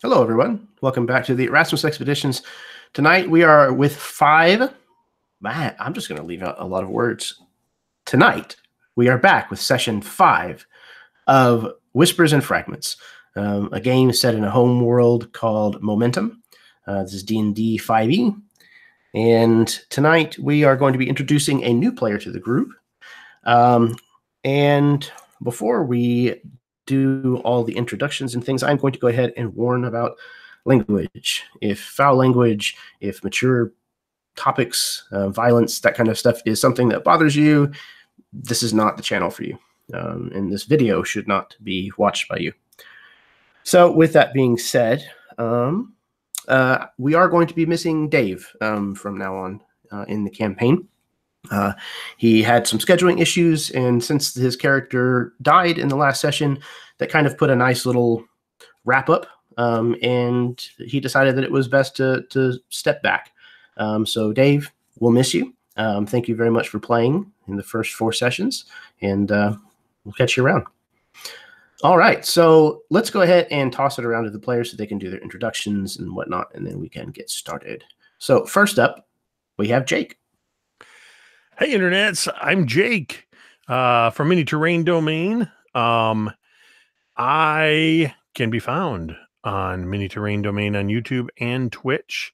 Hello, everyone. Welcome back to the Erasmus Expeditions. Tonight we are with five. Man, I'm just going to leave out a lot of words. Tonight we are back with session 5 of Whispers and Fragments, a game set in a home world called Momentum. This is D&D 5e. And tonight we are going to be introducing a new player to the group. And before we do all the introductions and things, I'm going to go ahead and warn about language. If foul language, if mature topics, violence, that kind of stuff is something that bothers you, this is not the channel for you. And this video should not be watched by you. So with that being said, we are going to be missing Dave from now on in the campaign. He had some scheduling issues, and since his character died in the last session, that kind of put a nice little wrap up, and he decided that it was best to step back. So Dave, we'll miss you. Thank you very much for playing in the first 4 sessions, and we'll catch you around. All right, so let's go ahead and toss it around to the players so they can do their introductions and whatnot, and then we can get started. So first up, we have Jake. Hey, internets, I'm Jake from Mini Terrain Domain. I can be found on Mini Terrain Domain on YouTube and Twitch,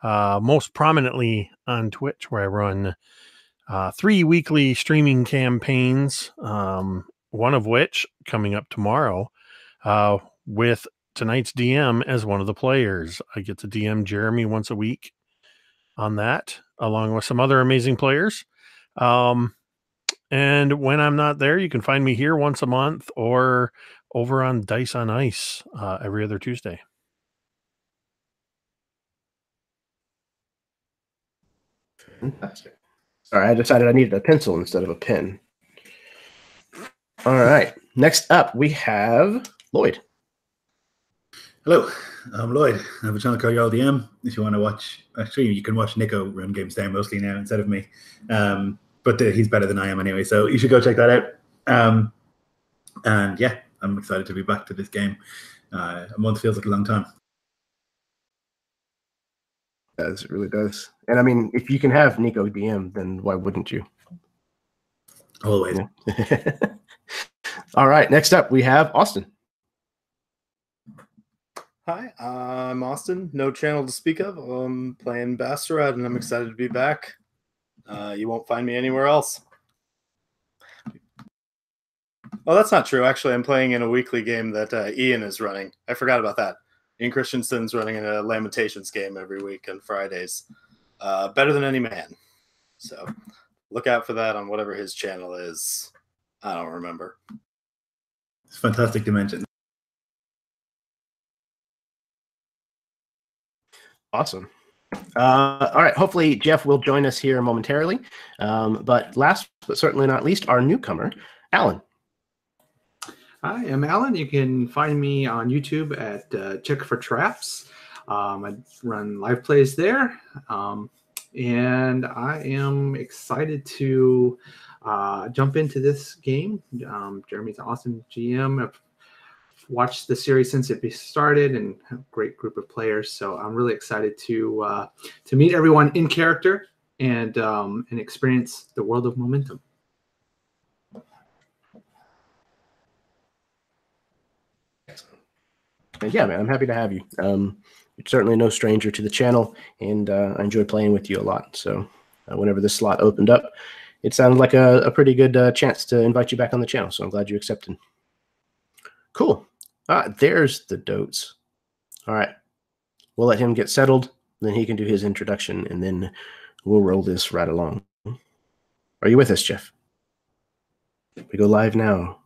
most prominently on Twitch, where I run 3 weekly streaming campaigns, one of which coming up tomorrow with tonight's DM as one of the players. I get to DM Jeremy once a week on that, along with some other amazing players. And when I'm not there, you can find me here once a month or over on Dice on Ice every other Tuesday. Fantastic. Sorry, I decided I needed a pencil instead of a pen. All right. Next up, we have Lloyd. Hello, I'm Lloyd. I have a channel called Y'all DM. If you want to watch, actually, you can watch Nico run games there mostly now instead of me. But he's better than I am anyway, so you should go check that out. And yeah, I'm excited to be back to this game. A month feels like a long time. Yes, it really does. And I mean, if you can have Nico DM, then why wouldn't you? Always. Yeah. All right, next up, we have Austin. Hi, I'm Austin. No channel to speak of. I'm playing Bastarad, and I'm excited to be back. You won't find me anywhere else. Oh, that's not true. Actually, I'm playing in a weekly game that Ian is running. I forgot about that. Ian Christensen's running a Lamentations game every week on Fridays. Better than any man. So look out for that on whatever his channel is. I don't remember. It's fantastic to mention. Awesome. All right. Hopefully, Jeff will join us here momentarily. But last but certainly not least, our newcomer, Alan. Hi, I'm Alan. You can find me on YouTube at Check for Traps. I run live plays there. And I am excited to jump into this game. Jeremy's an awesome GM. I've watched the series since it started and have a great group of players. So I'm really excited to meet everyone in character and experience the world of Momentum. Yeah, man, I'm happy to have you. You're certainly no stranger to the channel, and I enjoy playing with you a lot. So whenever this slot opened up, it sounded like a pretty good chance to invite you back on the channel. So I'm glad you accepted. Cool. There's the Dotes. All right. We'll let him get settled. Then he can do his introduction, and then we'll roll this right along. Are you with us, Jeff? We go live now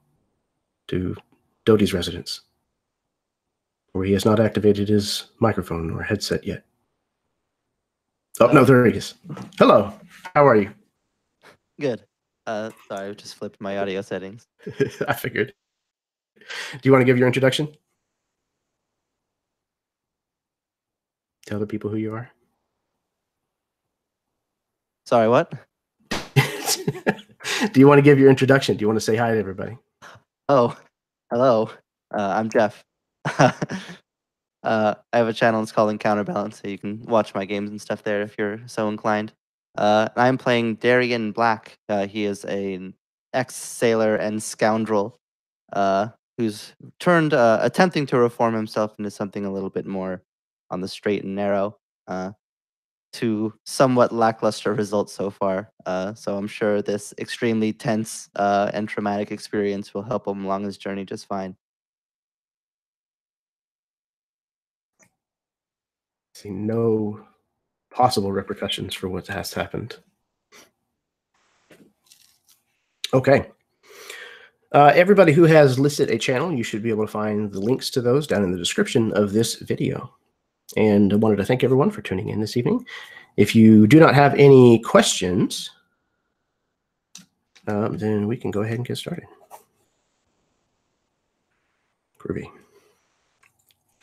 to Doty's residence, where he has not activated his microphone or headset yet. Oh, no, there he is. Hello. How are you? Good. Sorry, I just flipped my audio settings. I figured. Do you want to give your introduction? Tell the people who you are. Sorry, what? Do you want to give your introduction? Do you want to say hi to everybody? Oh, hello. I'm Jeff. I have a channel. It's called Counterbalance, so you can watch my games and stuff there if you're so inclined. I'm playing Darian Black. He is an ex-sailor and scoundrel who's turned attempting to reform himself into something a little bit more on the straight and narrow. To somewhat lackluster results so far. So I'm sure this extremely tense and traumatic experience will help him along his journey just fine. See no possible repercussions for what has happened. Okay. Everybody who has listed a channel, you should be able to find the links to those down in the description of this video. And I wanted to thank everyone for tuning in this evening. If you do not have any questions, then we can go ahead and get started. Groovy.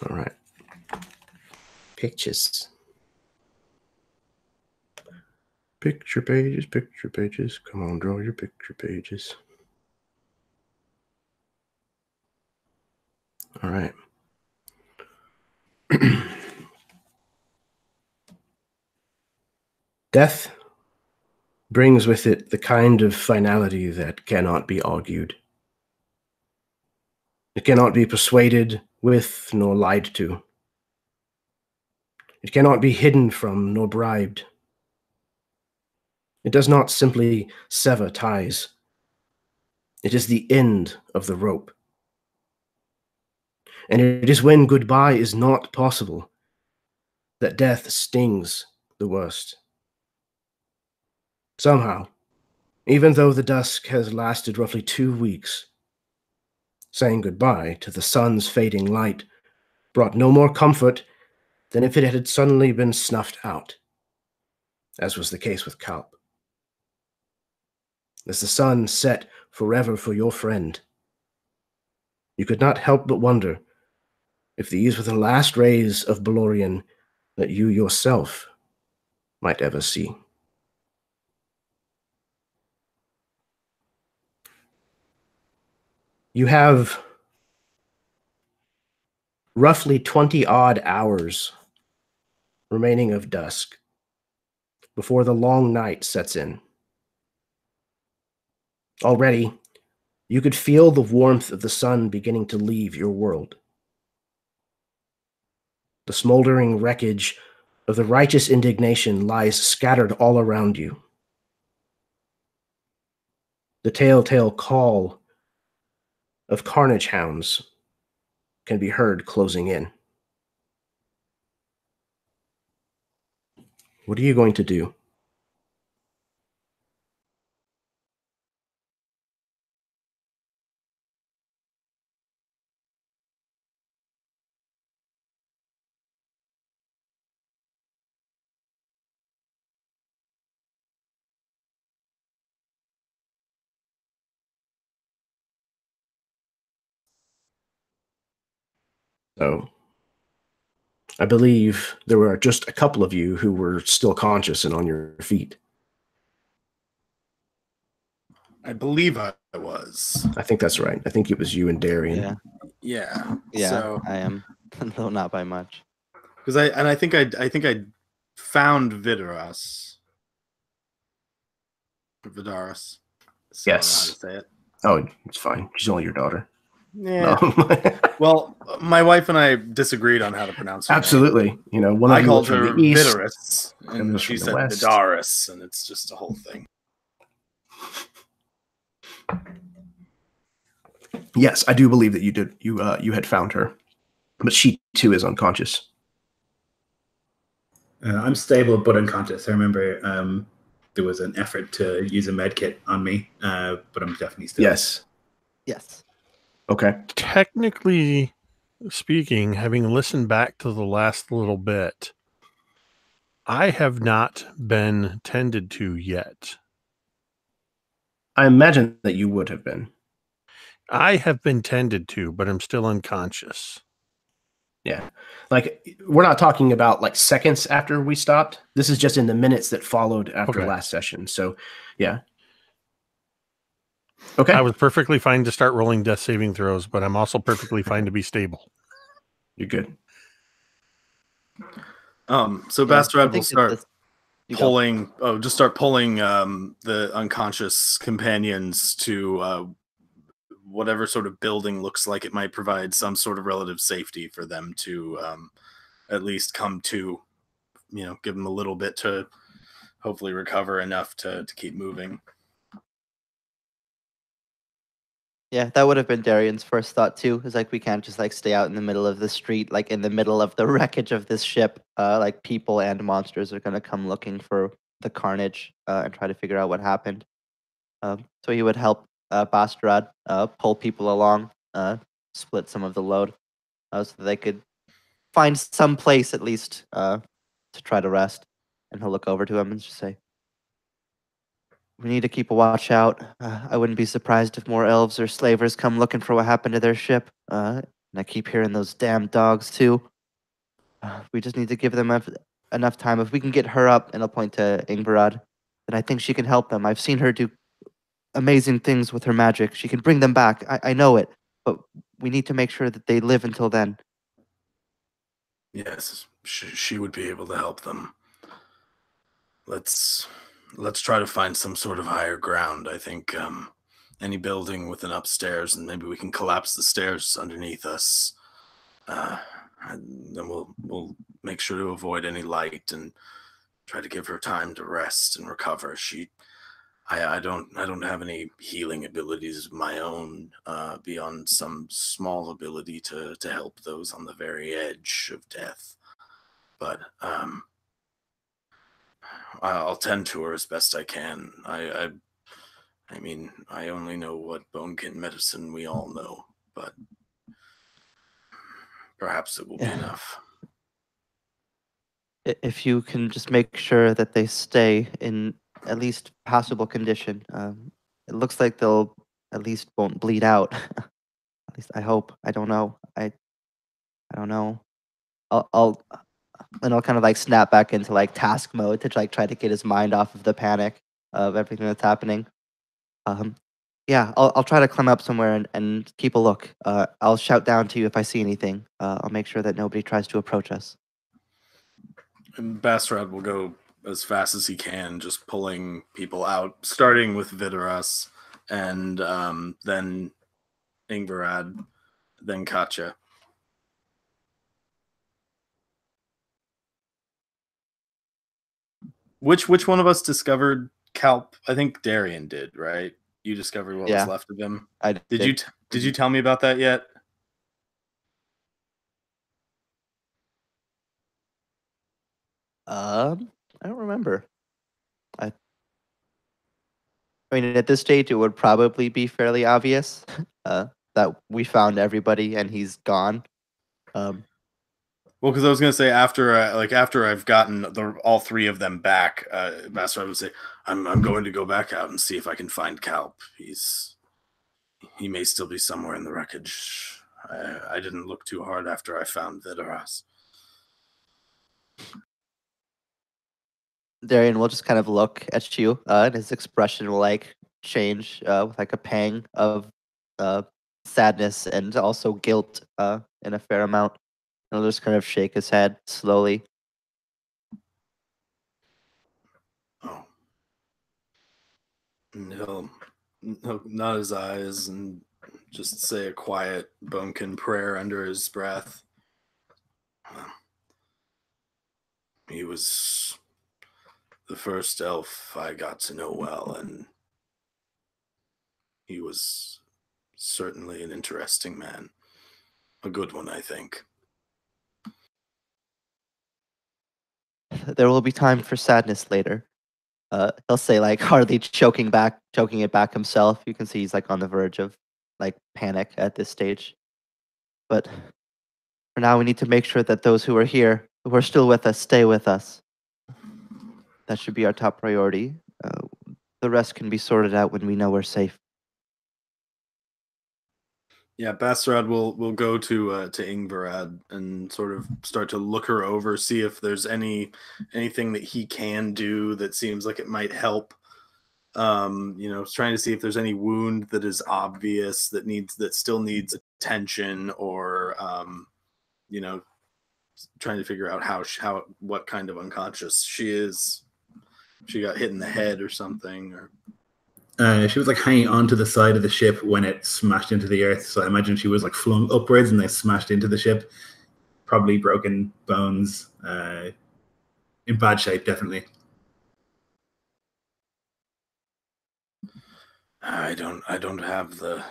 All right. Pictures. Picture pages, picture pages. Come on, draw your picture pages. All right. Death brings with it the kind of finality that cannot be argued. It cannot be persuaded with nor lied to. It cannot be hidden from nor bribed. It does not simply sever ties. It is the end of the rope. And it is when goodbye is not possible that death stings the worst. Somehow, even though the dusk has lasted roughly 2 weeks, saying goodbye to the sun's fading light brought no more comfort than if it had suddenly been snuffed out, as was the case with Kalp. As the sun set forever for your friend, you could not help but wonder if these were the last rays of Belorion that you yourself might ever see. You have roughly 20-odd hours remaining of dusk before the long night sets in. Already, you could feel the warmth of the sun beginning to leave your world. The smoldering wreckage of the Righteous Indignation lies scattered all around you. The telltale call of carnage hounds can be heard closing in. What are you going to do? So, I believe there were just a couple of you who were still conscious and on your feet. I believe I was. I think that's right. I think it was you and Darian. Yeah. Yeah. Yeah, So, I am, though not by much. because I think I found Vidaros. So Yes. I don't know how to say it. Oh, it's fine. She's only your daughter. Yeah. No. Well, my wife and I disagreed on how to pronounce her name. Absolutely. You know, one of I you called was from her the east. Vidaris, and and was she from the said west. Vidaris, and it's just a whole thing. Yes, I do believe that you did. You had found her, but she too is unconscious. I'm stable but unconscious. I remember there was an effort to use a med kit on me, but I'm definitely still. Yes. Yes. Okay. Technically speaking, having listened back to the last little bit, I have not been tended to yet. I imagine that you would have been. I have been tended to, but I'm still unconscious. Yeah. Like, we're not talking about like seconds after we stopped. This is just in the minutes that followed after Okay. last session. So, yeah. Okay. I was perfectly fine to start rolling death saving throws, but I'm also perfectly fine to be stable. You're good. So Yeah, I Bastrad will think start you go. pulling. Oh, just start pulling the unconscious companions to whatever sort of building looks like it might provide some sort of relative safety for them to at least come to. Give them a little bit to hopefully recover enough to keep moving. Yeah, that would have been Darian's first thought too. Is like we can't just like stay out in the middle of the street, like in the middle of the wreckage of this ship. Like people and monsters are gonna come looking for the carnage and try to figure out what happened. So he would help Bastrad pull people along, split some of the load, so that they could find some place at least to try to rest. And he'll look over to him and just say, "We need to keep a watch out. I wouldn't be surprised if more elves or slavers come looking for what happened to their ship. And I keep hearing those damn dogs too. We just need to give them enough time. If we can get her up," and I'll point to Ingvarad, "then I think she can help them. I've seen her do amazing things with her magic. She can bring them back. I know it, but we need to make sure that they live until then." Yes, she would be able to help them. Let's try to find some sort of higher ground. I think any building with an upstairs, and maybe we can collapse the stairs underneath us. And then we'll make sure to avoid any light and try to give her time to rest and recover. I don't have any healing abilities of my own beyond some small ability to help those on the very edge of death. But I'll tend to her as best I can. I mean, I only know what bonekin medicine we all know, but perhaps it will be enough. If you can just make sure that they stay in at least passable condition, it looks like they'll at least won't bleed out. At least I hope. I don't know. I don't know. I'll and I'll kind of like snap back into like task mode to like try to get his mind off of the panic of everything that's happening. Yeah, I'll try to climb up somewhere and keep a look. I'll shout down to you if I see anything. I'll make sure that nobody tries to approach us. And Bastrad will go as fast as he can, just pulling people out, starting with Vidaras, and then Ingvarad, then Katja. Which one of us discovered Kalp? I think Darian did, right? You discovered what was left of him. I did. Did you tell me about that yet? I don't remember. I mean, at this stage, it would probably be fairly obvious that we found everybody and he's gone. Well, because I was going to say after I've gotten all three of them back, Master, I would say I'm going to go back out and see if I can find Kalp. He may still be somewhere in the wreckage. I didn't look too hard after I found Vidaras. Darian will just kind of look at you, and his expression will like change with like a pang of sadness and also guilt in a fair amount. And he'll just kind of shake his head slowly. Oh. And he'll nod his eyes and just say a quiet bonekin prayer under his breath. He was the first elf I got to know well, and he was certainly an interesting man. A good one, I think. There will be time for sadness later. He'll say, like, hardly choking it back himself. You can see he's like on the verge of like panic at this stage. But for now, we need to make sure that those who are here, who are still with us, stay with us. That should be our top priority. The rest can be sorted out when we know we're safe. Yeah, Bastrad will go to Ingvarad and sort of start to look her over, see if there's anything that he can do that seems like it might help. Trying to see if there's any wound that is obvious that still needs attention, or trying to figure out what kind of unconscious she is. She got hit in the head or something, or she was like hanging onto the side of the ship when it smashed into the earth. So I imagine she was like flung upwards and they smashed into the ship. Probably broken bones, in bad shape, definitely. I don't have the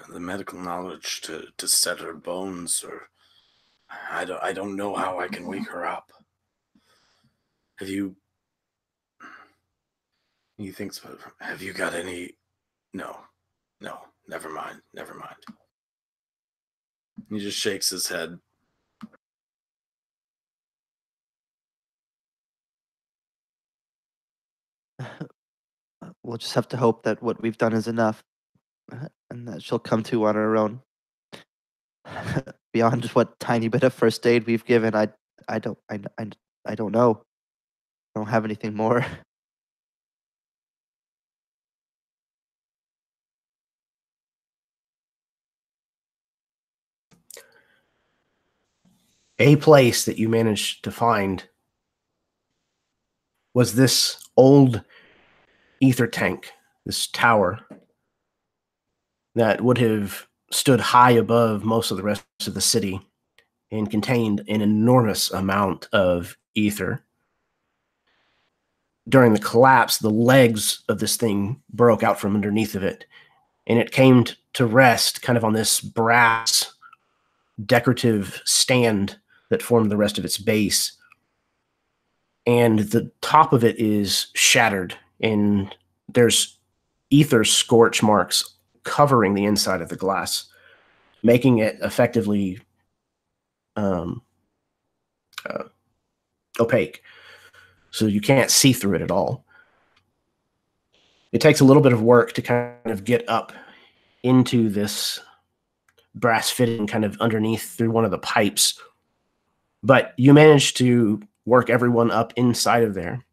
medical knowledge to set her bones, or I don't know how I can wake her up. Have you? He thinks, have you got any? No, never mind. He just shakes his head. We'll just have to hope that what we've done is enough, and that she'll come to on her own. Beyond what tiny bit of first aid we've given, I don't know. I don't have anything more. A place that you managed to find was this old ether tank, this tower that would have stood high above most of the rest of the city and contained an enormous amount of ether. During the collapse, the legs of this thing broke out from underneath of it, and it came to rest kind of on this brass decorative stand that formed the rest of its base. And the top of it is shattered, and there's ether scorch marks covering the inside of the glass, making it effectively opaque. So you can't see through it at all. It takes a little bit of work to kind of get up into this brass fitting kind of underneath through one of the pipes. But you manage to work everyone up inside of there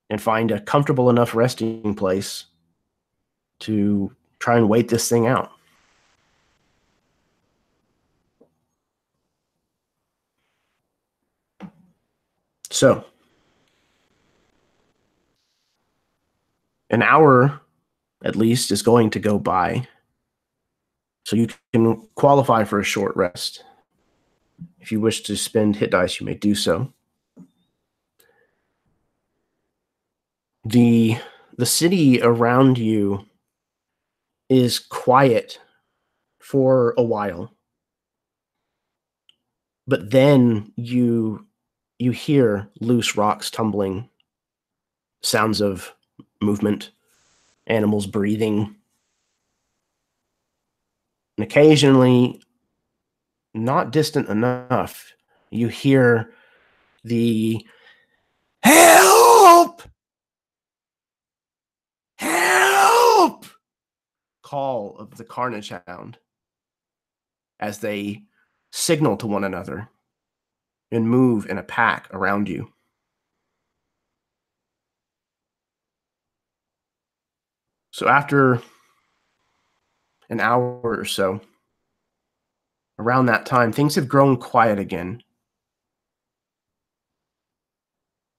and find a comfortable enough resting place to try and wait this thing out. So, an hour at least is going to go by, so you can qualify for a short rest. If you wish to spend hit dice, you may do so. The city around you is quiet for a while, but then you hear loose rocks tumbling, sounds of movement, animals breathing, and occasionally, not distant enough, you hear the help call of the Carnage Hound as they signal to one another and move in a pack around you. So after an hour or so, around that time, things have grown quiet again.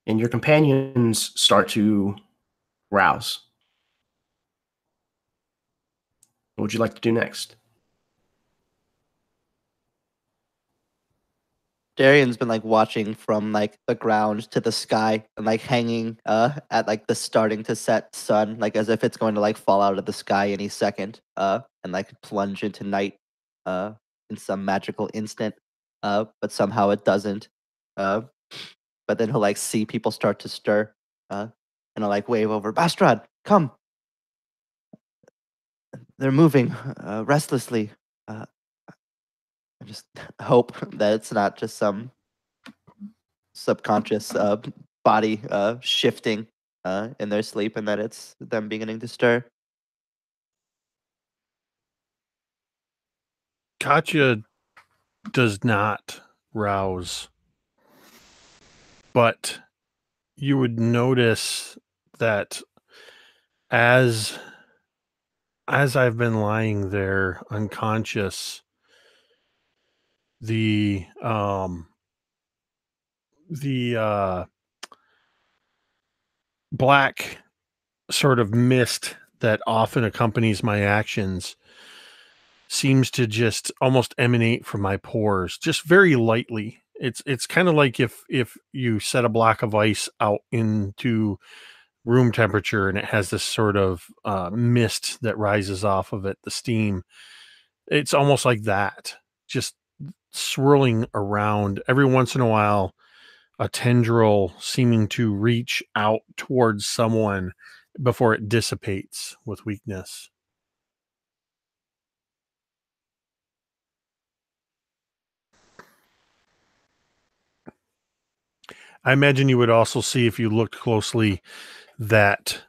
And your companions start to rouse. What would you like to do next? Darian's been like watching from like the ground to the sky and like hanging at like the starting to set sun, like as if it's going to like fall out of the sky any second and like plunge into night in some magical instant, but somehow it doesn't. But then he'll like see people start to stir and he'll like wave over, Bastrad, come. They're moving restlessly. I just hope that it's not just some subconscious body shifting in their sleep, and that it's them beginning to stir. Katya does not rouse, but you would notice that as I've been lying there unconscious, the the black sort of mist that often accompanies my actions seems to just almost emanate from my pores, just very lightly. It's kind of like if you set a block of ice out into room temperature and it has this sort of mist that rises off of it, the steam. It's almost like that, just swirling around. Every once in a while, a tendril seeming to reach out towards someone before it dissipates with weakness. I imagine you would also see, if you looked closely, that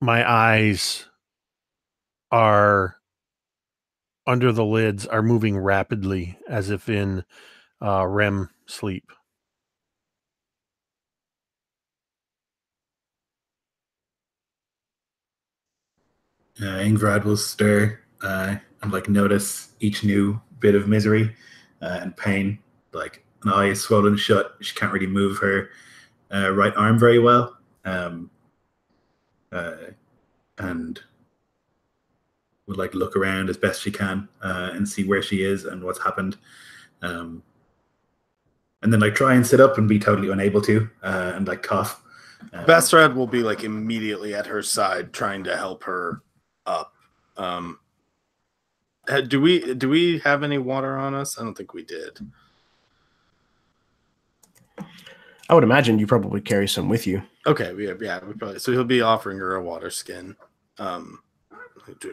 my eyes are under the lids are moving rapidly as if in REM sleep. Ingvrad will stir and like notice each new bit of misery and pain. Like an eye is swollen shut. She can't really move her right arm very well. And would like look around as best she can and see where she is and what's happened. And then like try and sit up and be totally unable to and like cough. Bastrad will be like immediately at her side trying to help her up. Do we have any water on us? I don't think we did. I would imagine you probably carry some with you. Okay, we probably. So he'll be offering her a water skin.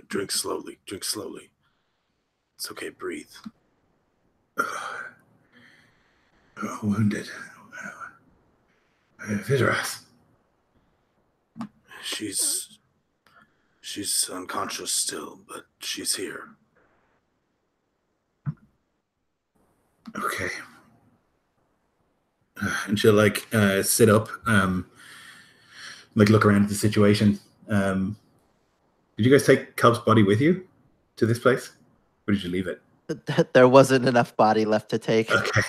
Drink slowly. Drink slowly. It's okay. Breathe. Wounded. Vidras. She's unconscious still, but she's here. Okay. And she'll like sit up, like look around at the situation. Did you guys take Kalp's body with you to this place? Or did you leave it? There wasn't enough body left to take. Okay.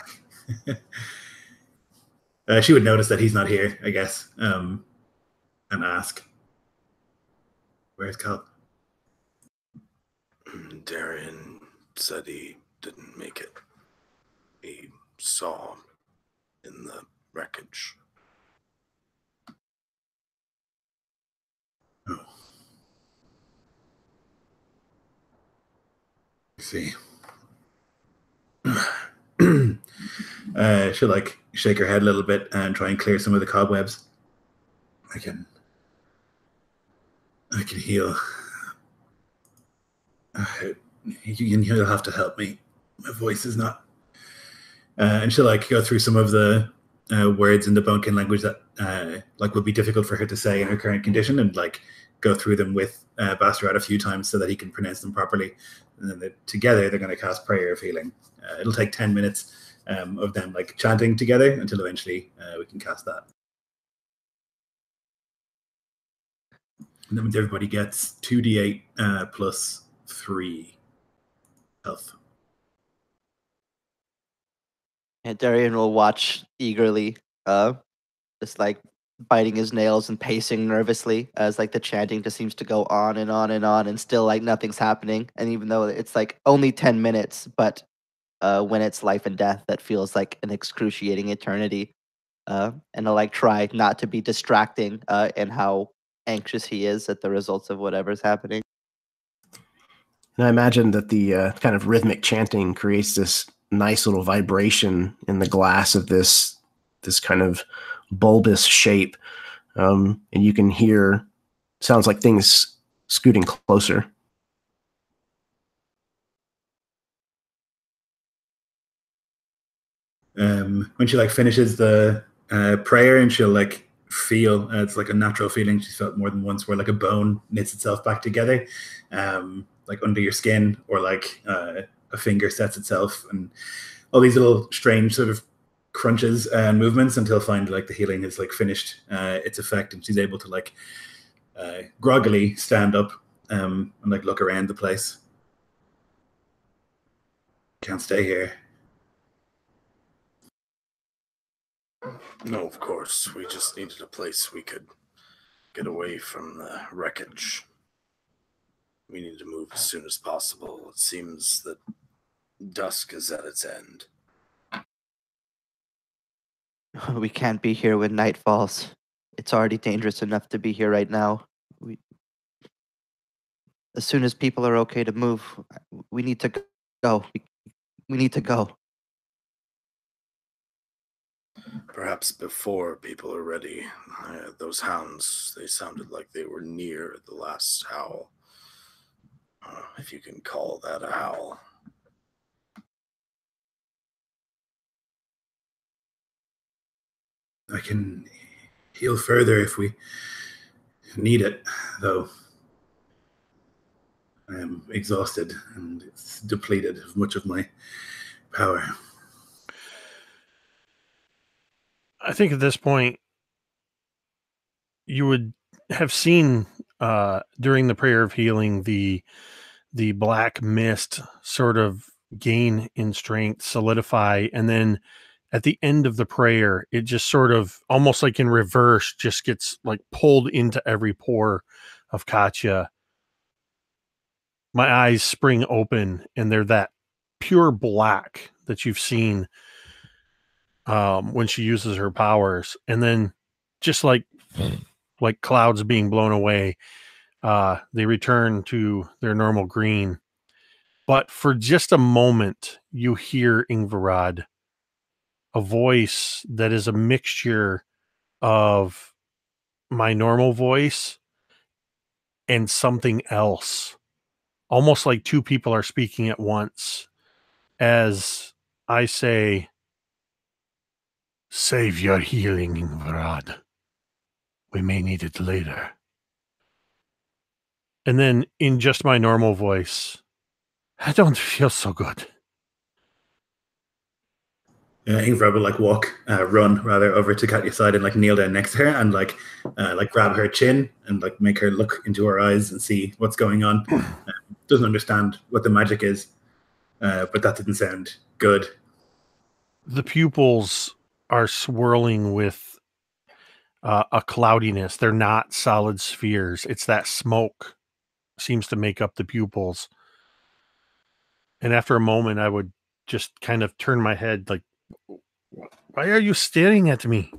She would notice that he's not here, I guess, and ask, "Where's Kalp?" Darian said he didn't make it. He saw in the wreckage. Oh. See. She'll like shake her head a little bit and try and clear some of the cobwebs. I can heal. You'll have to help me. My voice is not. And she'll like go through some of the words in the Bonekin language that like would be difficult for her to say in her current condition, and like go through them with Bastrad a few times so that he can pronounce them properly. And then together they're going to cast Prayer of Healing. It'll take 10 minutes of them like chanting together until eventually we can cast that. And that means everybody gets 2d8 plus 3 health. And Darian will watch eagerly, just like biting his nails and pacing nervously as like the chanting just seems to go on and on and on, and still like nothing's happening. And even though it's like only 10 minutes, but when it's life and death, that feels like an excruciating eternity. And I'll like try not to be distracting in how anxious he is at the results of whatever's happening. And I imagine that the kind of rhythmic chanting creates this nice little vibration in the glass of this kind of bulbous shape, and you can hear sounds like things scooting closer. When she like finishes the prayer, and she'll like feel it's like a natural feeling she's felt more than once, where like a bone knits itself back together, like under your skin, or like a finger sets itself, and all these little strange sort of crunches and movements until finally like the healing has like finished its effect, and she's able to like groggily stand up and like look around the place. Can't stay here. No, of course. We just needed a place we could get away from the wreckage. We need to move as soon as possible. It seems that dusk is at its end. We can't be here when night falls. It's already dangerous enough to be here right now. As soon as people are okay to move, we need to go. We need to go. Perhaps before people are ready. Those hounds, they sounded like they were near the last howl. If you can call that a howl. I can heal further if we need it, though. I am exhausted and it's depleted of much of my power. I think at this point, you would have seen during the prayer of healing the black mist sort of gain in strength, solidify, and then at the end of the prayer, it just sort of almost like in reverse, just gets like pulled into every pore of Katya. My eyes spring open, and they're that pure black that you've seen when she uses her powers, and then just like clouds being blown away, they return to their normal green. But for just a moment, you hear Ingvarad, a voice that is a mixture of my normal voice and something else, almost like two people are speaking at once, as I say, "Save your healing, Ingvarad. We may need it later." And then in just my normal voice, "I don't feel so good." Ingvar will like run rather over to Katya's side and like kneel down next to her and like grab her chin and like make her look into her eyes and see what's going on. Doesn't understand what the magic is, but that didn't sound good. The pupils are swirling with a cloudiness. They're not solid spheres. It's that smoke seems to make up the pupils. And after a moment, I would just kind of turn my head like, "Why are you staring at me?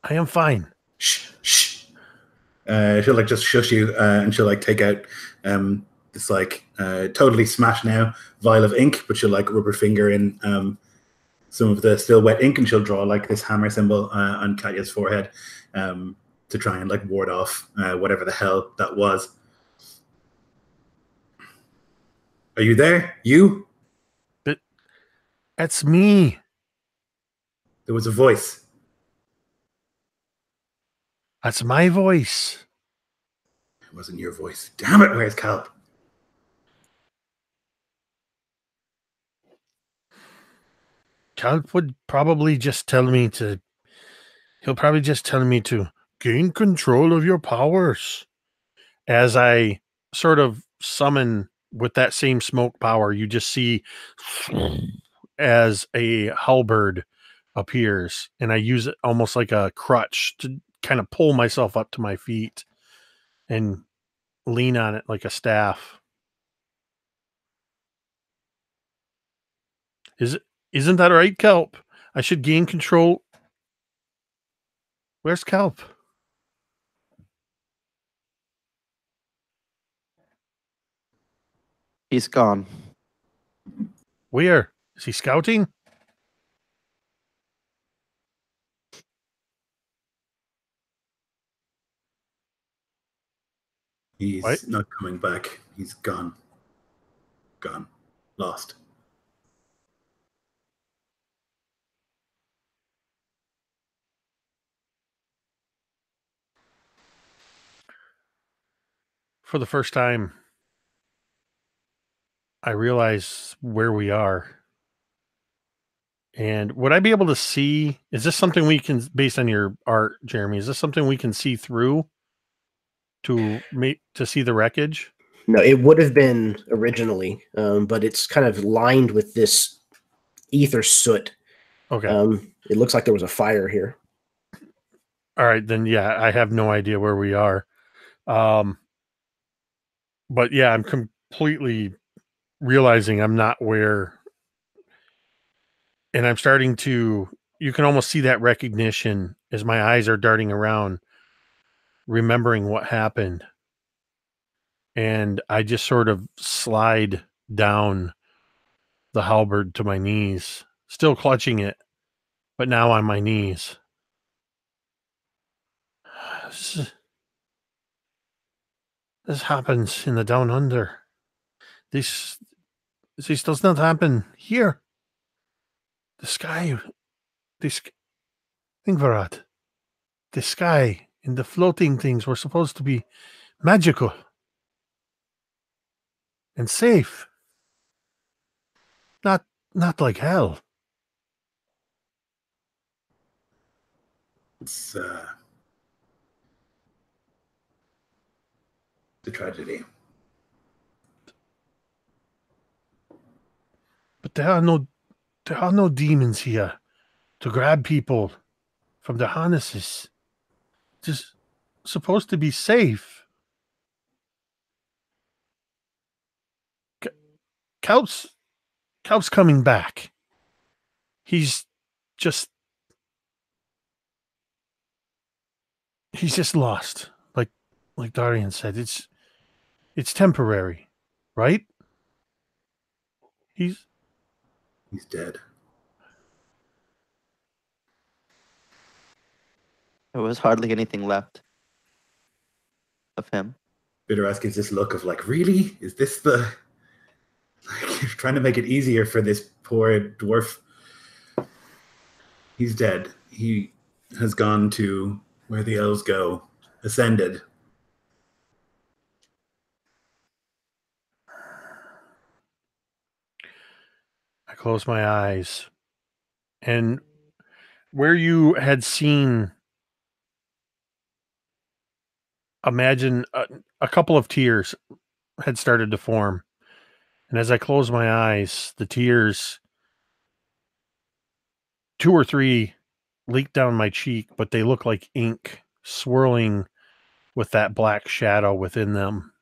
I am fine." Shh, shh. She'll like just shush you, and she'll like take out this like totally smashed now vial of ink, but she'll like rub her finger in some of the still wet ink, and she'll draw like this hammer symbol on Katya's forehead to try and like ward off whatever the hell that was. Are you there? You? But that's me. There was a voice. That's my voice. It wasn't your voice. Damn it, where's Kalp? Kalp would probably just tell me to... He'll probably just tell me to gain control of your powers. As I sort of summon with that same smoke power, you just see as a halberd appears, and I use it almost like a crutch to kind of pull myself up to my feet and lean on it like a staff. Isn't that right, Kalp? I should gain control. Where's Kalp? He's gone. Where? Is he scouting? He's What? not coming back. He's gone. Gone. Lost. For the first time, I realize where we are. And would I be able to see, is this something we can, based on your art, Jeremy, is this something we can see through to see the wreckage? No, it would have been originally, but it's kind of lined with this ether soot Okay. It looks like there was a fire here. All right, then yeah, I have no idea where we are. But yeah, I'm completely realizing I'm not where, and I'm starting to, you can almost see that recognition as my eyes are darting around, remembering what happened. And I just sort of slide down the halberd to my knees, still clutching it, but now on my knees. This happens in the down under. This does not happen here. The sky, this Ingvarat, the sky and the floating things were supposed to be magical and safe. Not like hell. It's the tragedy. But there are no demons here to grab people from their harnesses. Just supposed to be safe. Kalp's coming back. He's just lost. Like Darian said, it's temporary, right? He's dead. There was hardly anything left of him. Bitteras gives this look of like, really? Is this the... Like, you're trying to make it easier for this poor dwarf. He's dead. He has gone to where the elves go. Ascended. I close my eyes, and where you had seen, imagine a couple of tears had started to form. And as I close my eyes, the tears, 2 or 3, leak down my cheek, but they look like ink swirling with that black shadow within them.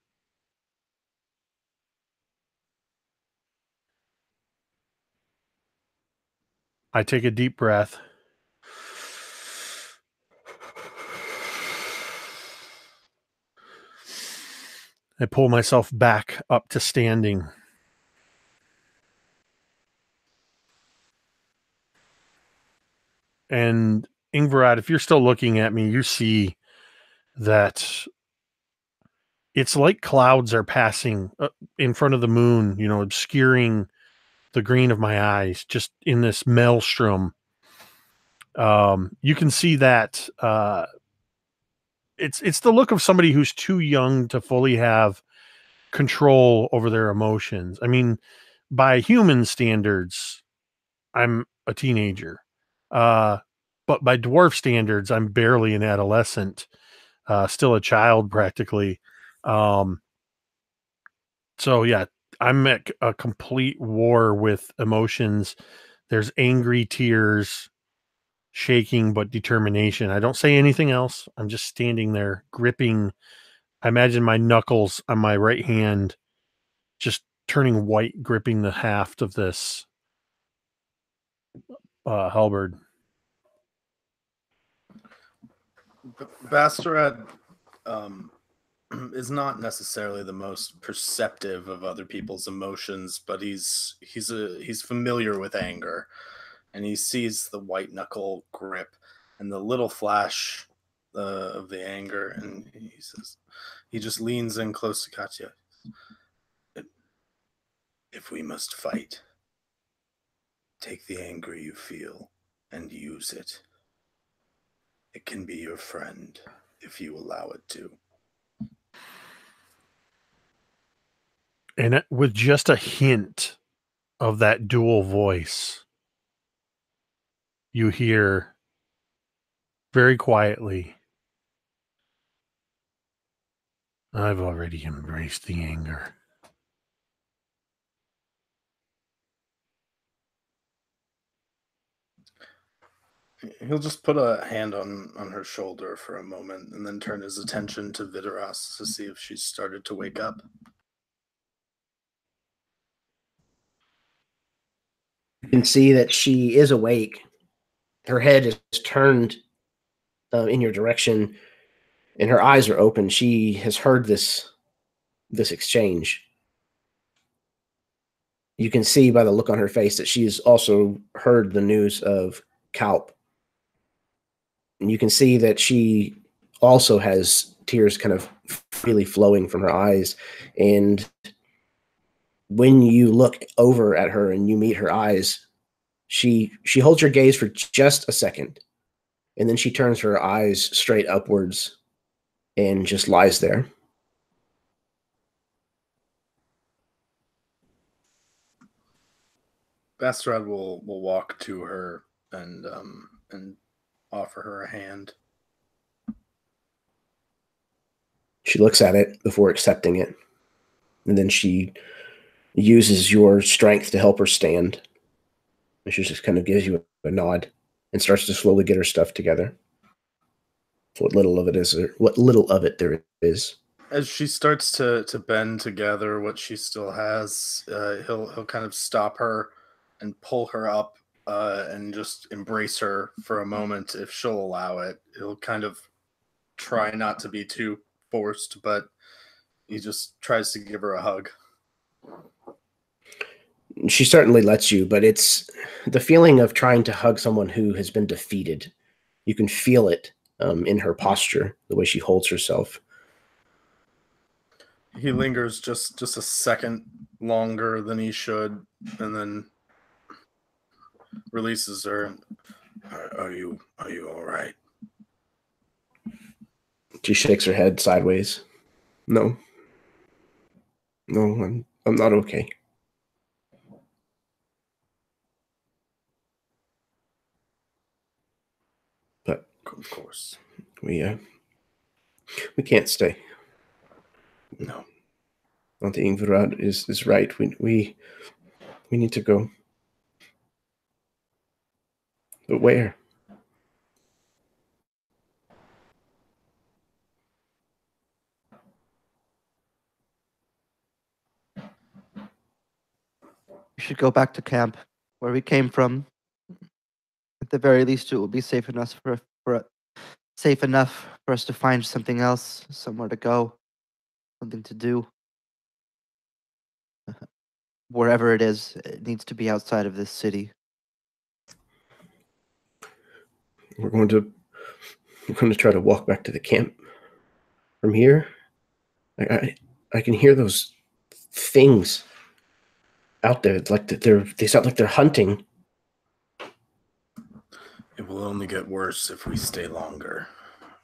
I take a deep breath. I pull myself back up to standing. And Ingvarat, if you're still looking at me, you see that it's like clouds are passing in front of the moon, obscuring the green of my eyes, just in this maelstrom. You can see that it's the look of somebody who's too young to fully have control over their emotions. I mean, by human standards, I'm a teenager. But by dwarf standards, I'm barely an adolescent, still a child practically. So yeah, I'm at a complete war with emotions. There's angry tears, shaking, but determination. I don't say anything else. I'm just standing there gripping. I imagine my knuckles on my right hand just turning white, gripping the haft of this halberd. Bastorat is not necessarily the most perceptive of other people's emotions, but he's familiar with anger, and he sees the white knuckle grip and the little flash of the anger, and he says, he just leans in close to Katya. If we must fight, take the anger you feel and use it. It can be your friend if you allow it to. And with just a hint of that dual voice, you hear very quietly, I've already embraced the anger. He'll just put a hand on her shoulder for a moment and then turn his attention to Vidaras to see if she's started to wake up. You can see that she is awake. Her head is turned in your direction, and her eyes are open. She has heard this exchange. You can see by the look on her face that she's also heard the news of Kalp. And you can see that she also has tears kind of freely flowing from her eyes. And when you look over at her and you meet her eyes, she holds your gaze for just a second. And then she turns her eyes straight upwards and just lies there. Bastrad will walk to her and offer her a hand. She looks at it before accepting it. And then she uses your strength to help her stand. And she just kind of gives you a nod and starts to slowly get her stuff together. What little of it there is. As she starts to bend to gather what she still has, he'll kind of stop her and pull her up and just embrace her for a moment if she'll allow it. He'll kind of try not to be too forced, but he just tries to give her a hug. She certainly lets you, but it's the feeling of trying to hug someone who has been defeated. You can feel it in her posture, the way she holds herself. He lingers just a second longer than he should, and then releases her. Are you all right? She shakes her head sideways. No, I'm not okay. But Of course, we can't stay. no. Auntie Ingvarad is right. We need to go. But where? We should go back to camp where we came from. At the very least, it will be safe enough safe enough for us to find something else, somewhere to go, something to do. Wherever it is, it needs to be outside of this city. We're going to try to walk back to the camp from here. I can hear those things out there. It's like they sound like they're hunting. It will only get worse if we stay longer.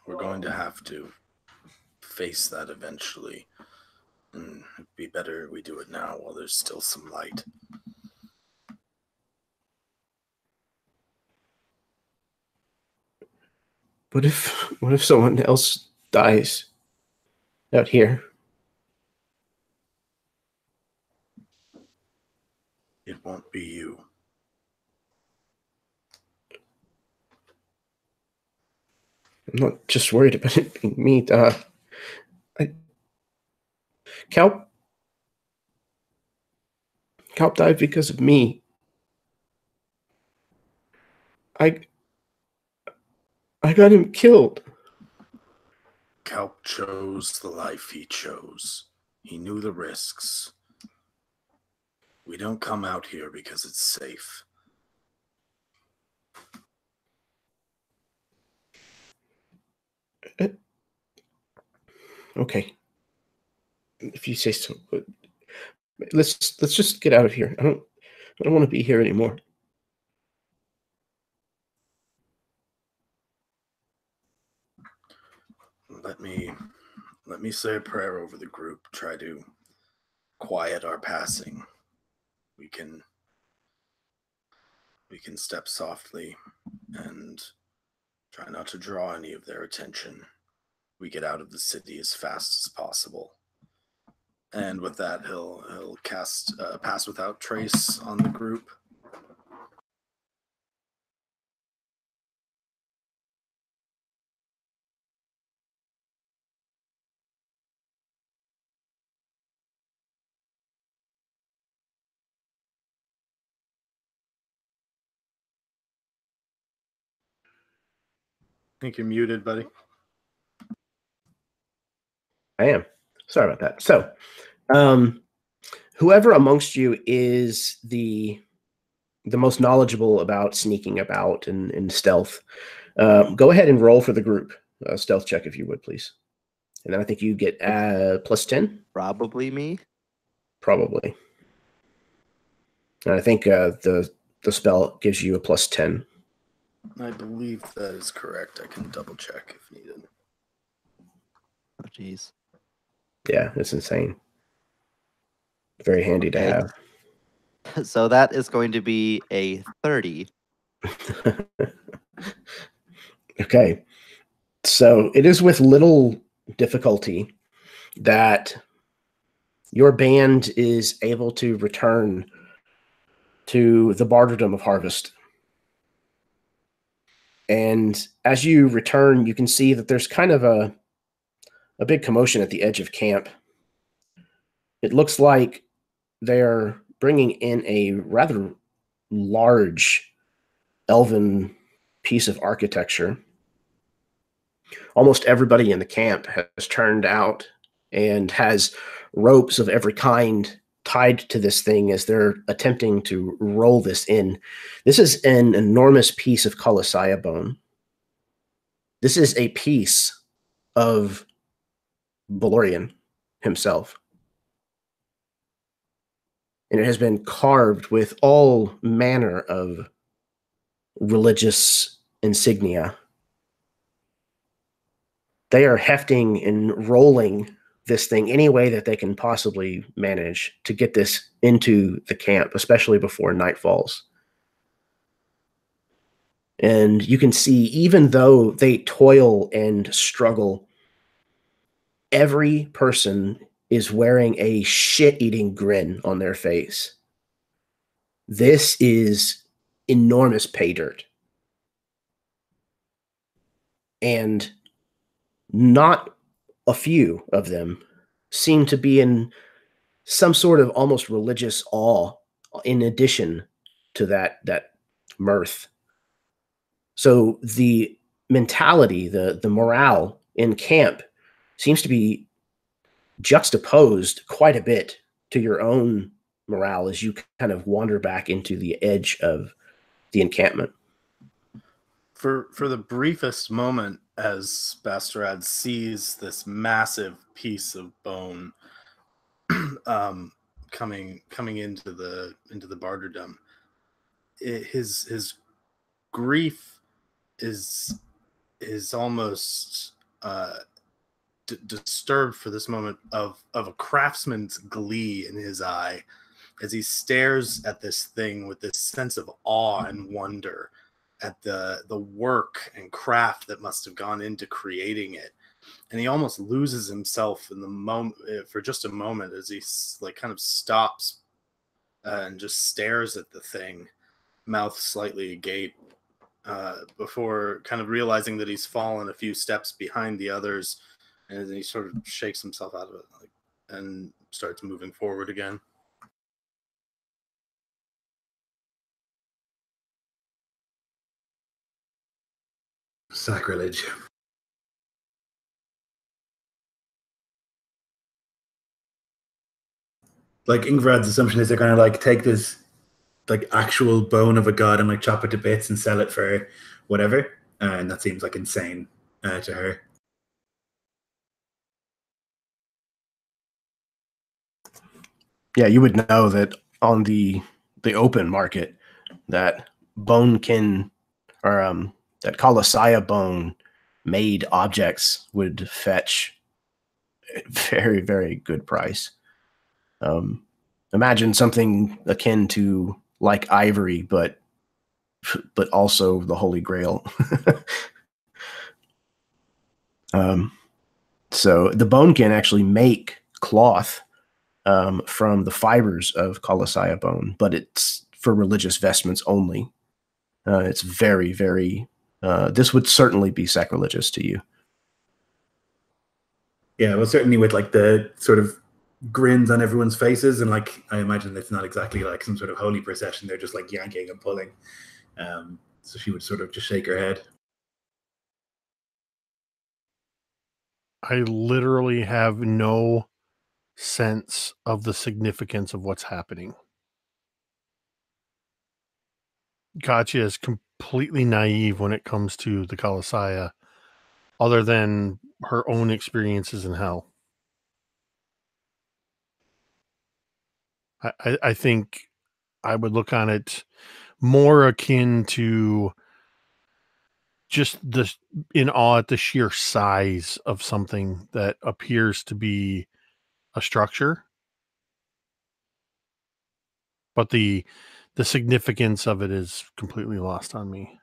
We're going to have to face that eventually. And it'd be better we do it now while there's still some light. What if someone else dies out here? It won't be you. I'm not just worried about it being me. Kalp died because of me. I got him killed. Kalp chose the life he chose. He knew the risks. We don't come out here because it's safe. Okay. If you say so. But let's just get out of here. I don't want to be here anymore. Let me say a prayer over the group. Try to quiet our passing. We can step softly and try not to draw any of their attention. We get out of the city as fast as possible. And with that, he'll cast Pass Without Trace on the group. think you're muted, buddy. I am. Sorry about that. So, whoever amongst you is the most knowledgeable about sneaking about and stealth, go ahead and roll for the group. Stealth check, if you would, please. And then I think you get +10. Probably me. Probably. And I think the spell gives you a +10. I believe that is correct. I can double check if needed. Oh, jeez. Yeah, it's insane. Very handy to have. So that is going to be a 30. Okay. So it is with little difficulty that your band is able to return to the barterdom of harvest. And as you return, you can see that there's kind of a big commotion at the edge of camp. It looks like they're bringing in a rather large elven piece of architecture. Almost everybody in the camp has turned out and has ropes of every kind tied to this thing as they're attempting to roll this in. This is an enormous piece of Colossiah bone. This is a piece of Belorion himself. And it has been carved with all manner of religious insignia. They are hefting and rolling this thing any way that they can possibly manage to get this into the camp, especially before night falls. And you can see, even though they toil and struggle, every person is wearing a shit-eating grin on their face. This is enormous pay dirt. And not a few of them seem to be in some sort of almost religious awe in addition to that mirth. So the mentality, the morale in camp seems to be juxtaposed quite a bit to your own morale as you kind of wander back into the edge of the encampment. For the briefest moment, as Bastarad sees this massive piece of bone coming into the barterdom, his grief is almost disturbed for this moment of a craftsman's glee in his eye as he stares at this thing with this sense of awe and wonder at the work and craft that must have gone into creating it. And he almost loses himself in the moment for just a moment as he like kind of stops and just stares at the thing, mouth slightly agape, before kind of realizing that he's fallen a few steps behind the others, and then he sort of shakes himself out of it and starts moving forward again. Sacrilege. Like Ingvrad's assumption is they're going to like take this like actual bone of a god and like chop it to bits and sell it for whatever, and that seems like insane to her. Yeah, you would know that on the open market that bonekin or that Colossiah bone made objects would fetch a very, very good price. Imagine something akin to like ivory, but also the Holy Grail. So the bone can actually make cloth from the fibers of Colossiah bone, but it's for religious vestments only. It's very, very. This would certainly be sacrilegious to you. Yeah, well, certainly with like the sort of grins on everyone's faces, and like I imagine it's not exactly like some sort of holy procession. They're just like yanking and pulling. So she would sort of just shake her head. I literally have no sense of the significance of what's happening. Katya is completely naive when it comes to the Colossiah, other than her own experiences in hell. I think I would look on it more akin to just in awe at the sheer size of something that appears to be a structure, but the significance of it is completely lost on me.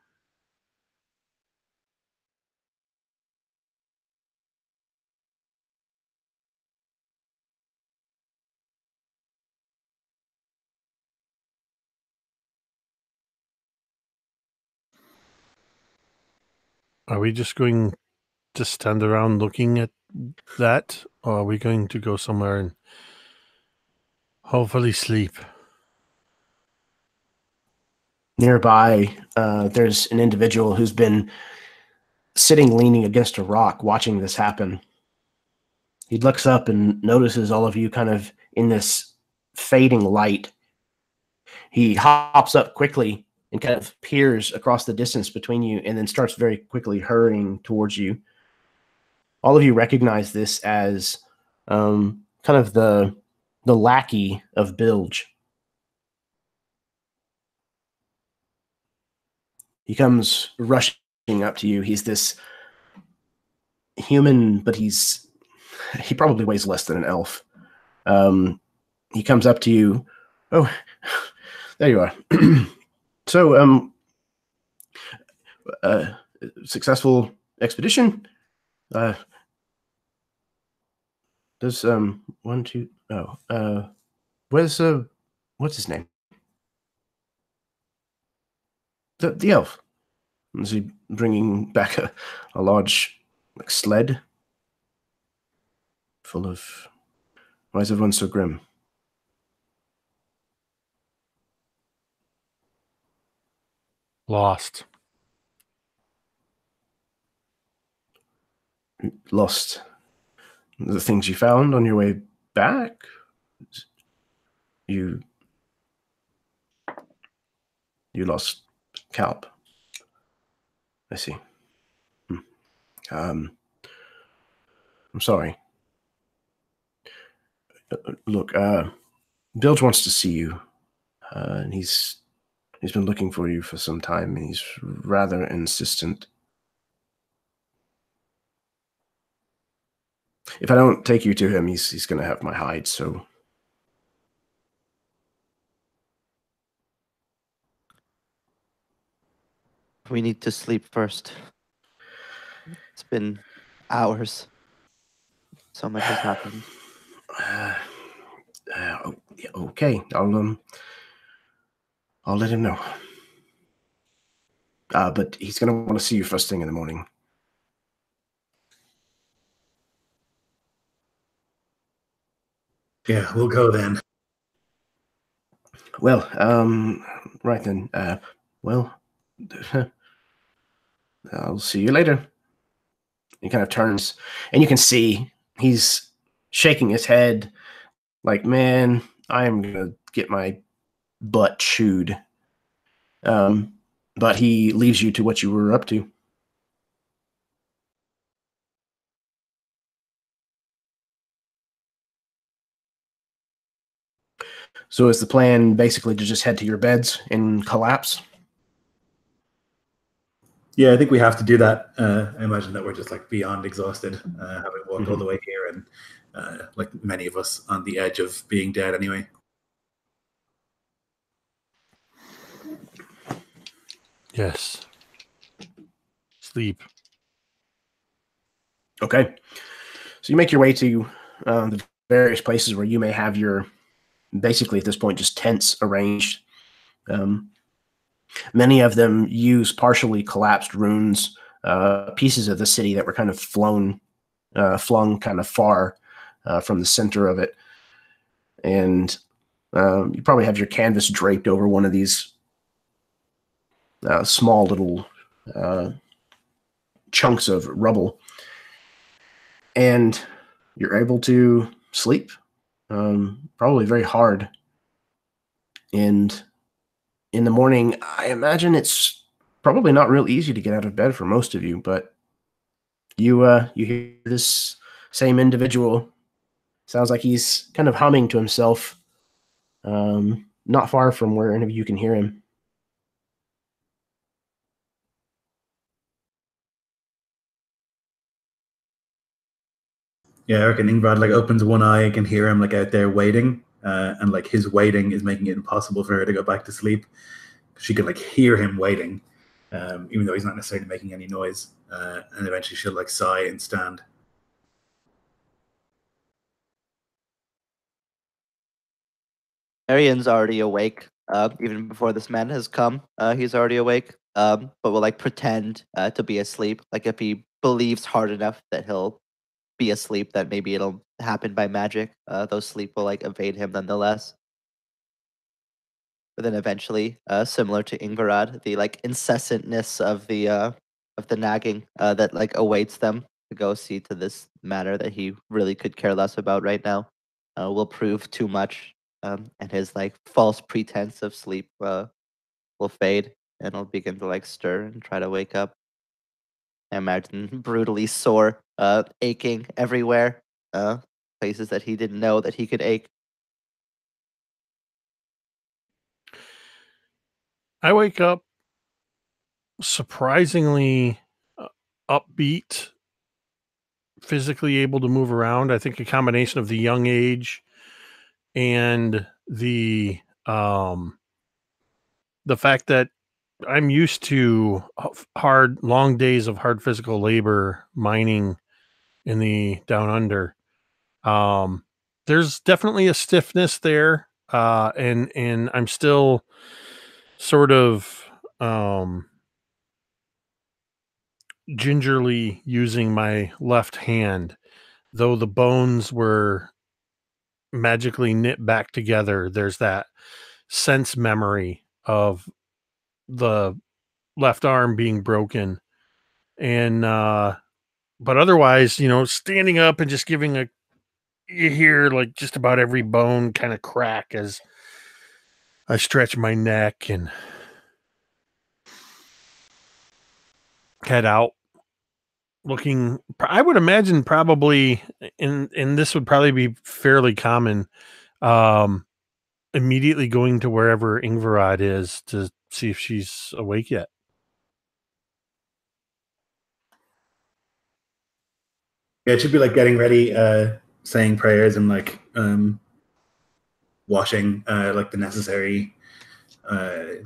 Are we just going to stand around looking at that, or are we going to go somewhere and hopefully sleep? Nearby, there's an individual who's been sitting leaning against a rock watching this happen. He looks up and notices all of you kind of in this fading light. He hops up quickly and kind of peers across the distance between you and then starts very quickly hurrying towards you. All of you recognize this as kind of the lackey of Bilge. He comes rushing up to you. He's this human, but he probably weighs less than an elf. He comes up to you. Oh, there you are. So, successful expedition. There's one, two. Oh, where's what's his name? The elf. Is he bringing back a large sled full of? Why is everyone so grim? Lost. Lost the things you found on your way back? You lost Kalp. I see. I'm sorry. Look, Bilge wants to see you, and he's been looking for you for some time, and he's rather insistent. If I don't take you to him, he's going to have my hide, so... We need to sleep first. It's been hours. So much has happened. Okay, I'll let him know. But he's going to want to see you first thing in the morning. Yeah, we'll go then. Well, right then. Well, I'll see you later. He kind of turns, and you can see he's shaking his head like, man, I'm going to get my butt chewed. But he leaves you to what you were up to. So is the plan basically to just head to your beds and collapse? Yeah, I think we have to do that. I imagine that we're just like beyond exhausted, having walked all the way here, and like many of us on the edge of being dead anyway. Yes. Sleep. Okay. So you make your way to the various places where you may have your, basically at this point, just tents arranged. Many of them use partially collapsed ruins, pieces of the city that were kind of flung kind of far from the center of it. And you probably have your canvas draped over one of these small little chunks of rubble. and you're able to sleep, probably very hard. And in the morning, I imagine it's probably not real easy to get out of bed for most of you, but you hear this same individual. Sounds like he's kind of humming to himself, not far from where any of you can hear him. Yeah, I reckon Ingvad like opens one eye and can hear him like out there waiting, and like his waiting is making it impossible for her to go back to sleep. She can like hear him waiting, even though he's not necessarily making any noise. And eventually she'll like sigh and stand. Arian's already awake, even before this man has come. He's already awake, but will like pretend to be asleep. Like if he believes hard enough that he'll be asleep, that maybe it'll happen by magic. Though sleep will like evade him nonetheless. But then eventually, similar to Ingvarad, the like incessantness of the nagging that like awaits them to go see to this matter that he really could care less about right now will prove too much, and his like false pretense of sleep will fade, and he'll begin to like stir and try to wake up. I imagine brutally sore, aching everywhere, places that he didn't know that he could ache. I wake up surprisingly upbeat, physically able to move around. I think a combination of the young age and the fact that I'm used to long days of hard physical labor mining in the down under. There's definitely a stiffness there, and I'm still sort of gingerly using my left hand, though the bones were magically knit back together. There's that sense memory of the left arm being broken, and but otherwise, standing up and just giving you hear like just about every bone kind of crack as I stretch my neck and head out, looking. I would imagine probably, and this would probably be fairly common, immediately going to wherever Ingvarad is to see if she's awake yet. Yeah, it should be like getting ready, saying prayers and like washing like the necessary what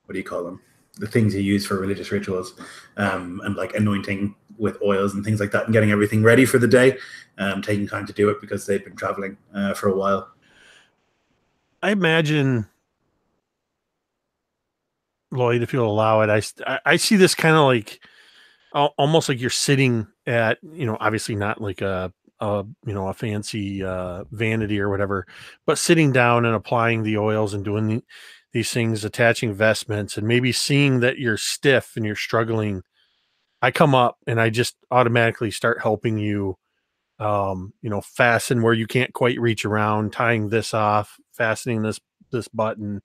do you call them? The things you use for religious rituals, and like anointing with oils and things like that, and getting everything ready for the day, taking time to do it because they've been traveling for a while. I imagine, Lloyd, if you'll allow it, I see this kind of like almost like you're sitting at, obviously not like a fancy vanity or whatever, but sitting down and applying the oils and doing these things, attaching vestments, and maybe seeing that you're stiff and you're struggling. I come up and I just automatically start helping you, fasten where you can't quite reach around, tying this off, fastening this button,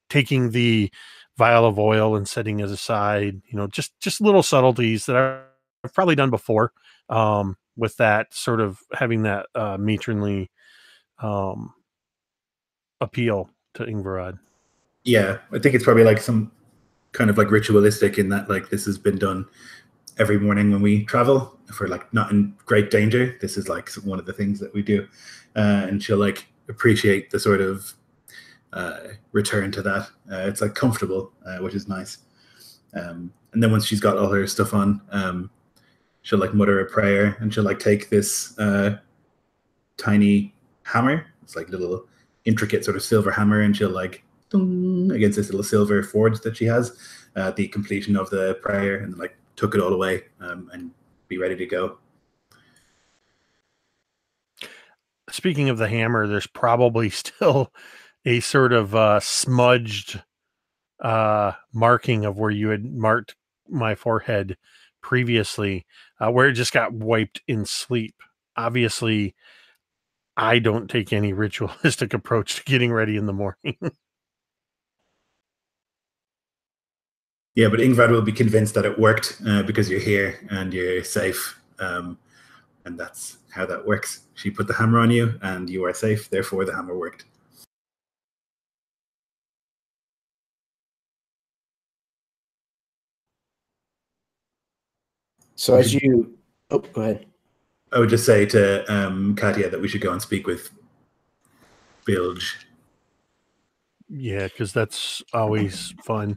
taking the vial of oil and setting it aside, just little subtleties that I've probably done before, with that sort of having that matronly appeal to Ingvarad. Yeah, I think it's probably like some kind of like ritualistic in that like this has been done every morning when we travel. If we're like not in great danger, this is like one of the things that we do, and she'll like appreciate the sort of return to that. It's like comfortable, which is nice. And then once she's got all her stuff on, she'll like mutter a prayer, and she'll like take this tiny hammer. It's like little intricate sort of silver hammer, and she'll like ding against this little silver forge that she has at the completion of the prayer, and like tuck it all away, and be ready to go. Speaking of the hammer, there's probably still a sort of smudged marking of where you had marked my forehead previously, where it just got wiped in sleep. Obviously, I don't take any ritualistic approach to getting ready in the morning. Yeah, but Ingvad will be convinced that it worked because you're here and you're safe. And that's how that works. She put the hammer on you and you are safe, therefore the hammer worked. So as you... Oh, go ahead. I would just say to Katya that we should go and speak with Bilge. Yeah, because that's always fun.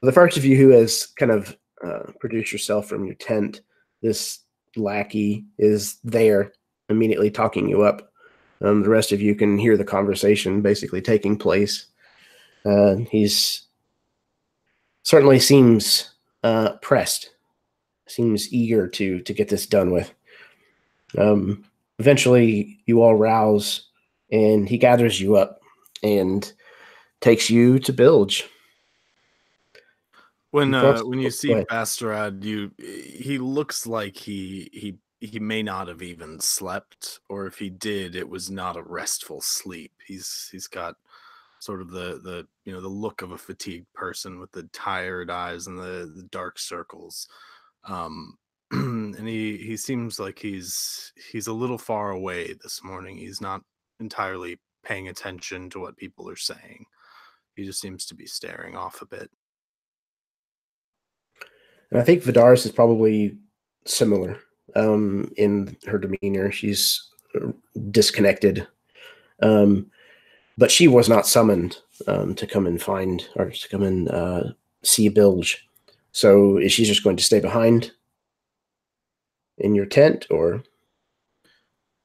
The first of you who has kind of produced yourself from your tent, this lackey is there immediately talking you up. The rest of you can hear the conversation basically taking place. He's certainly seems pressed, seems eager to get this done with. Eventually, you all rouse, and he gathers you up and takes you to Bilge. When you see Bastarad, he looks like he may not have even slept, or if he did, it was not a restful sleep. He's got sort of the look of a fatigued person with the tired eyes and the dark circles. And he seems like he's a little far away this morning. He's not entirely paying attention to what people are saying. He just seems to be staring off a bit. And I think Vidaris is probably similar in her demeanor. She's disconnected. But she was not summoned to come and find, or to come and see Bilge. So is she just going to stay behind in your tent, or?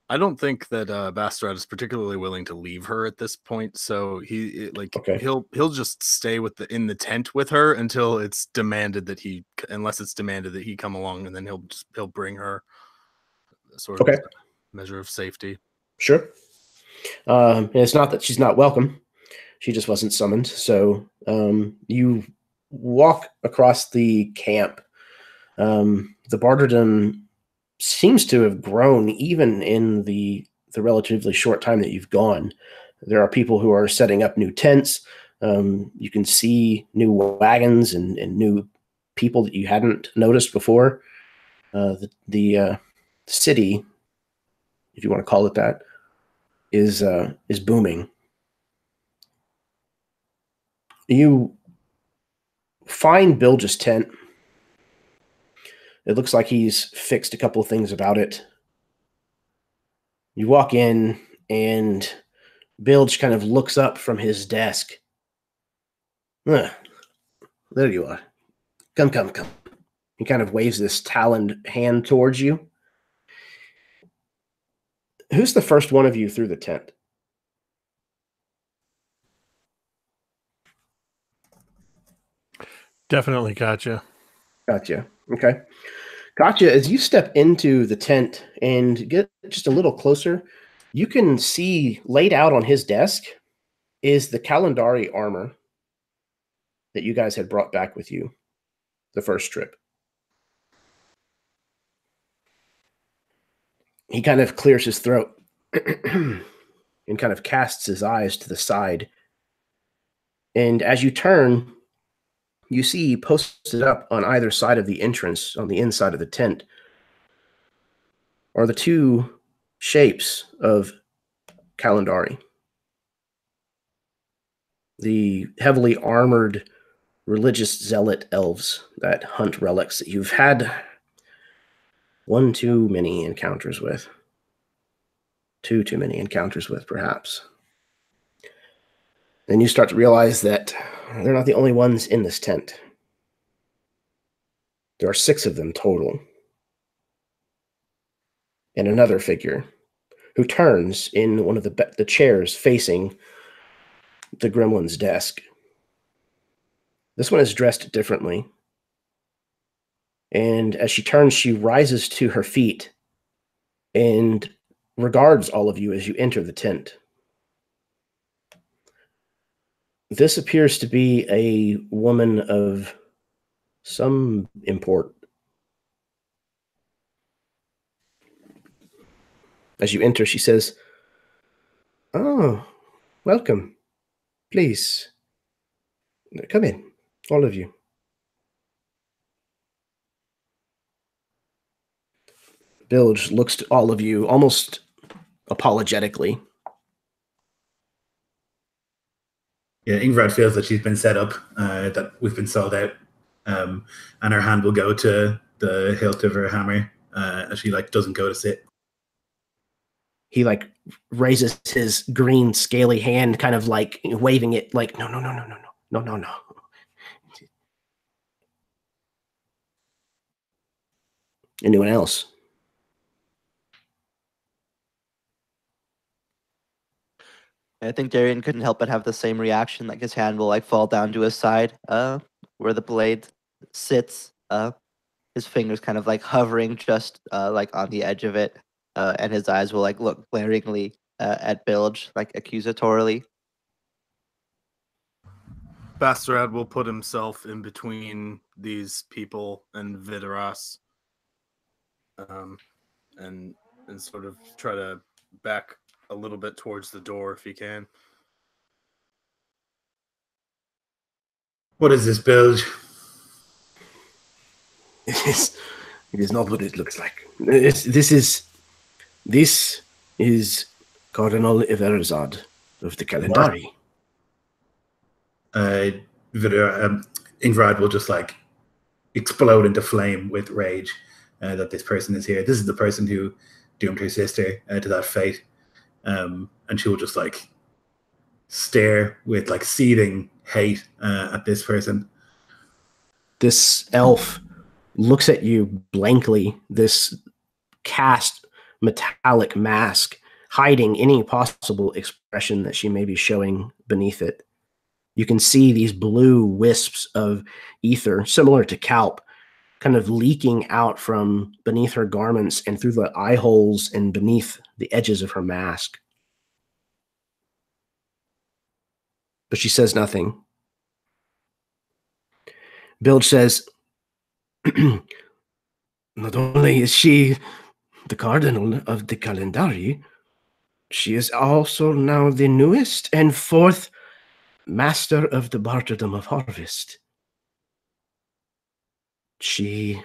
I don't think that Bastarad is particularly willing to leave her at this point. So he'll just stay in the tent with her until it's demanded that unless it's demanded that he come along, and then he'll bring her sort of as a measure of safety. Sure. And it's not that she's not welcome. She just wasn't summoned. So you walk across the camp. The barterdom seems to have grown even in the relatively short time that you've gone. There are people who are setting up new tents. You can see new wagons and new people that you hadn't noticed before. The city, if you want to call it that, is booming. You find Bilge's tent. It looks like he's fixed a couple of things about it. You walk in, and Bilge kind of looks up from his desk. There you are. Come. He kind of waves this taloned hand towards you. Who's the first one of you through the tent? Definitely Gotcha. Okay. Gotcha. As you step into the tent and get just a little closer, you can see laid out on his desk is the Kalendari armor that you guys had brought back with you the first trip. He kind of clears his throat and kind of casts his eyes to the side. And as you turn, you see posted up on either side of the entrance on the inside of the tent are the two shapes of Kalendari. The heavily armored religious zealot elves that hunt relics that you've had one too many encounters with. Too many encounters with, perhaps. Then you start to realize that they're not the only ones in this tent. There are 6 of them total. And another figure who turns in one of the chairs facing the gremlin's desk. This one is dressed differently. And as she turns, she rises to her feet and regards all of you as you enter the tent. This appears to be a woman of some import. As you enter, she says, "Oh, welcome. Please, come in, all of you." Bilge looks to all of you almost apologetically. Yeah, Ingrid feels that she's been set up, that we've been sold out, and her hand will go to the hilt of her hammer as she doesn't go to sit. He raises his green scaly hand, kind of waving it no, no, no, no, no, no, no, no, no. Anyone else? I think Darian couldn't help but have the same reaction. Like his hand will fall down to his side, where the blade sits. His fingers kind of hovering just on the edge of it, and his eyes will look glaringly at Bilge, accusatorily. Bastarad will put himself in between these people and Vidaras, and sort of try to back a little bit towards the door if he can. What is this, Bilge? It is not what it looks like. This is Cardinal Everzad of the Kalendari. Ingrid will just explode into flame with rage that this person is here. This is the person who doomed her sister to that fate, and she will just stare with seething hate at this person. This elf looks at you blankly, this cast metallic mask hiding any possible expression that she may be showing beneath it. You can see these blue wisps of ether, similar to Kalp, kind of leaking out from beneath her garments and through the eye holes and beneath the edges of her mask. But she says nothing. Bilge says, "Not only is she the Cardinal of the Kalendari, she is also now the newest and fourth Master of the Martyrdom of Harvest. She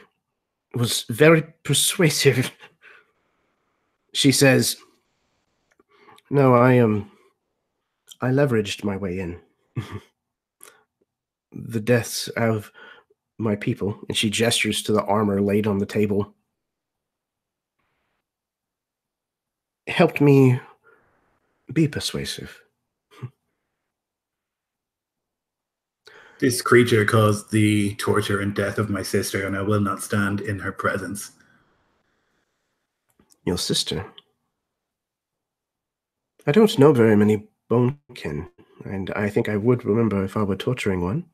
was very persuasive." She says, "No, I leveraged my way in. The deaths of my people," and she gestures to the armor laid on the table, "helped me be persuasive." This creature caused the torture and death of my sister, and I will not stand in her presence. Your sister? I don't know very many bonekin, and I think I would remember if I were torturing one.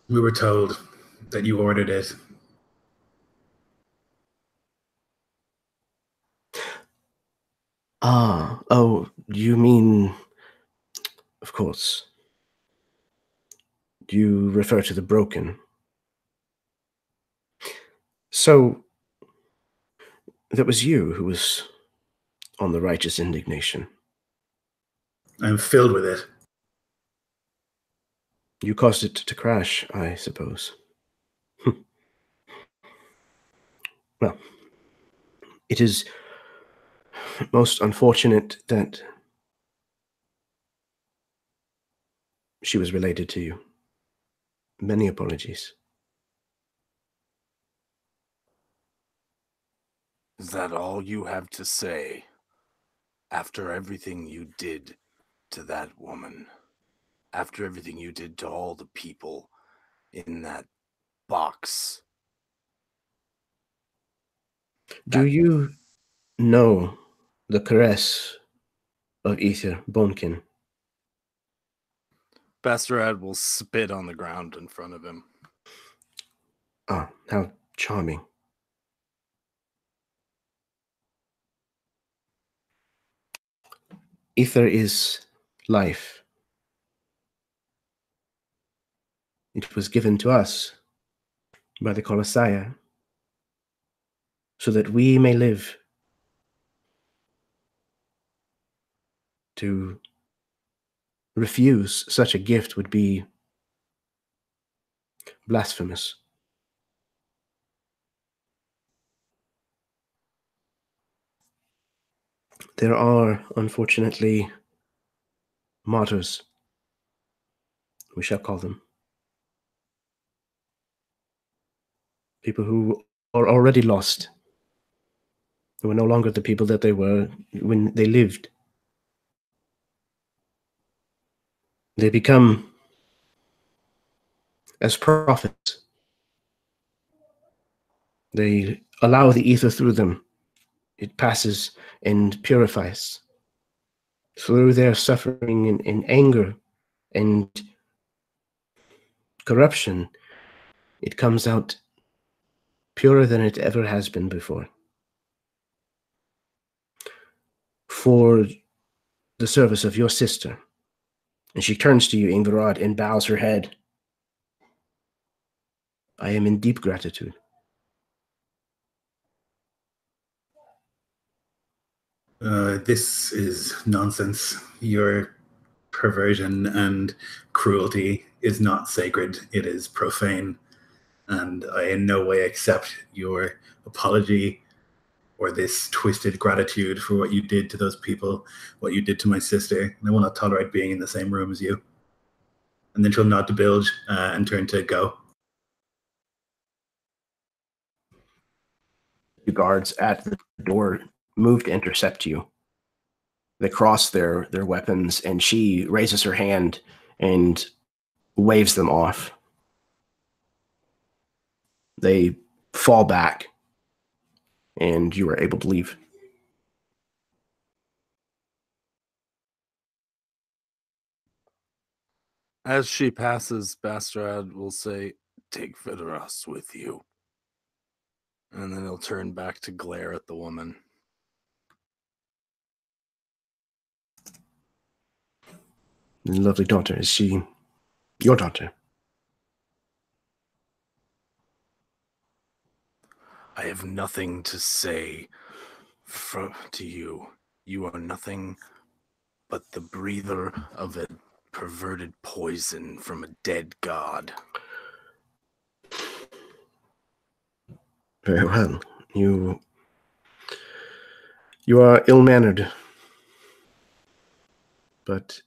We were told that you ordered it. Oh, you mean... Of course. Do you refer to the broken? So, that was you who was on the Righteous Indignation. I'm filled with it. You caused it to crash, I suppose. Well, it is most unfortunate that she was related to you. Many apologies. Is that all you have to say? After everything you did to that woman, after everything you did to all the people in that box. Do you know the caress of Ether Bonekin? Bastarad will spit on the ground in front of him. Ah, how charming. Ether is life. It was given to us by the Colossiahs so that we may live. To refuse such a gift would be blasphemous. There are, unfortunately, martyrs, we shall call them. People who are already lost, who are no longer the people that they were when they lived. They become as prophets. They allow the ether through them. It passes and purifies. Through their suffering and anger and corruption, it comes out purer than it ever has been before. For the service of your sister. And she turns to you, Ingvarad, and bows her head. I am in deep gratitude. This is nonsense. Your perversion and cruelty is not sacred. It is profane. And I in no way accept your apology or this twisted gratitude for what you did to those people, what you did to my sister. And I will not tolerate being in the same room as you. And then she'll nod to Bilge and turn to go. The guards at the door move to intercept you. They cross their weapons, and she raises her hand and waves them off. They fall back, and you are able to leave. As she passes, Bastrad will say, "Take Vidaros with you." And then he'll turn back to glare at the woman. Lovely daughter. Is she your daughter? I have nothing to say to you. You are nothing but the breather of a perverted poison from a dead god. Very well. You are ill-mannered. But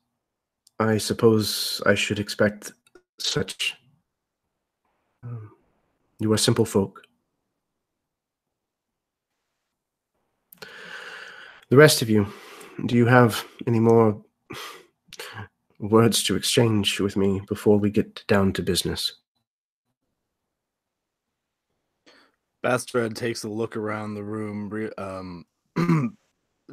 I suppose I should expect such. You are simple folk. The rest of you, do you have any more words to exchange with me before we get down to business? Bastrad takes a look around the room.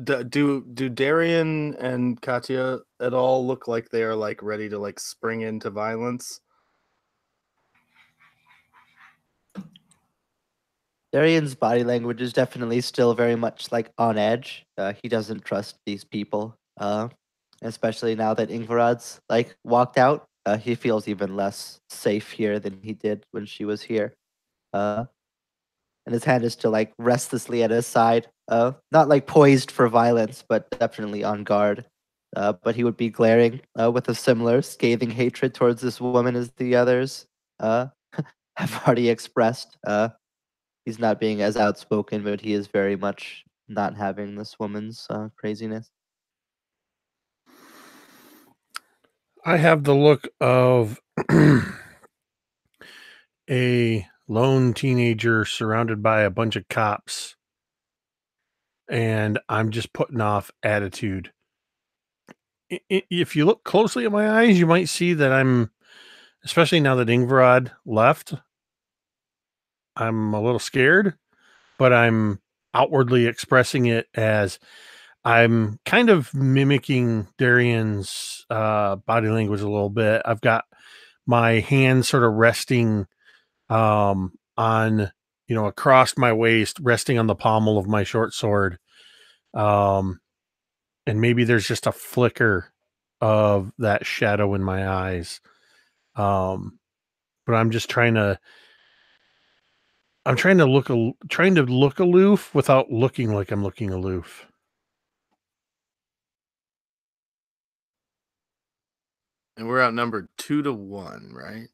Do Darian and Katya at all look like they are like ready to like spring into violence? Darian's body language is definitely still very much like on edge. He doesn't trust these people, especially now that Ingvarad's like walked out. He feels even less safe here than he did when she was here. And his hand is still like restlessly at his side, not like poised for violence, but definitely on guard. But he would be glaring with a similar scathing hatred towards this woman as the others have already expressed. He's not being as outspoken, but he is very much not having this woman's craziness. I have the look of a lone teenager surrounded by a bunch of cops, and I'm just putting off attitude. If you look closely at my eyes, you might see that I'm, especially now that Ingvarad left, I'm a little scared, but I'm outwardly expressing it as I'm kind of mimicking Darian's body language a little bit. I've got my hands sort of resting on, across my waist, resting on the pommel of my short sword. And maybe there's just a flicker of that shadow in my eyes. But I'm just trying to look aloof without looking like I'm looking aloof. And we're outnumbered 2-1, right?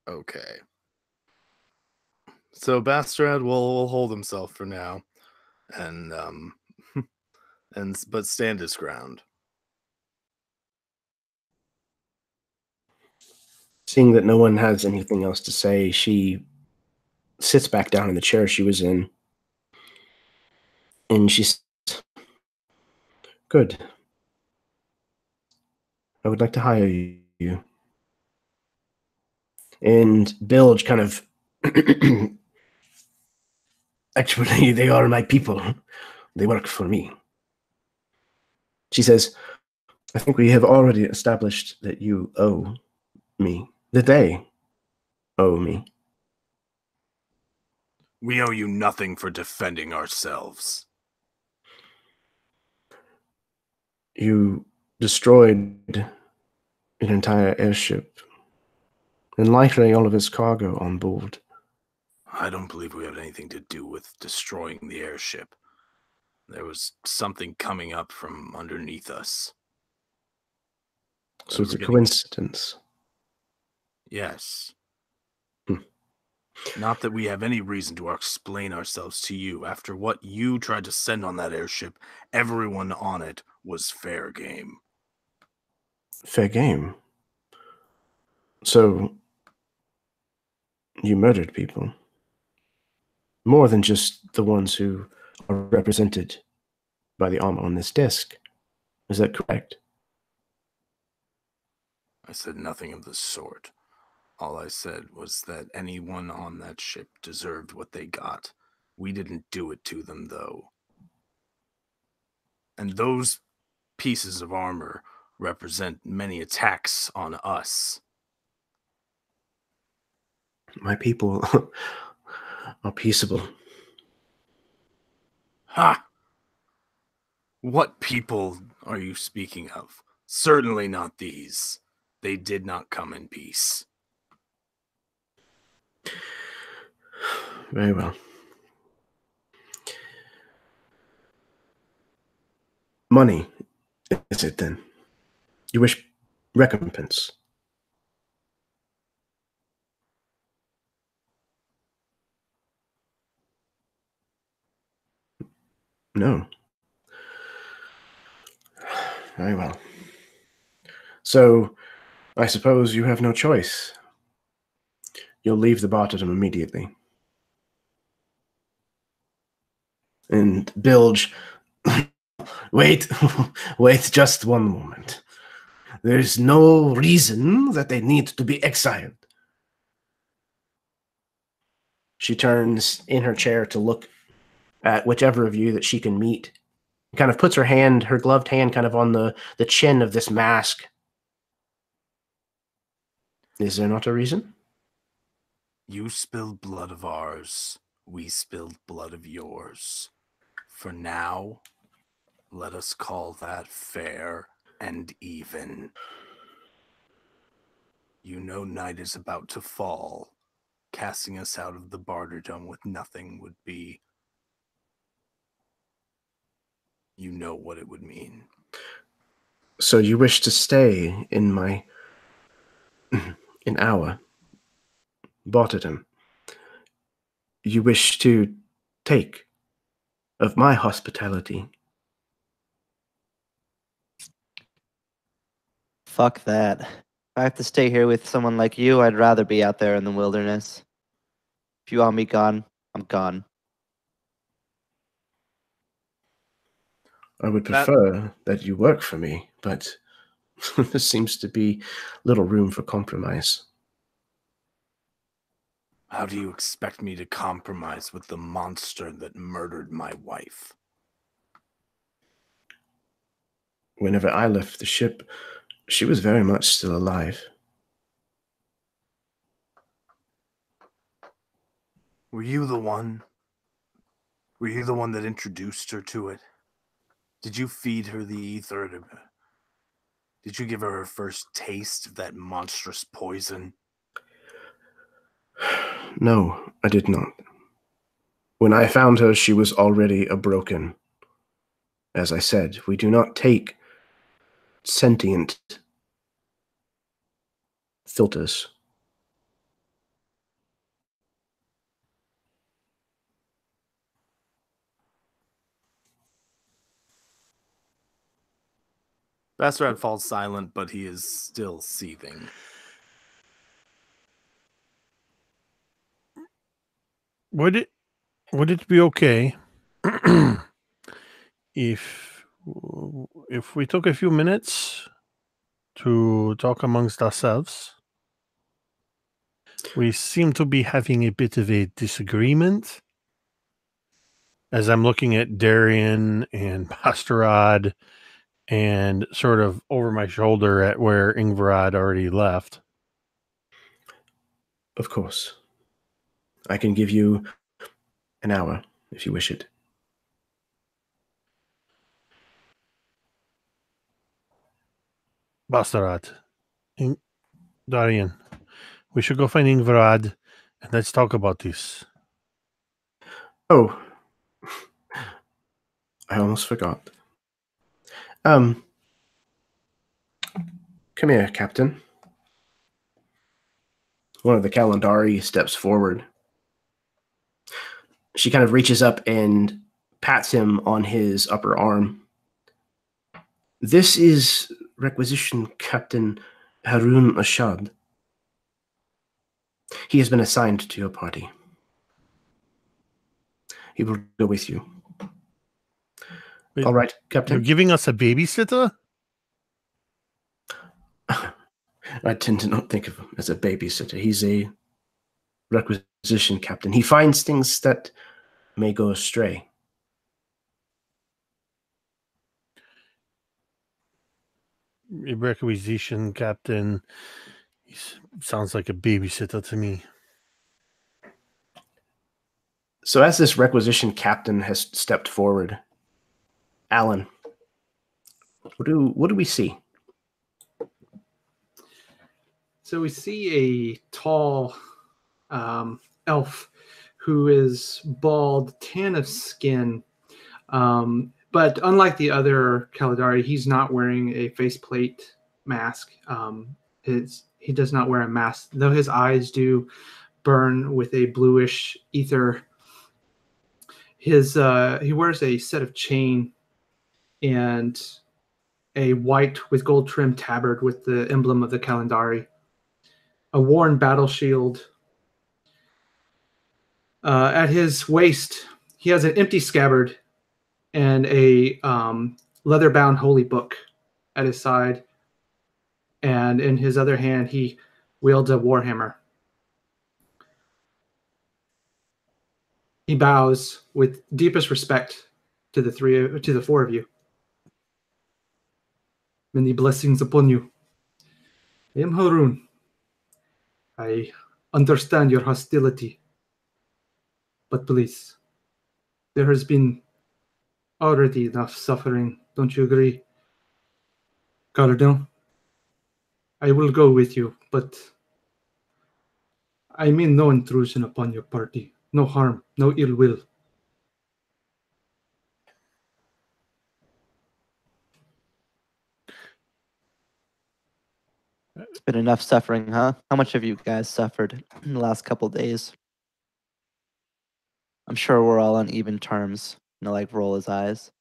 Okay. So Bastrad will hold himself for now, and but stand his ground. Seeing that no one has anything else to say, she sits back down in the chair she was in, and she says, "Good. I would like to hire you." And Bilge kind of, "Actually, they are my people. They work for me." She says, "I think we have already established that you owe me, that they owe me." We owe you nothing for defending ourselves. You destroyed an entire airship, and likely all of its cargo on board. I don't believe we have anything to do with destroying the airship. There was something coming up from underneath us. So it's a coincidence. Yes. Not that we have any reason to explain ourselves to you. After what you tried to send on that airship, everyone on it was fair game. Fair game. So you murdered people. More than just the ones who are represented by the armor on this disc. Is that correct? I said nothing of the sort. All I said was that anyone on that ship deserved what they got. We didn't do it to them, though. And those pieces of armor represent many attacks on us. My people are peaceable. Ha! What people are you speaking of? Certainly not these. They did not come in peace. Very well. Money, is it then? You wish recompense? No. Very well. So, I suppose you have no choice. You'll leave the martyrdom immediately. And Bilge, wait, wait just one moment. There's no reason that they need to be exiled. She turns in her chair to look at whichever of you that she can meet. Kind of puts her gloved hand kind of on the chin of this mask. Is there not a reason? You spilled blood of ours. We spilled blood of yours. For now, let us call that fair and even. You know night is about to fall. Casting us out of the barterdom with nothing would be... You know what it would mean. So you wish to stay in our martyrdom? You wish to take of my hospitality? Fuck that. If I have to stay here with someone like you, I'd rather be out there in the wilderness. If you want me gone, I'm gone. I would prefer that you work for me, but there seems to be little room for compromise. How do you expect me to compromise with the monster that murdered my wife? Whenever I left the ship, she was very much still alive. Were you the one? Were you the one that introduced her to it? Did you feed her the ether Did you give her her first taste of that monstrous poison? No, I did not. When I found her, she was already a broken. As I said, we do not take sentient filters. Bastarad falls silent, but he is still seething. Would it be okay if we took a few minutes to talk amongst ourselves? We seem to be having a bit of a disagreement. As I'm looking at Darian and Bastarad and sort of over my shoulder at where Ingvarad already left. Of course. I can give you an hour if you wish it. Bastarad, Darian, we should go find Ingvarad and let's talk about this. Oh, I almost forgot. Come here, Captain. One of the Kalendari steps forward. She kind of reaches up and pats him on his upper arm. This is Requisition Captain Harun Ashad. He has been assigned to your party. He will go with you. Wait, all right, Captain. You're giving us a babysitter? I tend to not think of him as a babysitter. He's a requisition captain. He finds things that may go astray. A requisition captain. He sounds like a babysitter to me. So as this requisition captain has stepped forward, Alan, what do we see? So we see a tall elf who is bald, tan of skin. But unlike the other Kalendari, he's not wearing a faceplate mask. He does not wear a mask, though his eyes do burn with a bluish ether. He wears a set of chain and a white with gold trim tabard with the emblem of the Kalendari, a worn battle shield. At his waist, he has an empty scabbard and a leather-bound holy book at his side. And in his other hand, he wields a warhammer. He bows with deepest respect to the four of you. Many blessings upon you. I am Harun. I understand your hostility. But please, there has been already enough suffering. Don't you agree? Cardinal, I will go with you, but I mean no intrusion upon your party. No harm, no ill will. It's been enough suffering, huh? How much have you guys suffered in the last couple of days? I'm sure we're all on even terms. Roll his eyes.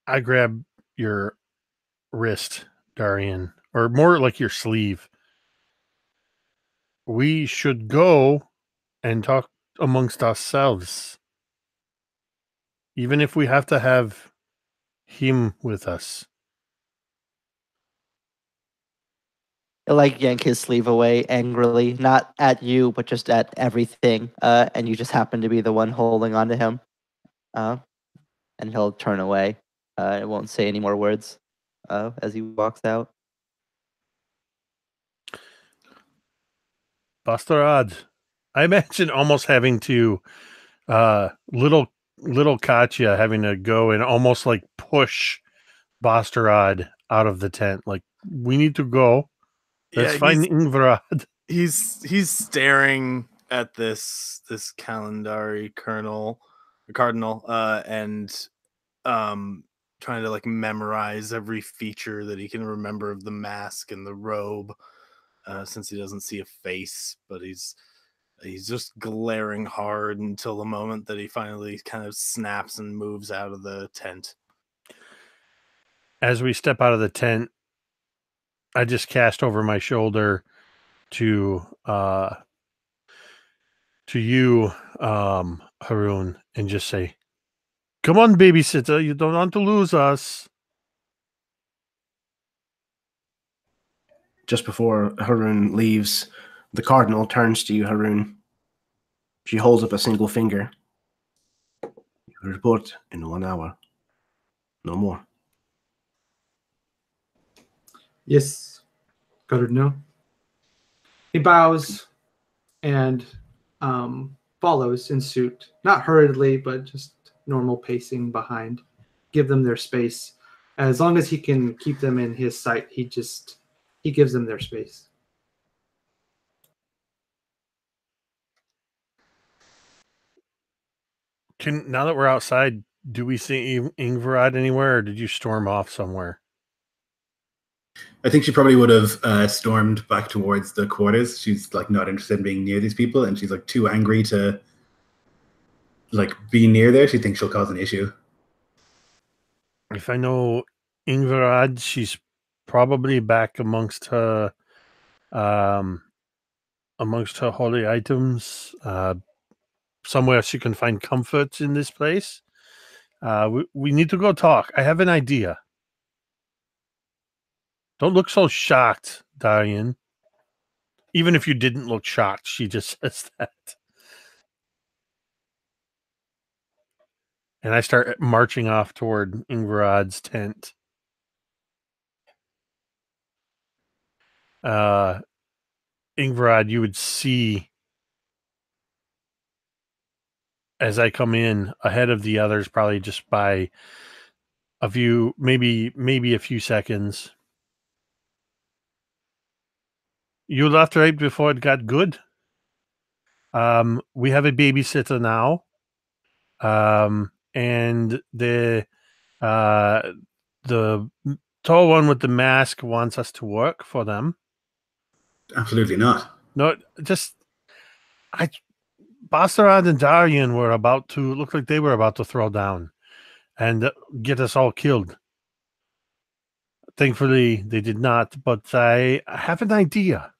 I grab your wrist, Darian, or more like your sleeve. We should go and talk amongst ourselves, even if we have to have him with us. He'll yank his sleeve away angrily, not at you, but just at everything. And you just happen to be the one holding on to him. And he'll turn away. I won't say any more words as he walks out. Bastarad, I imagine almost having to little Katya having to go and almost push Bastarad out of the tent. Like, we need to go. Let's find Ingvarad. He's staring at this Calendari cardinal, and trying to like memorize every feature that he can remember of the mask and the robe, since he doesn't see a face, but he's just glaring hard until the moment that he finally kind of snaps and moves out of the tent. As we step out of the tent, I just cast over my shoulder to you, Haroon, and just say, "Come on, babysitter, you don't want to lose us." Just before Haroon leaves, the cardinal turns to you, Haroon. She holds up a single finger. You report in 1 hour. No more. Yes, Cardinal. He bows and follows in suit, not hurriedly, but just normal pacing behind. Give them their space. As long as he can keep them in his sight, he gives them their space. Now that we're outside, do we see Ingvarad anywhere, or did you storm off somewhere? I think she probably would have stormed back towards the quarters. She's like not interested in being near these people, and she's like too angry to like be near there. She thinks she'll cause an issue. If I know Ingvarad, she's probably back amongst her holy items, somewhere she can find comfort in this place. We need to go talk. I have an idea. Don't look so shocked, Darian. Even if you didn't look shocked, she just says that. And I start marching off toward Ingvarad's tent. Ingvarad, you would see as I come in ahead of the others, probably just by a few, maybe a few seconds. You left right before it got good. We have a babysitter now. And the tall one with the mask wants us to work for them. Absolutely not. No, Bastarad and Darian looked like they were about to throw down and get us all killed. Thankfully, they did not, but I have an idea.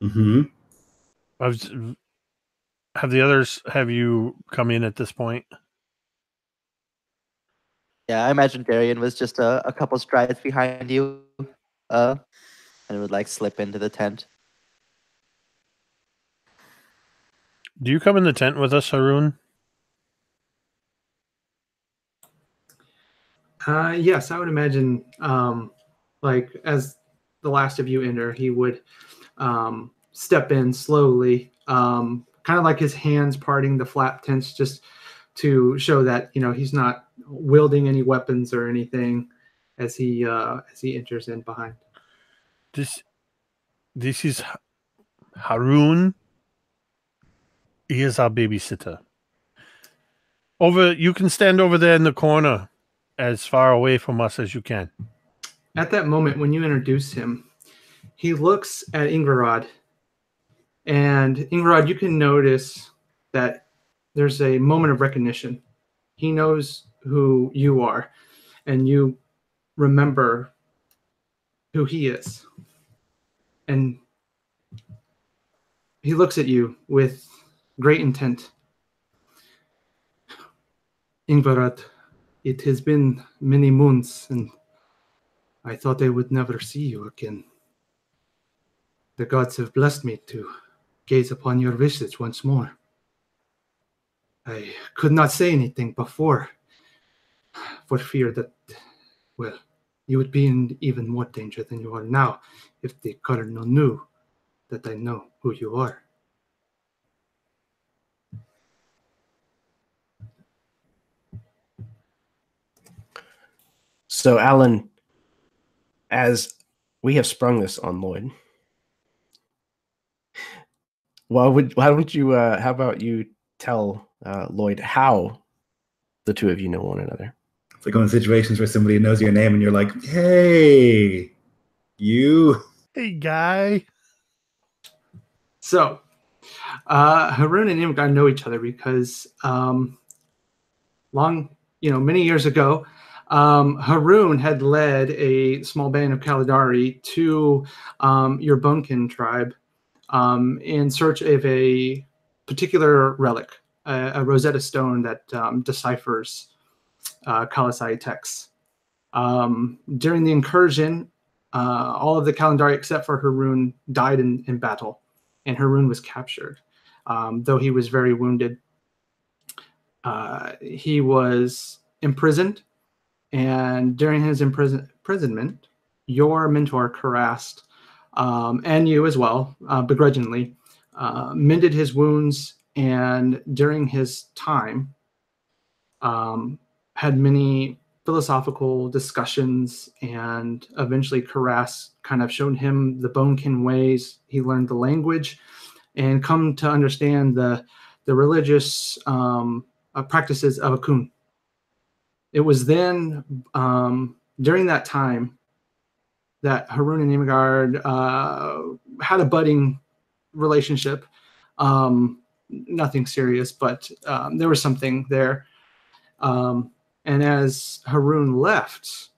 Mm-hmm. Have you come in at this point? Yeah, I imagine Darian was just a couple strides behind you, and would like slip into the tent. Do you come in the tent with us, Haroon? Yes, I would imagine, like as the last of you enter, he would step in slowly, kind of like his hands parting the flap tents, just to show that he's not wielding any weapons or anything as he enters in behind. This is Haroon. He is our babysitter. You can stand over there in the corner, as far away from us as you can. At that moment, when you introduce him, he looks at Ingvarad, and Ingvarad, you can notice that there's a moment of recognition. He knows who you are, and you remember who he is. And he looks at you with great intent. Ingvarad, it has been many moons, and I thought I would never see you again. The gods have blessed me to gaze upon your visage once more. I could not say anything before, for fear that, well, you would be in even more danger than you are now if the Cardinal knew that I know who you are. So, Alan, as we have sprung this on Lloyd, why don't you? How about you tell Lloyd how the two of you know one another? It's like one of the situations where somebody knows your name and you're like, hey, you. Hey, guy. So, Haroon and Imgar know each other because many years ago, Haroon had led a small band of Kaladari to your Bunkin tribe in search of a particular relic, a Rosetta Stone that deciphers Colossiah texts. During the incursion, all of the Kalandari except for Haroon died in battle, and Haroon was captured. Though he was very wounded, he was imprisoned, and during his imprisonment, your mentor Karast, and you as well, begrudgingly, mended his wounds, and during his time, had many philosophical discussions, and eventually Karast kind of showed him the Bonekin ways. He learned the language and come to understand the religious practices of Akun. It was then, during that time, that Haroon and Imgard had a budding relationship. Nothing serious, but there was something there. And as Haroon left,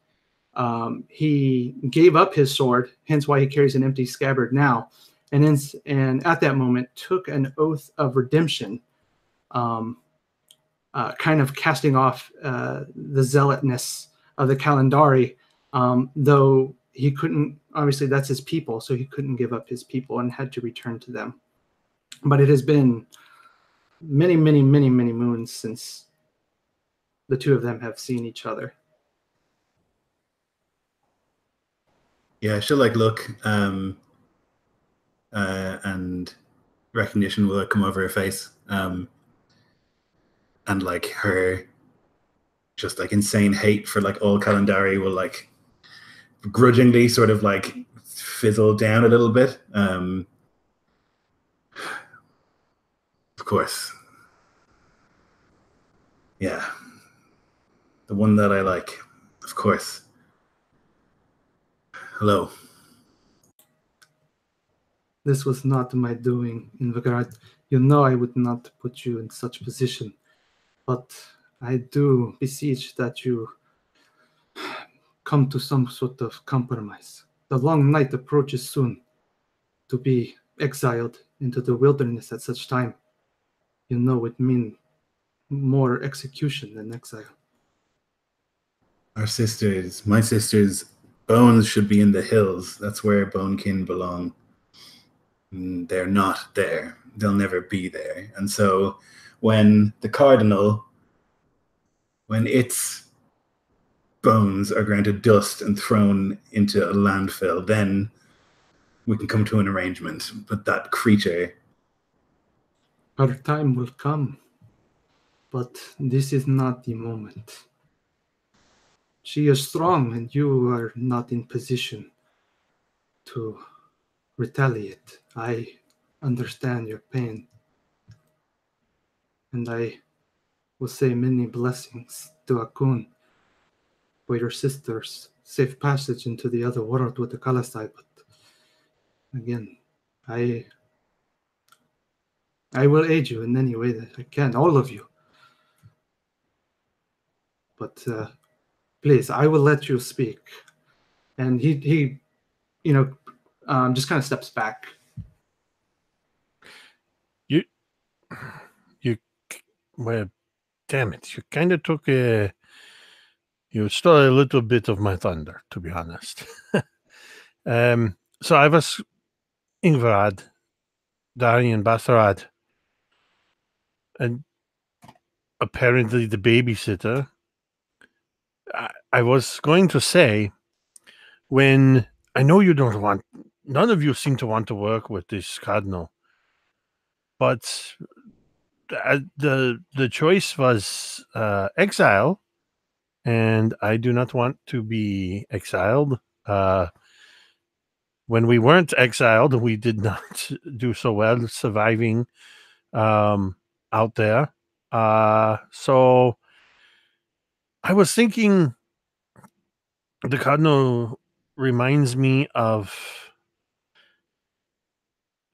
he gave up his sword, hence why he carries an empty scabbard now. And at that moment took an oath of redemption, kind of casting off the zealotness of the Kalandari, though he couldn't, obviously that's his people, so he couldn't give up his people and had to return to them. But it has been many, many, many, many moons since the two of them have seen each other. Yeah, she'll look, and recognition will come over her face, and her just insane hate for all Kalandari will grudgingly sort of fizzle down a little bit. Of course, yeah, the one that I like, of course. Hello. This was not my doing, Invigard. You know I would not put you in such position. But I do beseech that you come to some sort of compromise. The long night approaches soon. To be exiled into the wilderness at such time, you know, would mean more execution than exile. My sister's bones should be in the hills. That's where Bonekin belong. They're not there. They'll never be there. And so when the Cardinal, when its bones are ground to dust and thrown into a landfill, then we can come to an arrangement. But that creature... Our time will come, but this is not the moment. She is strong, and you are not in position to retaliate. I understand your pain, and I will say many blessings to Akun for your sister's safe passage into the other world with the Kalasai. But again, I will aid you in any way that I can, all of you. But please, I will let you speak. And he just kind of steps back. Well, damn it. You kind of took you stole a little bit of my thunder, to be honest. So I was Ingvarad, Darian Basarad, and apparently the babysitter. I was going to say, when I know you don't want, none of you seem to want to work with this cardinal, but the choice was exile and I do not want to be exiled. When we weren't exiled, we did not do so well surviving out there. So I was thinking the Cardinal reminds me of...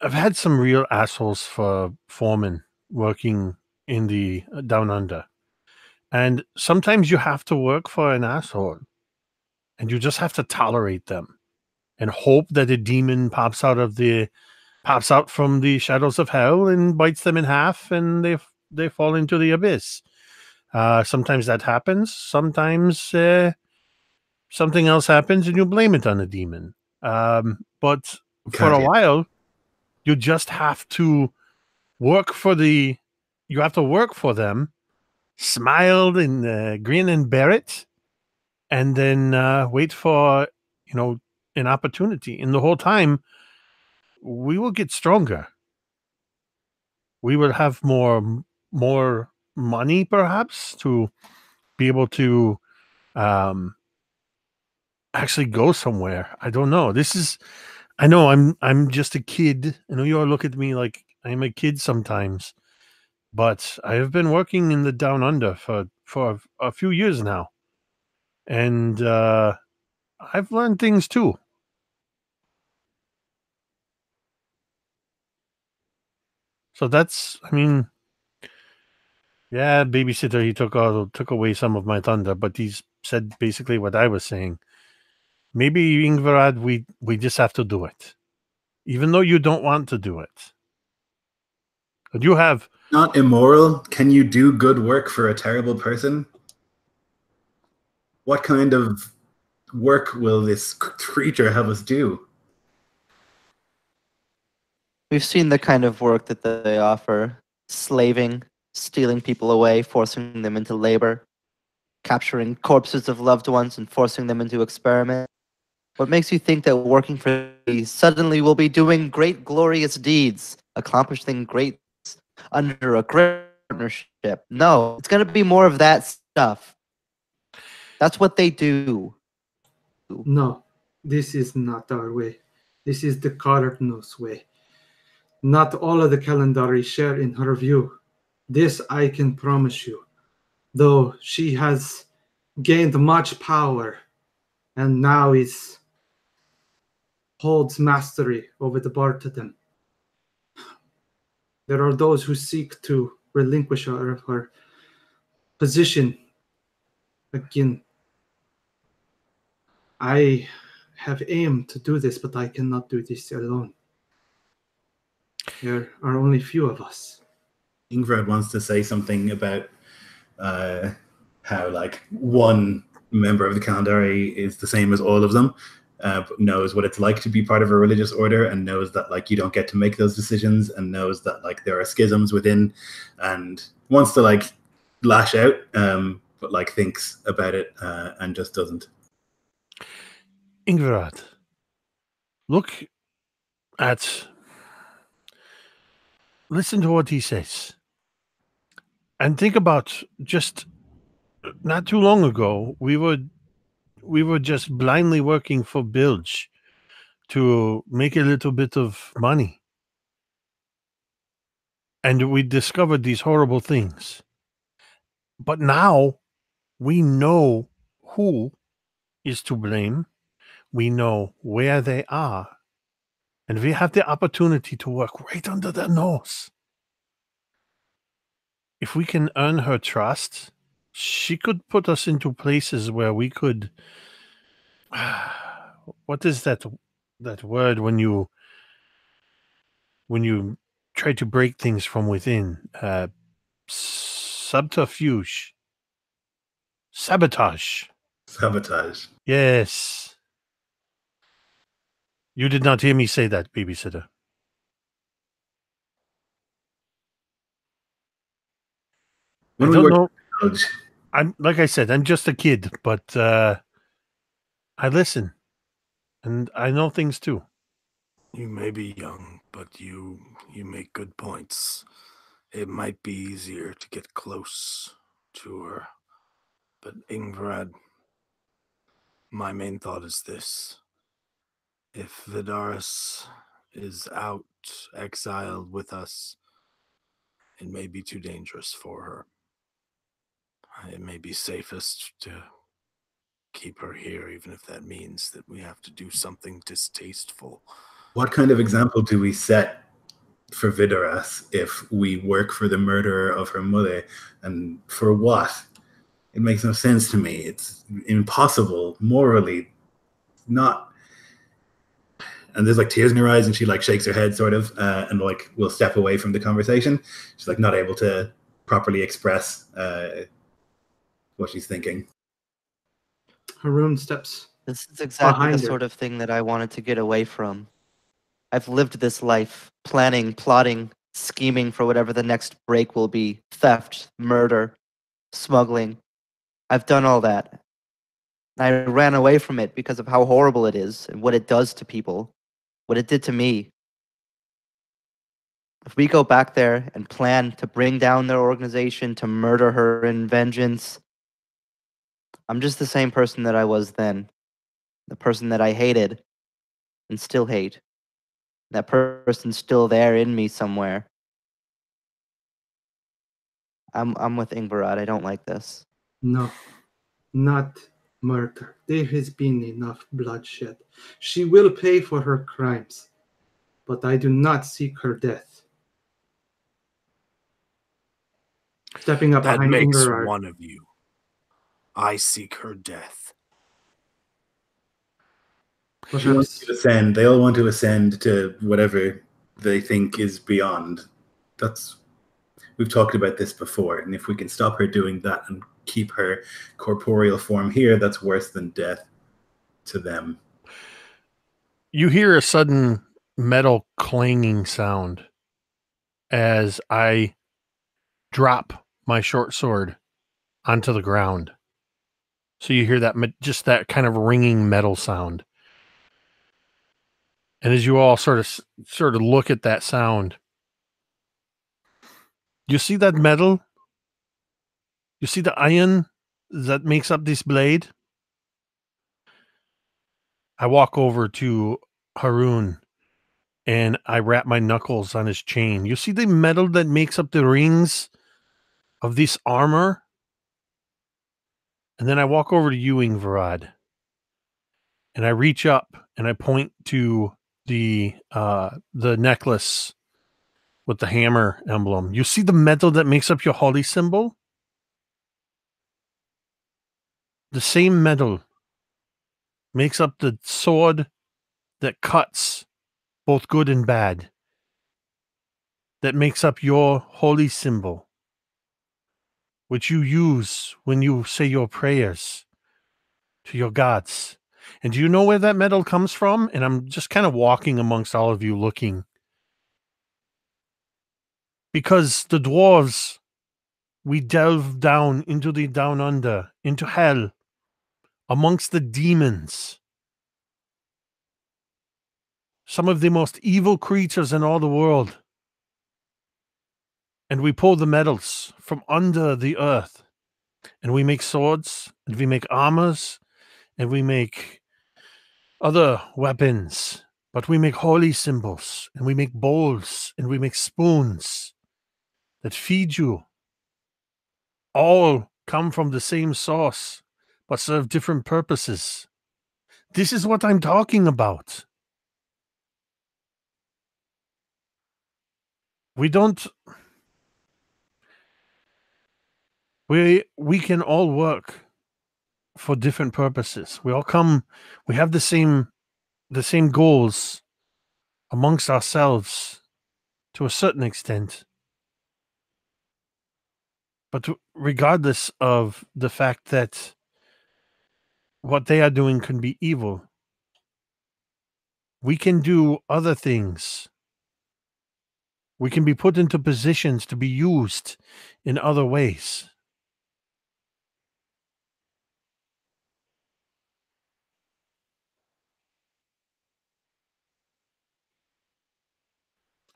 I've had some real assholes for foremen working in the Down Under. And sometimes you have to work for an asshole. And you just have to tolerate them and hope that a demon pops out from the shadows of hell and bites them in half, and they fall into the abyss. Sometimes that happens. Sometimes something else happens, and you blame it on the demon. But for a while, you just have to work for the. You have to work for them, smile and grin and bear it, and then wait for an opportunity. And the whole time, we will get stronger. We will have more money, perhaps, to be able to actually go somewhere. I don't know. I know I'm just a kid. I know you all look at me like I'm a kid sometimes, but I have been working in the Down Under for a few years now, and I've learned things too. So that's, yeah, babysitter, he took away some of my thunder, but he's said basically what I was saying. Maybe, Ingvarad, we just have to do it. Even though you don't want to do it. But you have... Not immoral. Can you do good work for a terrible person? What kind of work will this creature have us do? We've seen the kind of work that they offer. Slaving, stealing people away, forcing them into labor, capturing corpses of loved ones and forcing them into experiments. What makes you think that working for these suddenly will be doing great, glorious deeds, accomplishing great under a great partnership? No, it's going to be more of that stuff. That's what they do. No, this is not our way. This is the Cardinal's way. Not all of the Calendari share in her view. This I can promise you. Though she has gained much power and now holds mastery over the Bartadem. There are those who seek to relinquish her of her position. Again, I have aimed to do this, but I cannot do this alone. There are only few of us. Ingrid wants to say something about how like one member of the Calendari is the same as all of them, but knows what it's like to be part of a religious order, and knows that like you don't get to make those decisions, and knows that like there are schisms within, and wants to like lash out, but like thinks about it and just doesn't. Ingvarad, listen to what he says. And think about just not too long ago, we were just blindly working for Bilge to make a little bit of money. And we discovered these horrible things. But now we know who is to blame. We know where they are. And we have the opportunity to work right under their nose. If we can earn her trust, she could put us into places where we could... What is that word when you try to break things from within? Subterfuge. Sabotage. Sabotage. Yes. You did not hear me say that, babysitter. I don't know. I'm like I said, I'm just a kid, but I listen, and I know things too. You may be young, but you make good points. It might be easier to get close to her But Ingvarad, my main thought is this. If Vidaris is out, exiled with us, it may be too dangerous for her. It may be safest to keep her here, even if that means that we have to do something distasteful. What kind of example do we set for Vidaras if we work for the murderer of her mother? And for what? It makes no sense to me. It's impossible, morally, not. And there's like tears in her eyes, and she like shakes her head sort of, and like will step away from the conversation. She's like not able to properly express what she's thinking. Haroon steps. This is exactly the Behind her. sort of thing that I wanted to get away from. I've lived this life, planning, plotting, scheming for whatever the next break will be. Theft, murder, smuggling. I've done all that. I ran away from it because of how horrible it is and what it does to people. What it did to me. If we go back there and plan to bring down their organization, to murder her in vengeance, I'm just the same person that I was then. The person that I hated and still hate. That person's still there in me somewhere. I'm with Ingvarad. I don't like this. No, not murder. There has been enough bloodshed. She will pay for her crimes, but I do not seek her death. Stepping up That behind makes Ingvarad. one of you. I seek her death. She wants to ascend. They all want to ascend to whatever they think is beyond. We've talked about this before, and if we can stop her doing that and keep her corporeal form here, that's worse than death to them. You hear a sudden metal clanging sound as I drop my short sword onto the ground. So you hear that just that kind of ringing metal sound. And as you all sort of look at that sound, you see that metal? You see the iron that makes up this blade? I walk over to Haroon and I wrap my knuckles on his chain. You see the metal that makes up the rings of this armor? And then I walk over to you, Ingvarad, and I reach up and I point to the necklace with the hammer emblem. You see the metal that makes up your holy symbol? The same metal makes up the sword that cuts both good and bad. That makes up your holy symbol, which you use when you say your prayers to your gods. And do you know where that metal comes from? And I'm just kind of walking amongst all of you looking. Because the dwarves, we delve down into the down under, into hell, amongst the demons. Some of the most evil creatures in all the world. And we pull the metals from under the earth. And we make swords, and we make armors, and we make other weapons. But we make holy symbols, and we make bowls, and we make spoons that feed you. All come from the same source, but serve different purposes. This is what I'm talking about. We can all work for different purposes. We have the same goals amongst ourselves to a certain extent. But regardless of the fact that what they are doing can be evil, we can do other things. We can be put into positions to be used in other ways.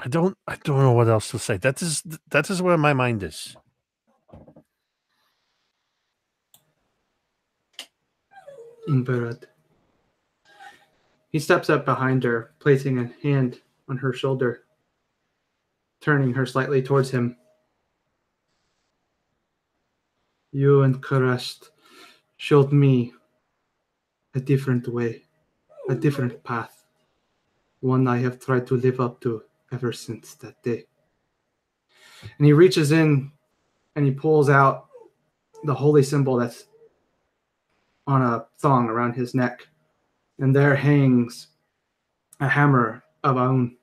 I don't know what else to say. That is where my mind is. Ingberad. He steps up behind her, placing a hand on her shoulder, turning her slightly towards him. You and Karest showed me a different way, a different path, one I have tried to live up to ever since that day. And he reaches in and he pulls out the holy symbol that's on a thong around his neck. And there hangs a hammer of Aun.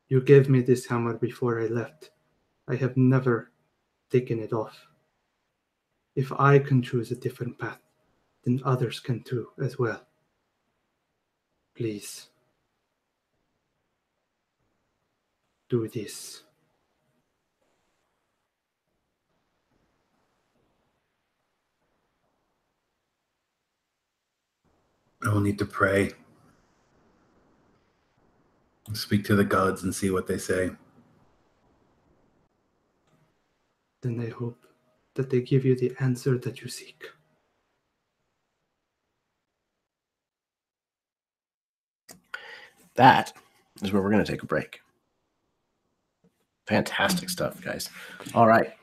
You gave me this hammer before I left. I have never taken it off. If I can choose a different path, then others can too as well. Please. Do this. I will need to pray. Speak to the gods and see what they say. Then I hope that they give you the answer that you seek. That is where we're going to take a break. Fantastic stuff, guys. All right.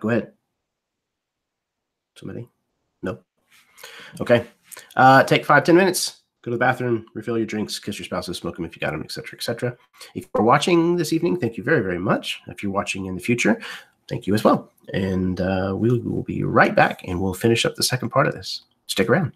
Go ahead. Somebody? No? Okay. Take 5-10 minutes. Go to the bathroom, refill your drinks, kiss your spouses, smoke them if you got them, etc., etc. If you're watching this evening, thank you very, very much. If you're watching in the future, thank you as well. And we will be right back, and we'll finish up the second part of this. Stick around.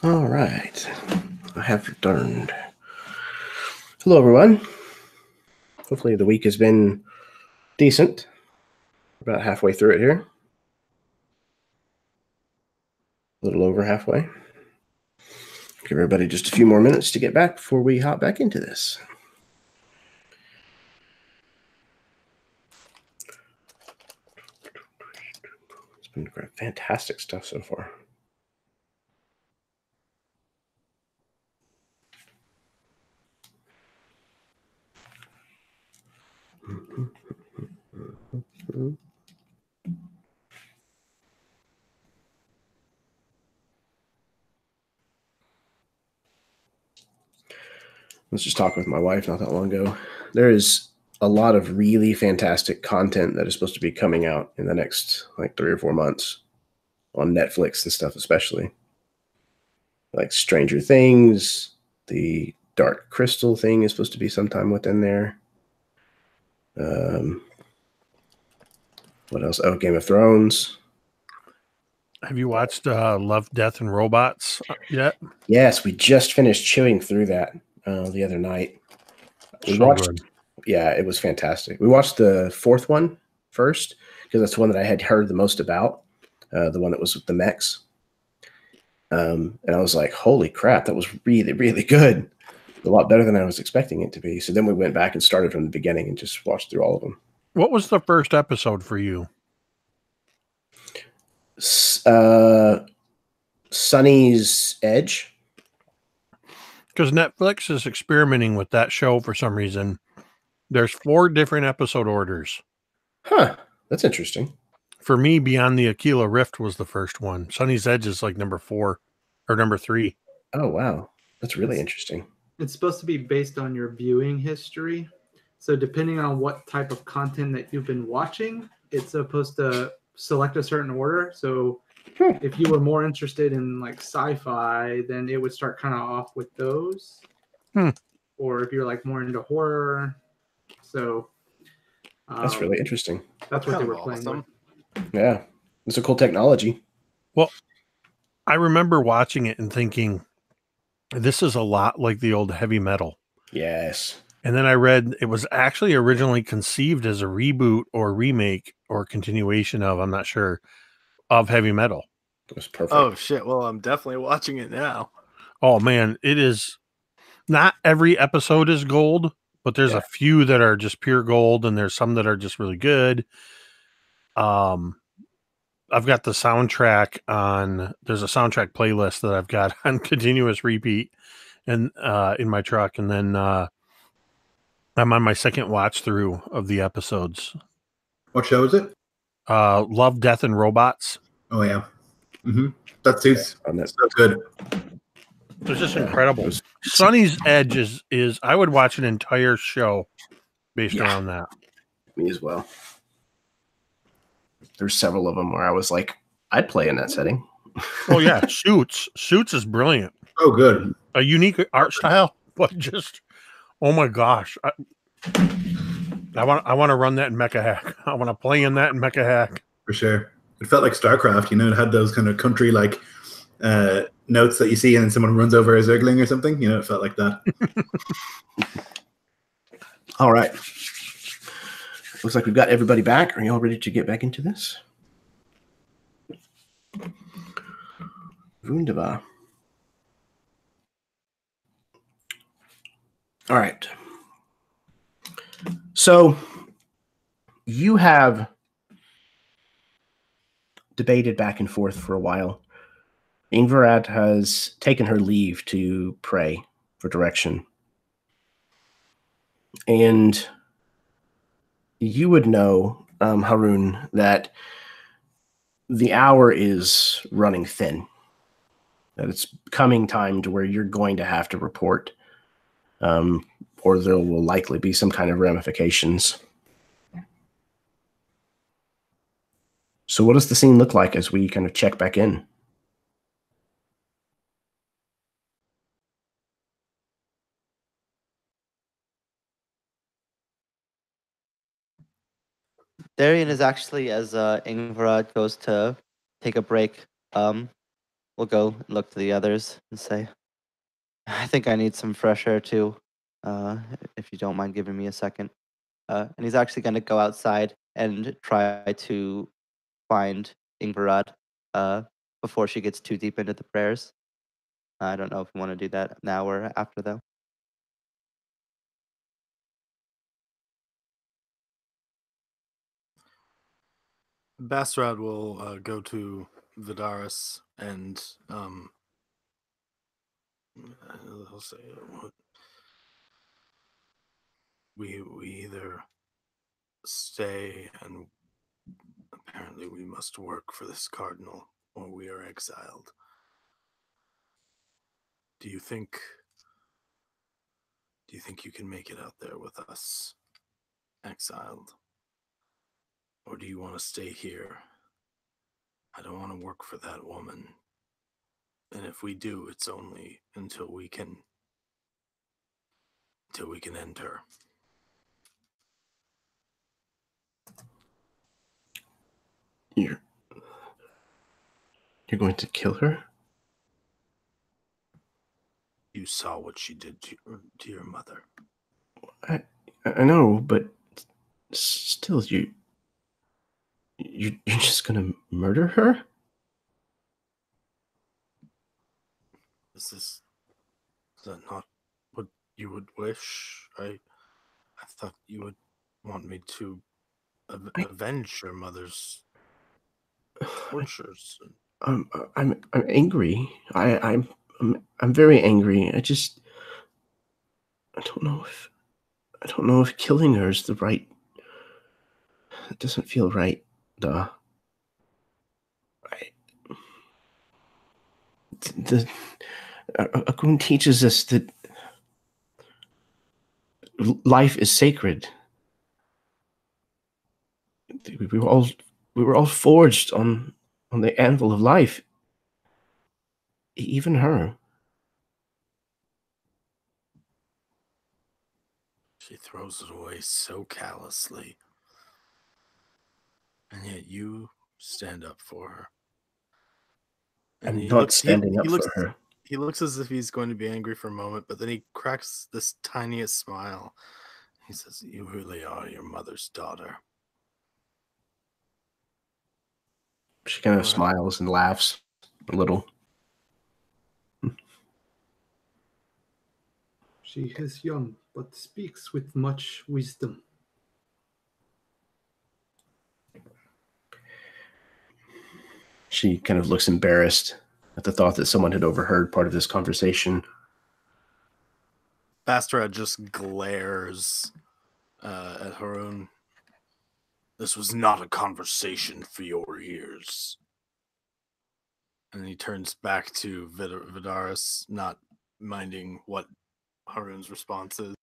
All right. I have returned. Hello, everyone. Hopefully the week has been decent. About halfway through it here. A little over halfway. Give everybody just a few more minutes to get back before we hop back into this. It's been fantastic stuff so far. I was just talking with my wife not that long ago. There is a lot of really fantastic content that is supposed to be coming out in the next 3 or 4 months on Netflix and stuff, especially like Stranger Things. The Dark Crystal thing is supposed to be sometime within there. What else? Oh, Game of Thrones. Have you watched Love, Death, and Robots yet? Yes, we just finished chewing through that the other night. We watched. Good. Yeah, it was fantastic. We watched the fourth one first because that's the one that I had heard the most about, the one that was with the mechs. And I was like, holy crap, that was really, really good. A lot better than I was expecting it to be. So then we went back and started from the beginning and just watched through all of them. What was the first episode for you? Sunny's Edge. Because Netflix is experimenting with that show for some reason. There's 4 different episode orders. Huh. That's interesting. For me, Beyond the Aquila Rift was the first one. Sunny's Edge is like number 4 or number 3. Oh, wow. That's really interesting. It's supposed to be based on your viewing history. So depending on what type of content that you've been watching, it's supposed to select a certain order. So if you were more interested in like sci-fi, then it would start kind of off with those. Or if you're like more into horror. So that's really interesting. That's what they were playing with. Yeah. It's a cool technology. Well, I remember watching it and thinking, this is a lot like the old Heavy Metal. Yes. And then I read it was actually originally conceived as a reboot or remake or continuation of, I'm not sure, of Heavy Metal. It was perfect. Oh, shit. Well, I'm definitely watching it now. Oh, man. It is not every episode is gold, but there's a few that are just pure gold and there's some that are just really good. I've got the soundtrack on, there's a soundtrack playlist that I've got on continuous repeat and in my truck. And then I'm on my second watch through of the episodes. What show is it? Love, Death, and Robots. Oh, yeah. Mm-hmm. That suits. That's so good. It's just incredible. Sunny's Edge is I would watch an entire show based around that. Me as well. There's several of them where I was like, I'd play in that setting. Oh yeah, Suits is brilliant. Oh, good. A unique art style, but just oh my gosh, I want to run that in Mecha Hack. I want to play in that in Mecha Hack for sure. It felt like StarCraft, you know. It had those kind of country like notes that you see, and then someone runs over a Zergling or something. You know, it felt like that. All right. Looks like we've got everybody back. Are you all ready to get back into this? Wunderbar. All right. So you have debated back and forth for a while. Ingvarat has taken her leave to pray for direction. And you would know, Haroon, that the hour is running thin. That it's coming time to where you're going to have to report, or there will likely be some kind of ramifications. So what does the scene look like as we kind of check back in? Darian is actually, as Ingvarad goes to take a break, will go and look to the others and say, I think I need some fresh air too. If you don't mind giving me a second. And he's actually going to go outside and try to find Ingvarad before she gets too deep into the prayers. I don't know if you want to do that now or after, though. Basrad will go to Vidaris and he'll say, we either stay and apparently we must work for this cardinal, or we are exiled. Do you think you can make it out there with us, exiled? Or do you want to stay here? I don't want to work for that woman. And if we do, it's only until we can end her. You're going to kill her? You saw what she did to your mother. I know, but still, you're just gonna murder her? Is that not what you would wish? I thought you would want me to avenge your mother's tortures. I'm angry. I'm very angry. I don't know if killing her is the right. It doesn't feel right. Akun teaches us that life is sacred. We were all forged on the anvil of life. Even her. She throws it away so callously. And yet you stand up for her. And I'm not standing up for her. He looks as if he's going to be angry for a moment, but then he cracks this tiniest smile. He says, "You really are your mother's daughter." She kind of smiles and laughs a little. She is young, but speaks with much wisdom. She kind of looks embarrassed at the thought that someone had overheard part of this conversation. Bastarad just glares at Haroon. This was not a conversation for your ears. And he turns back to Vidaris, not minding what Haroon's response is.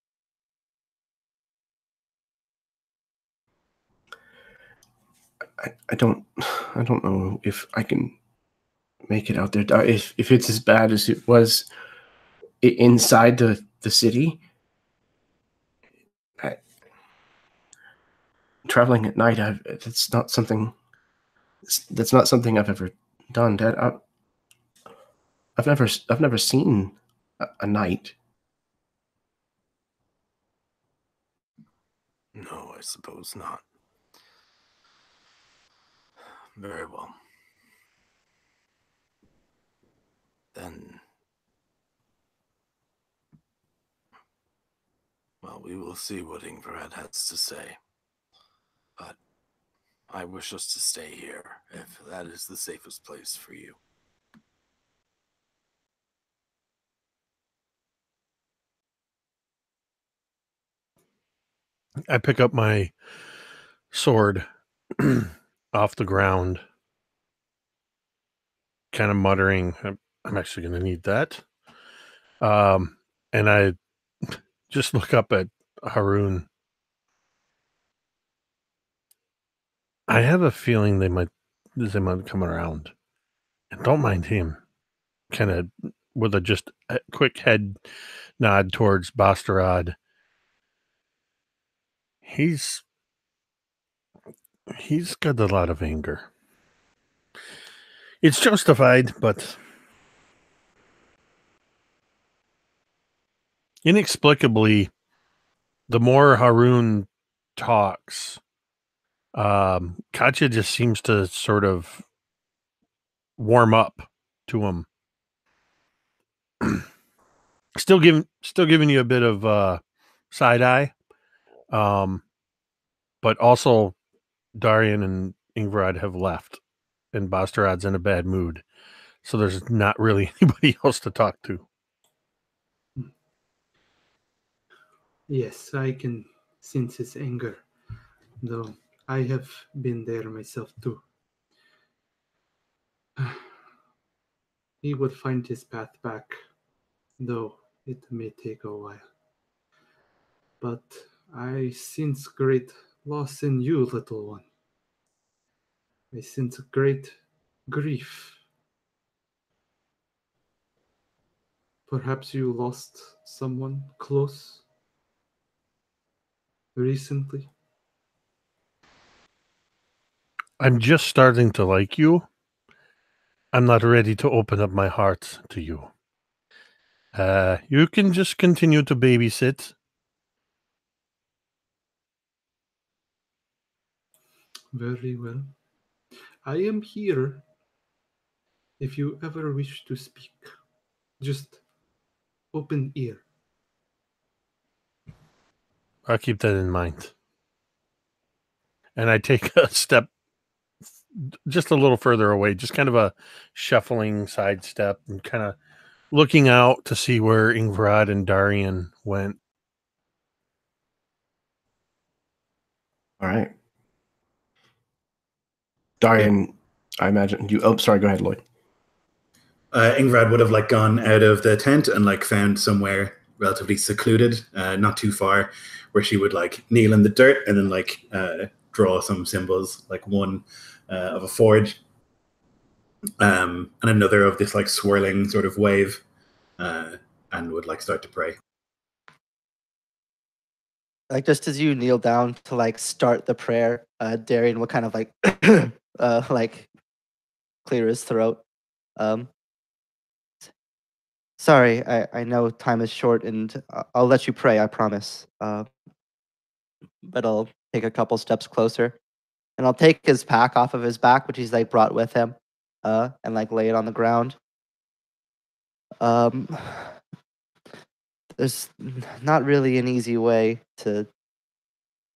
I don't know if I can make it out there. If it's as bad as it was inside the city, traveling at night, that's not something I've ever done, Dad. I've never seen a night. No, I suppose not. Very well. Then, well, we will see what Ingvarad has to say. But I wish us to stay here, if that is the safest place for you. I pick up my sword off the ground, kind of muttering, I'm actually going to need that. And I just look up at Haroon. I have a feeling they might come around. And don't mind him. Kind of with just a quick head nod towards Bastarad. He's got a lot of anger. It's justified, but Inexplicably, the more Haroon talks, Katya just seems to sort of warm up to him. Still giving you a bit of side eye, but also Darian and Ingvarad have left, and Bastarad's in a bad mood, so there's not really anybody else to talk to. Yes, I can sense his anger, though I have been there myself too. He would find his path back, though it may take a while. But I sense great loss in you, little one. I sense great grief. Perhaps you lost someone close recently. I'm just starting to like you. I'm not ready to open up my heart to you. You can just continue to babysit. Very well. I am here if you ever wish to speak. Just open ear. I'll keep that in mind. And I take a step just a little further away, just kind of a shuffling sidestep and kind of looking out to see where Ingvarad and Darian went. All right. Darian, I imagine you. Oh, sorry. Go ahead, Lloyd. Ingvarad would have like gone out of the tent and like found somewhere relatively secluded, not too far, where she would like kneel in the dirt and then like draw some symbols, like one of a forge, and another of this like swirling sort of wave, and would like start to pray. Like just as you kneel down to like start the prayer, Darian will kind of like like clear his throat. Sorry, I know time is short, and I'll let you pray, I promise. But I'll take a couple steps closer, and I'll take his pack off of his back, which he's like brought with him, and like lay it on the ground. There's not really an easy way to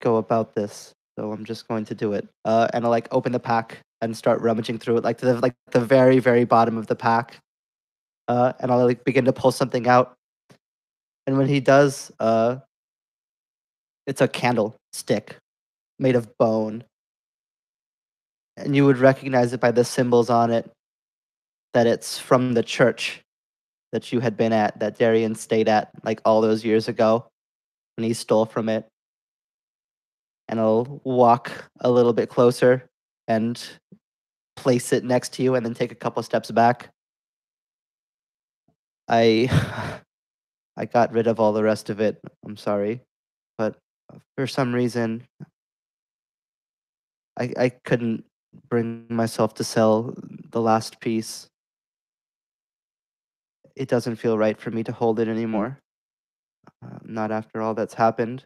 go about this, so I'm just going to do it. And I'll like open the pack and start rummaging through it, like to the very, very bottom of the pack. And I'll like begin to pull something out. And when he does, it's a candlestick made of bone. And you would recognize it by the symbols on it, that it's from the church that you had been at, that Darian stayed at like all those years ago when he stole from it. And I'll walk a little bit closer and place it next to you and then take a couple steps back. I got rid of all the rest of it. I'm sorry. But for some reason, I couldn't bring myself to sell the last piece. It doesn't feel right for me to hold it anymore. Not after all that's happened.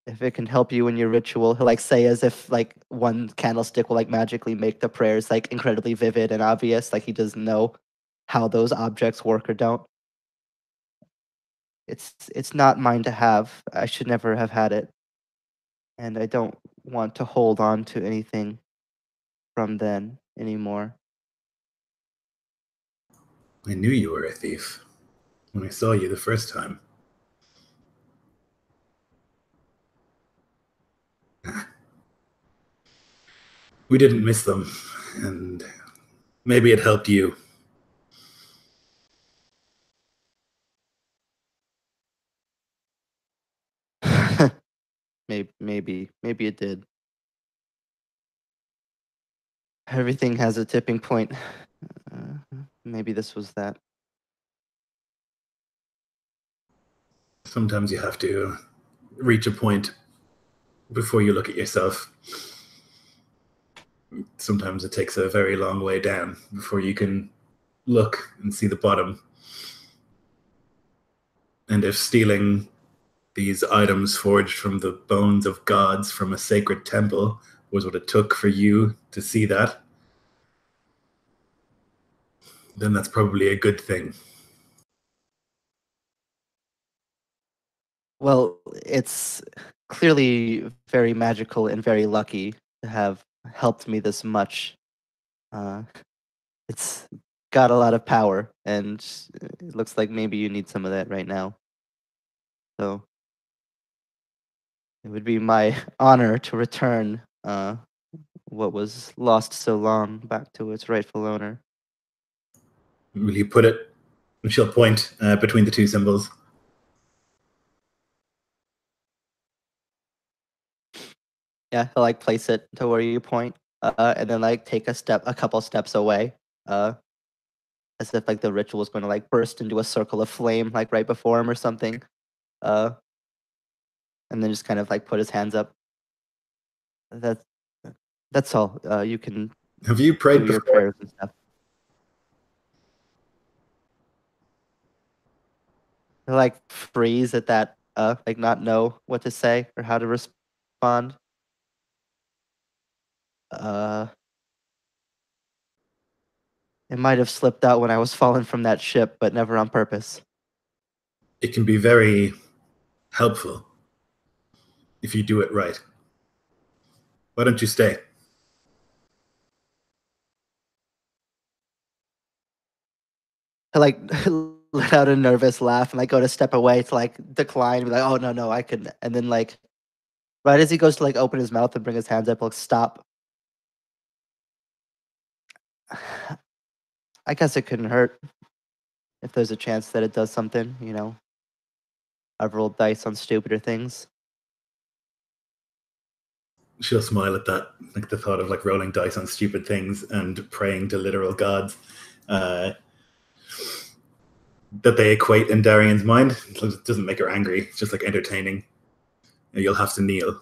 If it can help you in your ritual, he'll like say as if like one candlestick will like magically make the prayers like incredibly vivid and obvious, like he doesn't know how those objects work or don't. It's not mine to have. I should never have had it. And I don't want to hold on to anything from then anymore. I knew you were a thief when I saw you the first time. We didn't miss them, and maybe it helped you. Maybe it did. Everything has a tipping point. Maybe this was that. Sometimes you have to reach a point before you look at yourself. Sometimes it takes a very long way down before you can look and see the bottom. And if stealing these items forged from the bones of gods from a sacred temple was what it took for you to see that, then that's probably a good thing. Well, it's clearly very magical and very lucky to have helped me this much. Uh, it's got a lot of power, and it looks like maybe you need some of that right now. So it would be my honor to return what was lost so long back to its rightful owner. Will you put it? And she'll point between the two symbols. Yeah, he'll like place it to where you point, and then like take a couple steps away, as if like the ritual is going to like burst into a circle of flame, like right before him or something, uh, and then just kind of like put his hands up. That that's all. You can Have you prayed do your before? prayers and stuff. He'll like freeze at that, like not know what to say or how to respond. Uh, it might have slipped out when I was falling from that ship, but never on purpose. It can be very helpful if you do it right. Why don't you stay? To like let out a nervous laugh and like go to step away to like decline, be like, "Oh no, I couldn't." And then like right as he goes to like open his mouth and bring his hands up, like stop. I guess it couldn't hurt if there's a chance that it does something. You know, I've rolled dice on stupider things. She'll smile at that, like the thought of like rolling dice on stupid things and praying to literal gods that they equate in Darian's mind. It doesn't make her angry. It's just like entertaining. You'll have to kneel.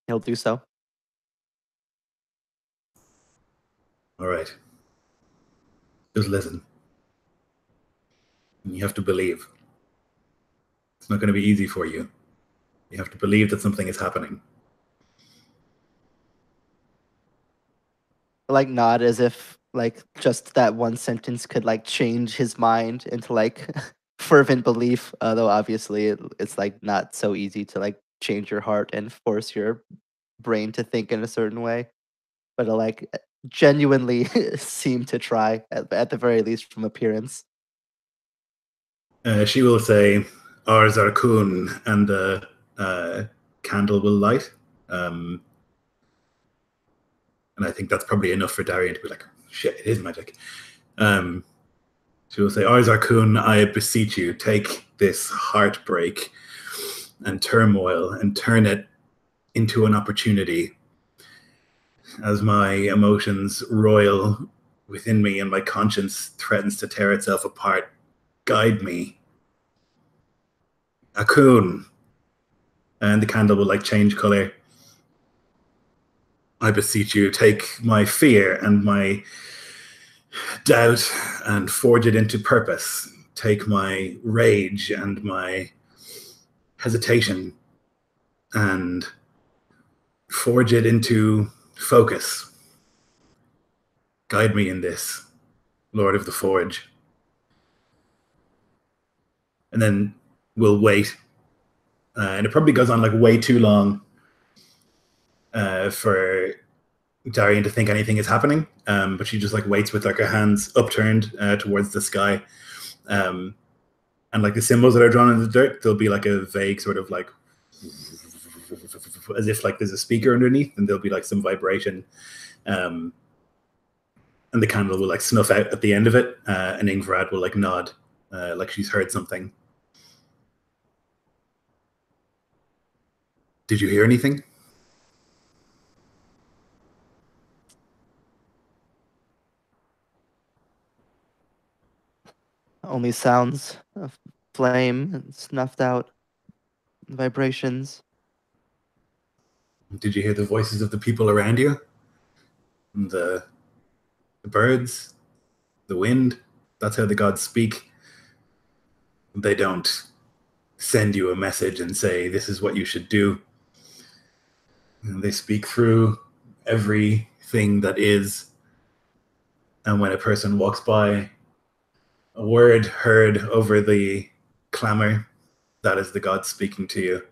He'll do so. All right. Just listen. And you have to believe. It's not going to be easy for you. You have to believe that something is happening. Like nod as if like just that one sentence could like change his mind into like fervent belief. Though obviously it's like not so easy to like change your heart and force your brain to think in a certain way. But like genuinely seem to try at the very least from appearance. She will say, "Ours are kun," and the candle will light. And I think that's probably enough for Darian to be like, "Shit, it is magic." She will say, "Ours are kun. I beseech you, take this heartbreak and turmoil and turn it into an opportunity. As my emotions roil within me and my conscience threatens to tear itself apart, guide me. Akun." And the candle will like change color. "I beseech you, take my fear and my doubt and forge it into purpose. Take my rage and my hesitation and forge it into focus. Guide me in this, Lord of the Forge." And then we'll wait. And it probably goes on like way too long for Darian to think anything is happening. But she just like waits with like her hands upturned towards the sky. And like the symbols that are drawn in the dirt, there'll be like a vague sort of like as if like there's a speaker underneath, and there'll be like some vibration. And the candle will like snuff out at the end of it, and Ingvarad will like nod, like she's heard something. Did you hear anything? Only sounds of flame and snuffed out vibrations. Did you hear the voices of the people around you? And the birds, the wind? That's how the gods speak. They don't send you a message and say, this is what you should do. And they speak through everything that is. And when a person walks by, a word heard over the clamor, that is the God speaking to you.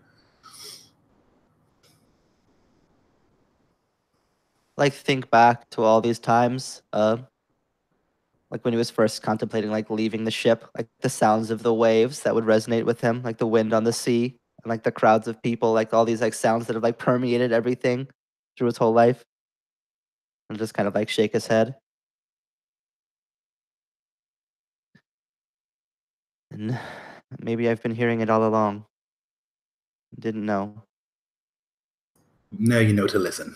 Like, think back to all these times, like when he was first contemplating like leaving the ship, like the sounds of the waves that would resonate with him, like the wind on the sea, and like the crowds of people, like all these like sounds that have like permeated everything through his whole life, and just kind of like shake his head. And maybe I've been hearing it all along. Didn't know. Now you know to listen.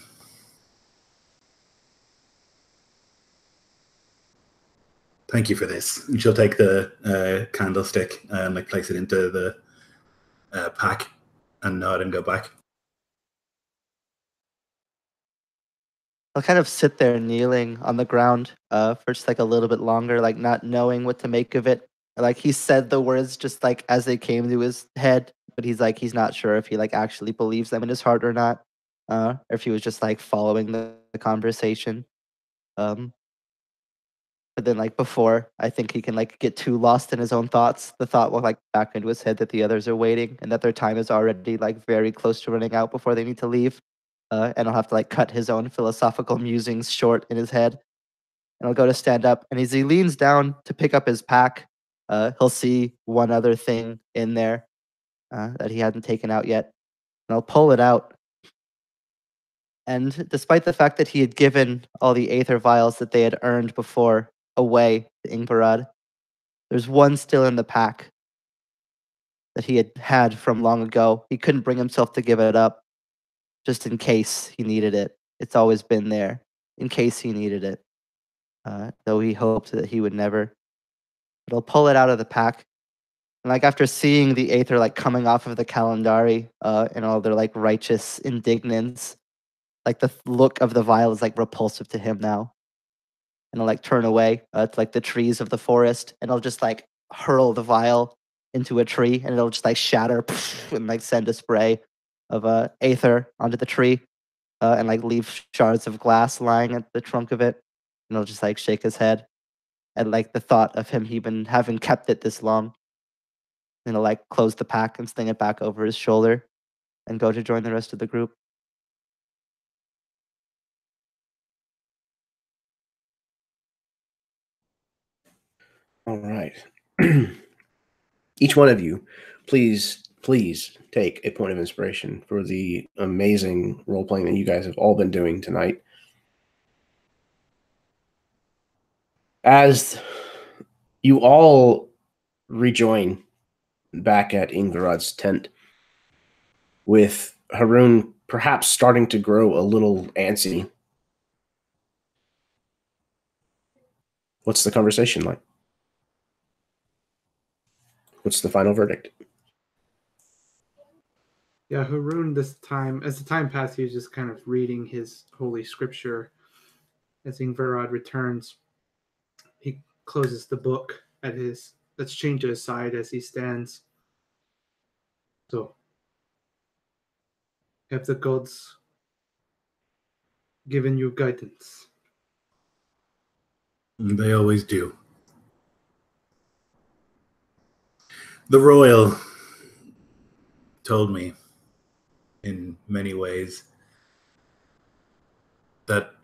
Thank you for this. She'll take the candlestick and like place it into the pack and nod and go back. I'll kind of sit there kneeling on the ground for just like a little bit longer, like not knowing what to make of it. Like he said the words just like as they came to his head, but he's not sure if he like actually believes them in his heart or not, or if he was just like following the conversation. But then like before, I think he can like get too lost in his own thoughts. The thought will like back into his head that the others are waiting and that their time is already like very close to running out before they need to leave. And I'll have to like cut his own philosophical musings short in his head. And I'll go to stand up. And as he leans down to pick up his pack, he'll see one other thing in there that he hadn't taken out yet. And I'll pull it out. And despite the fact that he had given all the Aether vials that they had earned before away to Ingvarad, there's one still in the pack that he had from long ago. He couldn't bring himself to give it up, just in case he needed it. It's always been there, in case he needed it, though he hoped that he would never. But I'll pull it out of the pack. And like after seeing the Aether like coming off of the Calendari and all their like righteous indignance, like the look of the vial is like repulsive to him now. And I'll like turn away to like the trees of the forest, and I'll just like hurl the vial into a tree, and it'll just like shatter and like send a spray of Aether onto the tree, and like leave shards of glass lying at the trunk of it. And he'll just like shake his head at like the thought of him even having kept it this long. And he'll like close the pack and sling it back over his shoulder and go to join the rest of the group. All right. Each one of you, please take a point of inspiration for the amazing role playing that you guys have all been doing tonight. As you all rejoin back at Ingvarad's tent, with Haroon perhaps starting to grow a little antsy, what's the conversation like? What's the final verdict? Yeah, Haroon this time, as the time passed, he was just kind of reading his holy scripture. As Ingvarad returns, he closes the book at his, that's chained to his side as he stands. So, have the gods given you guidance? They always do. The Royal told me in many ways that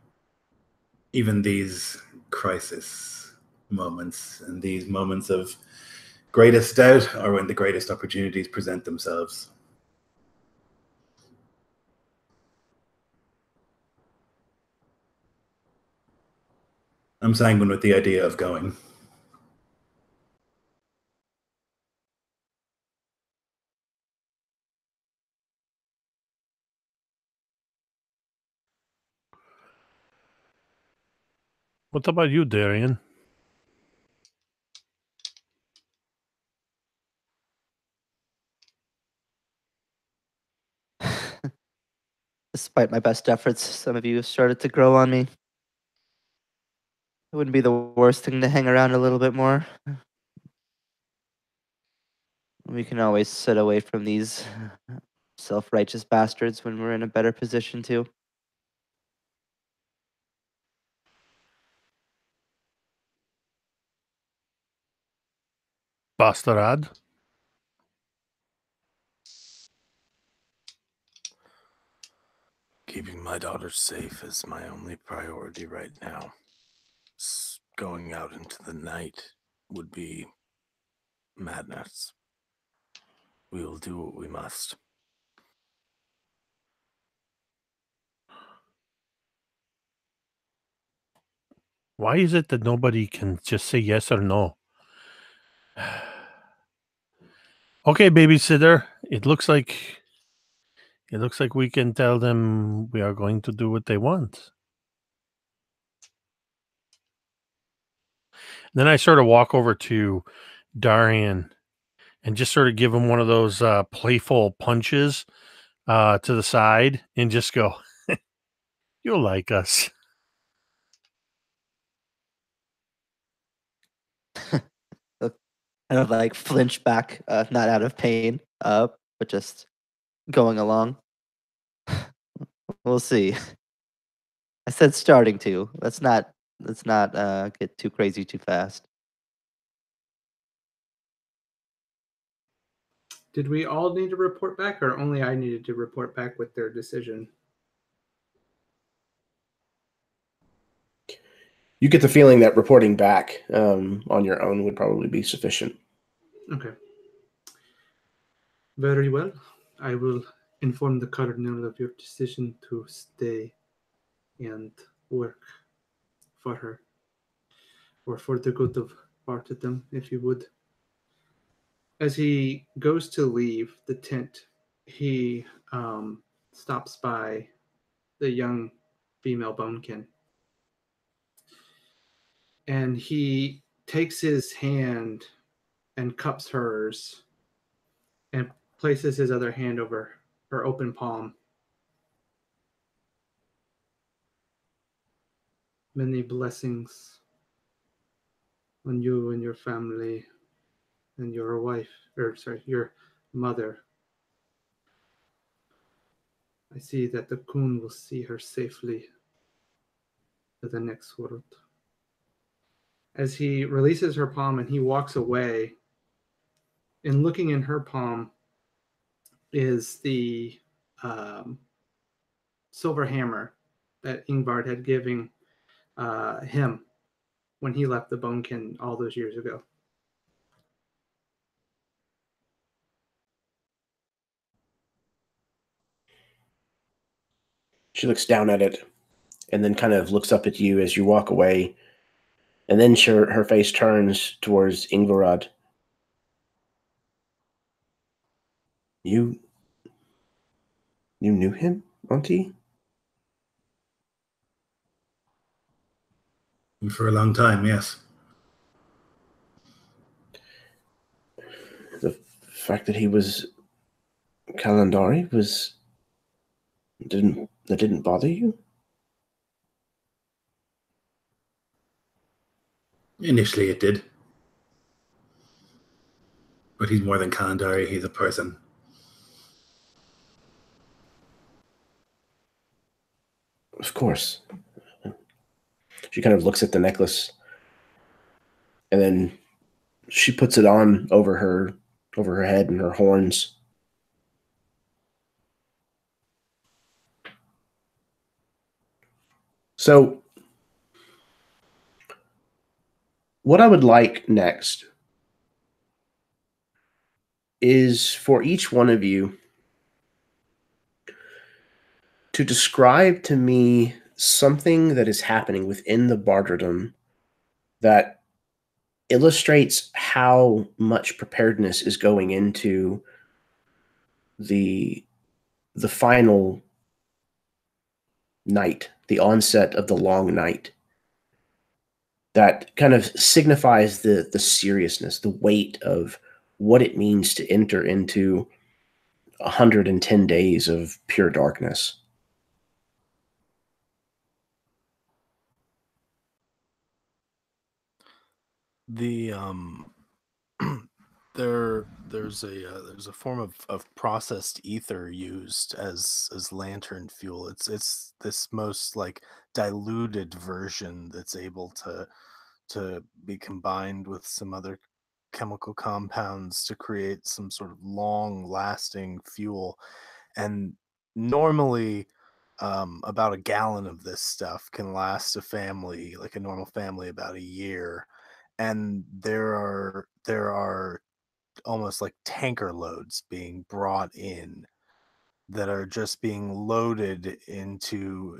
even these crisis moments and these moments of greatest doubt are when the greatest opportunities present themselves. I'm sanguine with the idea of going. What about you, Darian? Despite my best efforts, some of you have started to grow on me. It wouldn't be the worst thing to hang around a little bit more. We can always sit away from these self-righteous bastards when we're in a better position to. Bastard. Keeping my daughter safe is my only priority right now. Going out into the night would be madness. We will do what we must. Why is it that nobody can just say yes or no? Okay, babysitter. It looks like we can tell them we are going to do what they want. Then I sort of walk over to Darian and just sort of give him one of those playful punches to the side and just go, "You'll like us." Kind of like flinch back, not out of pain, but just going along. We'll see. I said starting to. Let's not get too crazy too fast. Did we all need to report back, or only I needed to report back with their decision? You get the feeling that reporting back on your own would probably be sufficient. Okay. Very well. I will inform the Cardinal of your decision to stay and work for her, or for the good of martyrdom, if you would. As he goes to leave the tent, he stops by the young female bonekin. And he takes his hand and cups hers and places his other hand over her open palm. Many blessings on you and your family and your wife, your mother. I see that the Kun will see her safely to the next world. As he releases her palm and he walks away, and looking in her palm is the silver hammer that Ingvard had given him when he left the Bonekin all those years ago. She looks down at it and then kind of looks up at you as you walk away. And then her face turns towards Ingvarad. You knew him, Auntie? For a long time, yes. The fact that he was Kalandari didn't bother you? Initially it did. But he's more than Kalandari, he's a person. Of course. She kind of looks at the necklace and then she puts it on over her head and her horns. So what I would like next is for each one of you to describe to me something that is happening within the martyrdom that illustrates how much preparedness is going into the final night, the onset of the long night. That kind of signifies the seriousness, the weight of what it means to enter into 110 days of pure darkness. The there's a form of processed ether used as lantern fuel. It's this most like diluted version that's able to be combined with some other chemical compounds to create some sort of long lasting fuel. And normally about a gallon of this stuff can last a family, like a normal family, about a year. And there are almost like tanker loads being brought in that are just being loaded into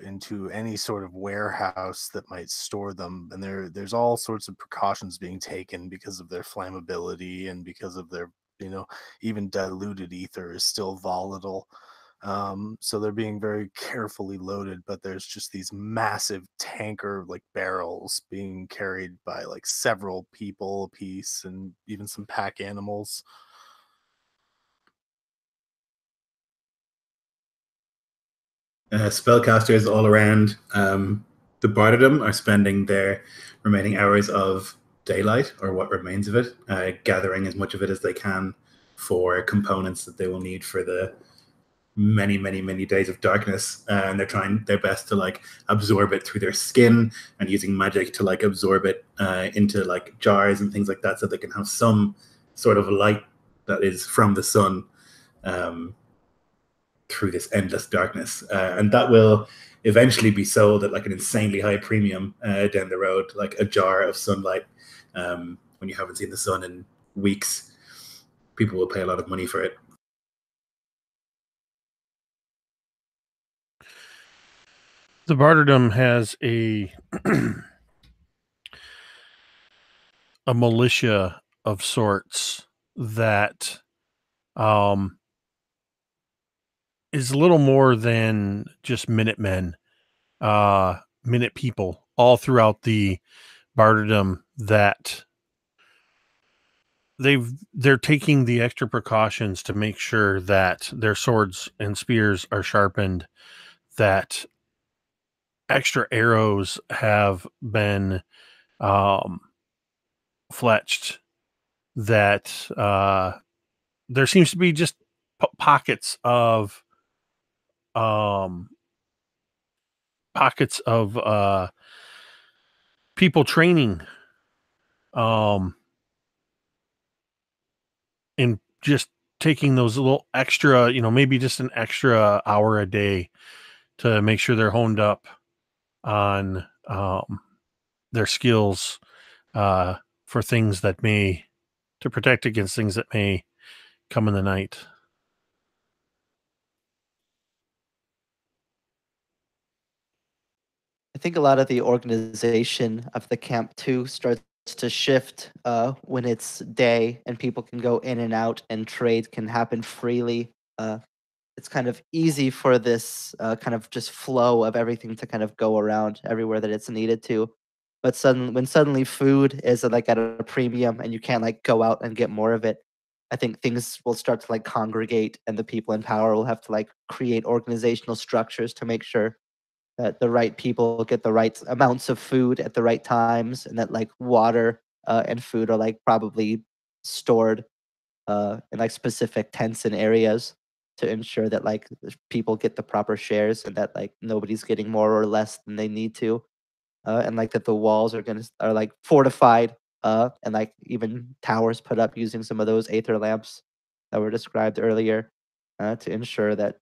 any sort of warehouse that might store them. And there's all sorts of precautions being taken because of their flammability and because of their, even diluted ether is still volatile. So they're being very carefully loaded, but there's just these massive tanker like barrels being carried by like several people a piece and even some pack animals. Spellcasters all around the Barterdom are spending their remaining hours of daylight, or what remains of it, gathering as much of it as they can for components that they will need for the many, many, many days of darkness. And they're trying their best to like absorb it through their skin and using magic to like absorb it into like jars and things like that, so they can have some sort of light that is from the sun through this endless darkness. And that will eventually be sold at like an insanely high premium down the road, like a jar of sunlight. When you haven't seen the sun in weeks, people will pay a lot of money for it. The Barterdom has a a militia of sorts that is a little more than just Minutemen, minute people all throughout the Barterdom that they're taking the extra precautions to make sure that their swords and spears are sharpened, that extra arrows have been fletched, that there seems to be just pockets of people training and just taking those little extra, maybe just an extra hour a day to make sure they're honed up on their skills for things that to protect against things that may come in the night. I think a lot of the organization of the camp too starts to shift when it's day and people can go in and out and trade can happen freely. It's kind of easy for this kind of just flow of everything to kind of go around everywhere that it's needed to. But when suddenly food is like at a premium and you can't like go out and get more of it, I think things will start to like congregate, and the people in power will have to like create organizational structures to make sure that the right people get the right amounts of food at the right times, and that like water and food are like probably stored in like specific tents and areas to ensure that like people get the proper shares, and that like nobody's getting more or less than they need to, and like that the walls are like fortified, and like even towers put up using some of those aether lamps that were described earlier, to ensure that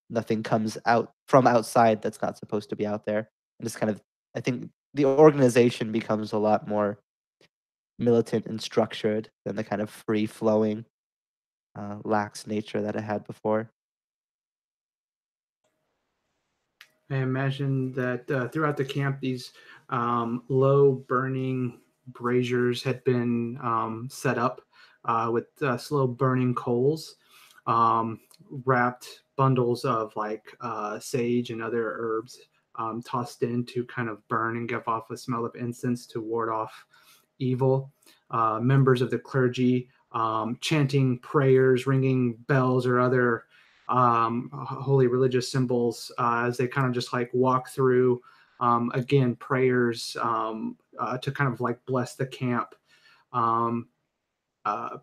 nothing comes out from outside that's not supposed to be out there. And it's kind of, I think the organization becomes a lot more militant and structured than the kind of free flowing, lax nature that it had before. I imagine that throughout the camp, these low burning braziers had been set up with slow burning coals, wrapped bundles of like sage and other herbs tossed in to kind of burn and give off a smell of incense to ward off evil. Members of the clergy chanting prayers, ringing bells or other holy religious symbols as they kind of just like walk through again prayers to kind of like bless the camp.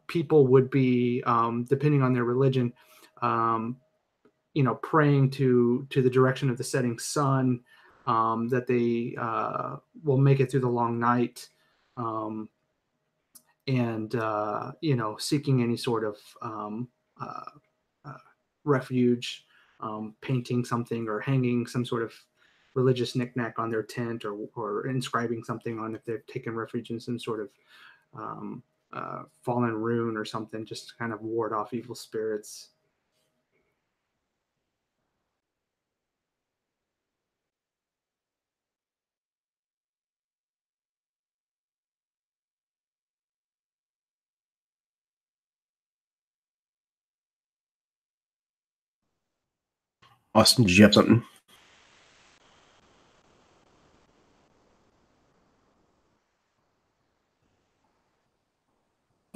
people would be, depending on their religion, praying to the direction of the setting sun, that they will make it through the long night, and seeking any sort of refuge, painting something or hanging some sort of religious knickknack on their tent, or inscribing something on if they've taken refuge in some sort of fallen rune or something, just to kind of ward off evil spirits. Austin, did you have something?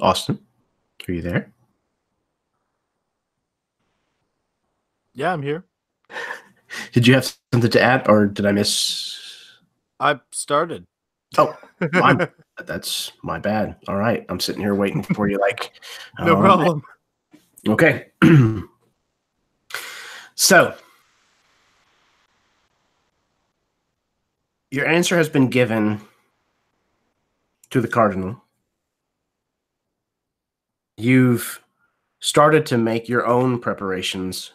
Austin, are you there? Yeah, I'm here. Did you have something to add, or did I miss? I started. Oh, that's my bad. All right, I'm sitting here waiting for you. No problem. Okay. So, your answer has been given to the Cardinal. You've started to make your own preparations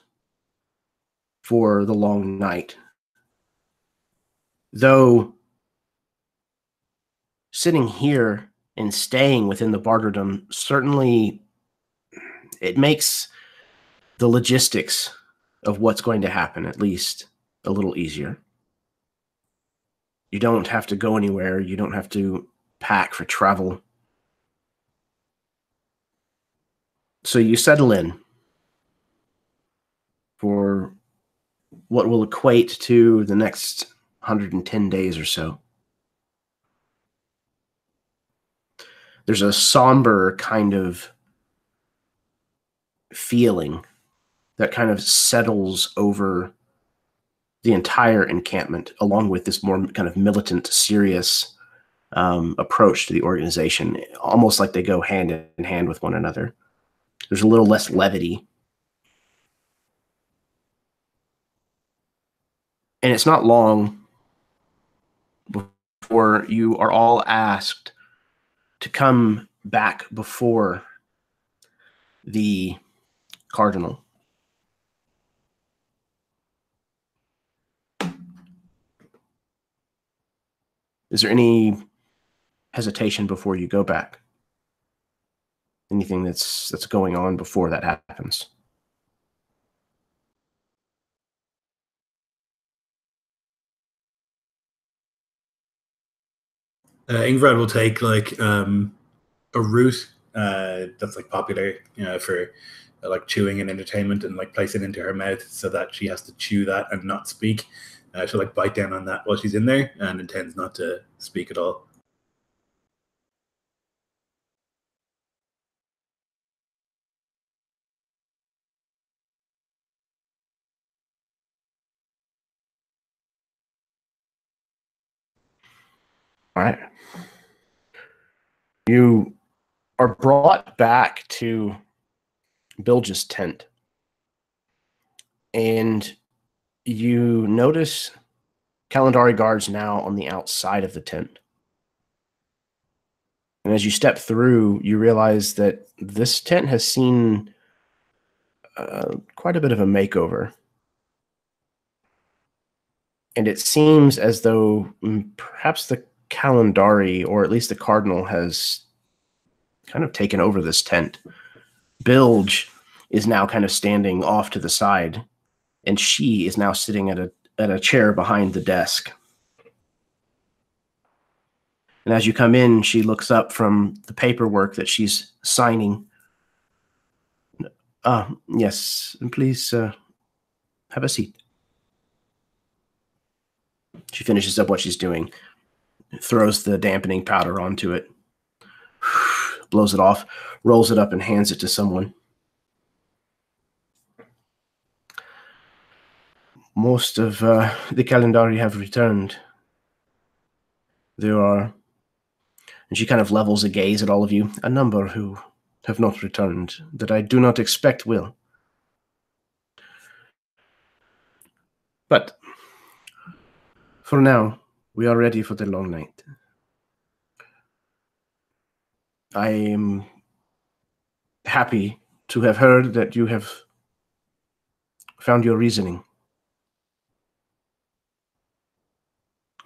for the long night. Though sitting here and staying within the barterdom, certainly it makes the logistics of what's going to happen at least a little easier. You don't have to go anywhere. You don't have to pack for travel. So you settle in for what will equate to the next 110 days or so. There's a somber kind of feeling that kind of settles over the entire encampment, along with this more kind of militant, serious approach to the organization, almost like they go hand in hand with one another. There's a little less levity. And it's not long before you are all asked to come back before the Cardinal. Is there any hesitation before you go back? Anything that's going on before that happens? Ingrid will take a route that's popular, for chewing and entertainment, and place it into her mouth so that she has to chew that and not speak. She'll bite down on that while she's in there and intends not to speak at all. All right. You are brought back to Bilge's tent, and you notice Kalendari guards now on the outside of the tent. And as you step through, you realize that this tent has seen quite a bit of a makeover. And it seems as though perhaps the Kalendari, or at least the Cardinal, has kind of taken over this tent. Bilge is now kind of standing off to the side, and she is now sitting at a chair behind the desk. And as you come in, she looks up from the paperwork that she's signing. Yes, please have a seat. She finishes up what she's doing, throws the dampening powder onto it, blows it off, rolls it up, and hands it to someone. Most of the Kalendari have returned. There are, and she kind of levels a gaze at all of you, a number who have not returned, that I do not expect will. But for now, we are ready for the long night. I am happy to have heard that you have found your reasoning,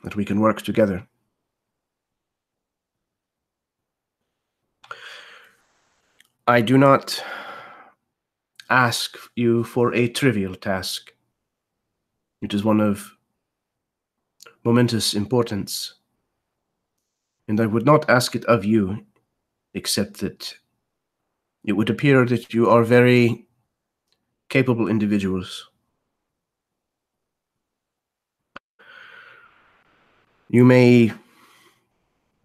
that we can work together. I do not ask you for a trivial task. It is one of momentous importance, and I would not ask it of you, except that it would appear that you are very capable individuals. You may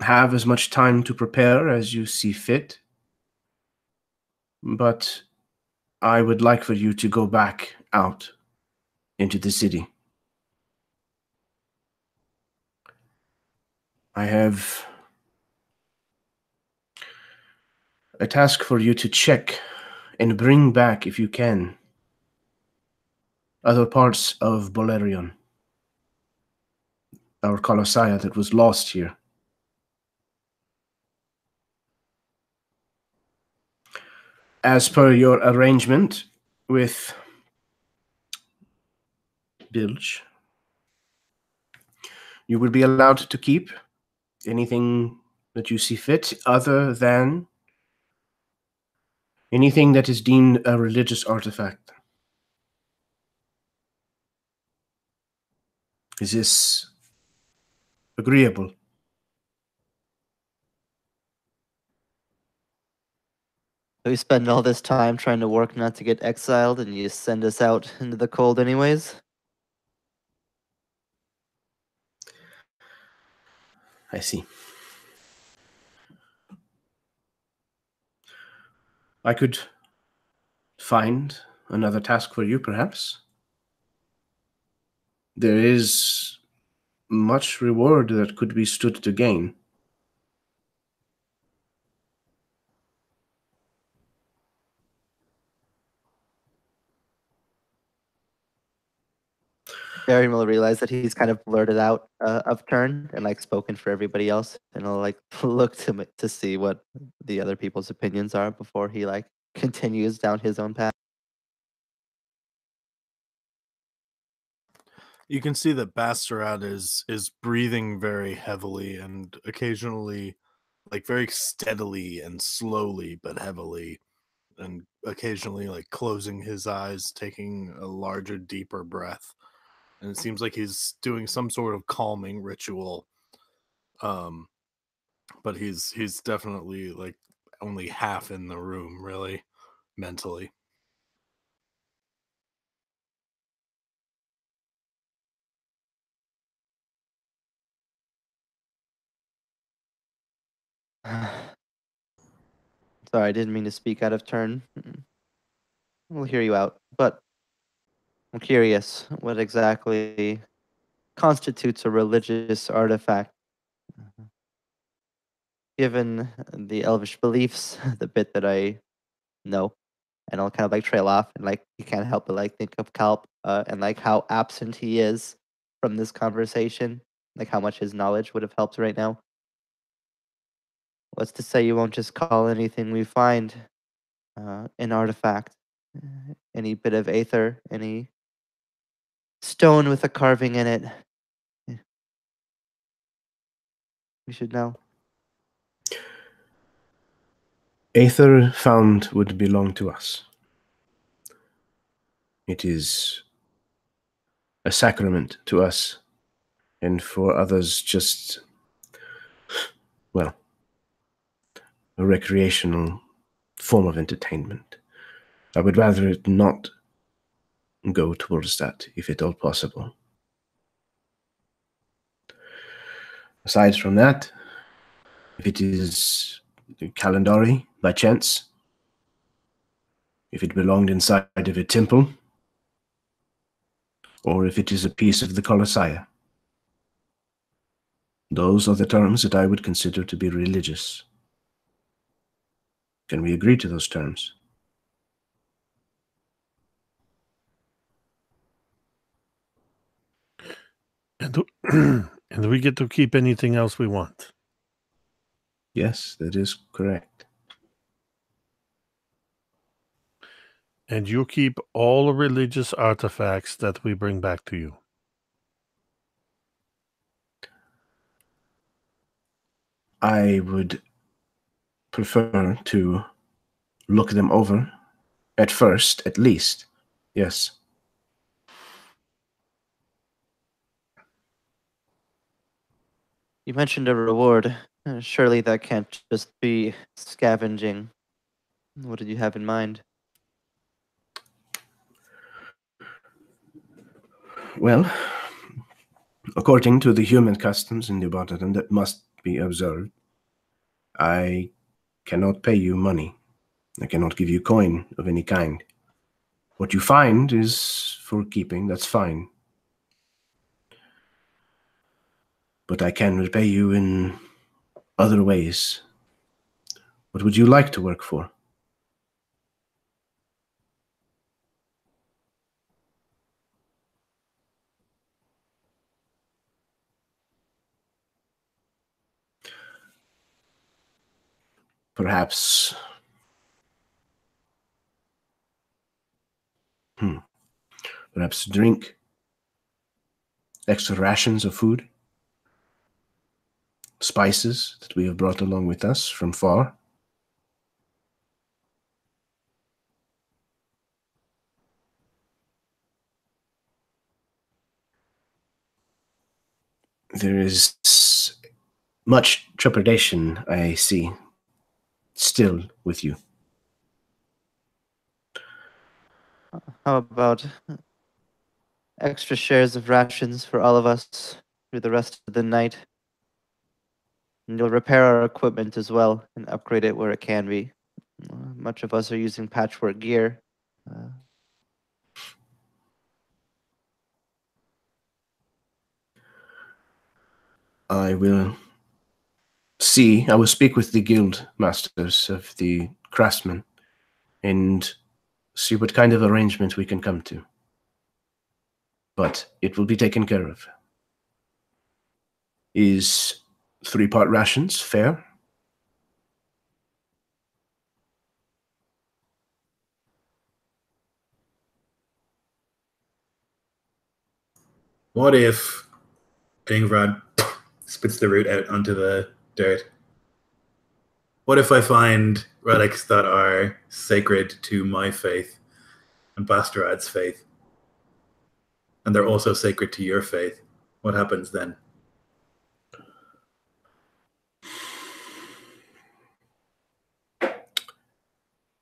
have as much time to prepare as you see fit, but I would like for you to go back out into the city. I have a task for you to check and bring back, if you can, other parts of Belorion, our Colossiah that was lost here. As per your arrangement with Bilge, you will be allowed to keep anything that you see fit other than anything that is deemed a religious artifact. Is this agreeable? We spend all this time trying to work not to get exiled, and you send us out into the cold anyways? I see. I could find another task for you, perhaps. There is much reward that could be stood to gain. Darian will realize that he's kind of blurted out of turn and like spoken for everybody else, and he'll like look to see what the other people's opinions are before he like continues down his own path. You can see that Basterat is breathing very heavily and occasionally, like very steadily and slowly but heavily, and occasionally like closing his eyes, taking a larger, deeper breath. And it seems like he's doing some sort of calming ritual. But he's definitely like only half in the room, really, mentally. Sorry, I didn't mean to speak out of turn. We'll hear you out, but I'm curious what exactly constitutes a religious artifact. Given the elvish beliefs, the bit that I know, and I'll kind of like trail off, and like you can't help but like think of Kalp and like how absent he is from this conversation, like how much his knowledge would have helped right now. What's to say you won't just call anything we find an artifact? Any bit of aether, any stone with a carving in it. We should know. Aether found would belong to us. It is a sacrament to us, and for others just, well, a recreational form of entertainment. I would rather it not go towards that, if at all possible. Aside from that, if it is calendari by chance, if it belonged inside of a temple, or if it is a piece of the Colossiah, those are the terms that I would consider to be religious. Can we agree to those terms? And and we get to keep anything else we want. Yes, that is correct. And you keep all the religious artifacts that we bring back to you. I would prefer to look them over at first, at least. Yes. You mentioned a reward. Surely that can't just be scavenging. What did you have in mind? Well, according to the human customs in the Bartatan that must be observed, I cannot pay you money. I cannot give you coin of any kind. What you find is for keeping, that's fine. But I can repay you in other ways. What would you like to work for? Perhaps perhaps drink, extra rations of food, spices that we have brought along with us from far. There is much trepidation, I see, still with you. How about extra shares of rations for all of us through the rest of the night? And you'll repair our equipment as well and upgrade it where it can be. Much of us are using patchwork gear. I will speak with the guild masters of the craftsmen and see what kind of arrangement we can come to. But it will be taken care of. Is 3-part rations fair? What if Ingvrad spits the root out onto the dirt? What if I find relics that are sacred to my faith and Bastarad's faith, and they're also sacred to your faith? What happens then?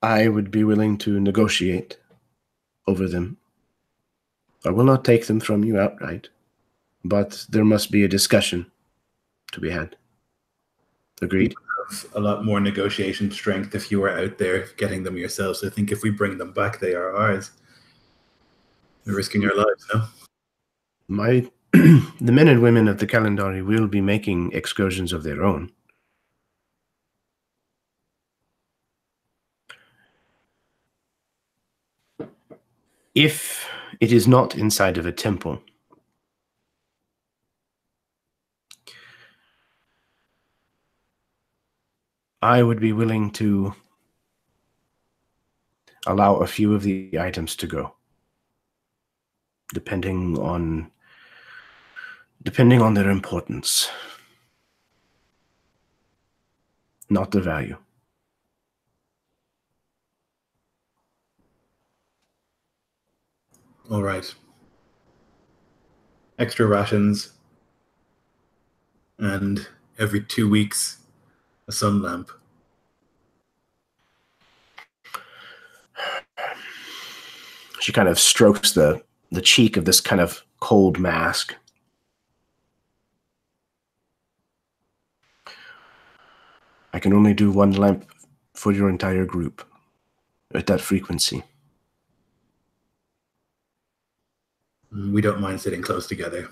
I would be willing to negotiate over them. I will not take them from you outright, but there must be a discussion to be had. Agreed? A lot more negotiation strength if you were out there getting them yourselves. I think if we bring them back, they are ours. We're risking our lives, no? The men and women of the Kalendari will be making excursions of their own. If it is not inside of a temple, I would be willing to allow a few of the items to go, depending on their importance, not the value. All right. Extra rations, and every 2 weeks, a sun lamp. She kind of strokes the cheek of this kind of cold mask. I can only do 1 lamp for your entire group at that frequency. We don't mind sitting close together.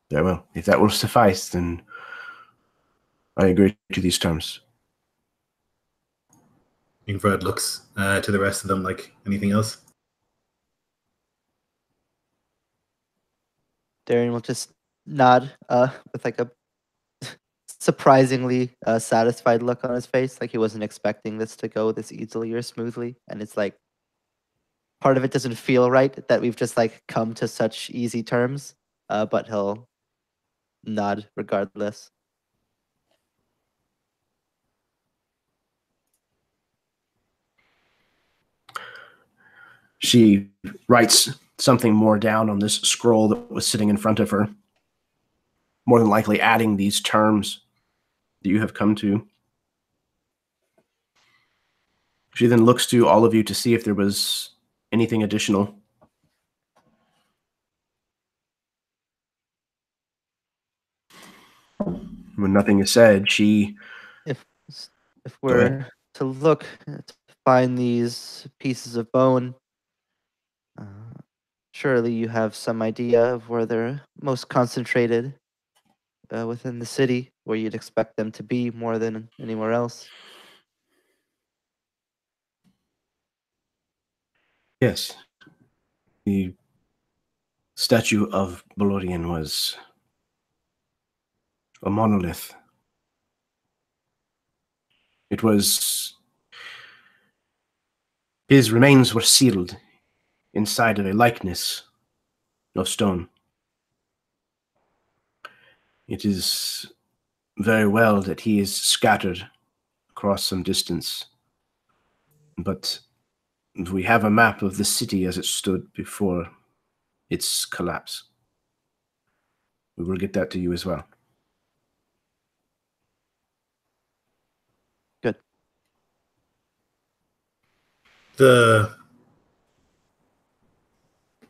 Very well. If that will suffice, then I agree to these terms. Ingrid looks to the rest of them like anything else. Darian will just nod with like a surprisingly satisfied look on his face, like he wasn't expecting this to go this easily or smoothly. And it's like part of it doesn't feel right that we've just like come to such easy terms, but he'll nod regardless. She writes something more down on this scroll that was sitting in front of her, more than likely adding these terms that you have come to. She then looks to all of you to see if there was anything additional. When nothing is said, she... If we're to look to find these pieces of bone, surely you have some idea of where they're most concentrated within the city, where you'd expect them to be more than anywhere else. Yes. The statue of Belorion was a monolith. It was... His remains were sealed inside of a likeness of stone. It is very well that he is scattered across some distance, but we have a map of the city as it stood before its collapse. We will get that to you as well. Good. The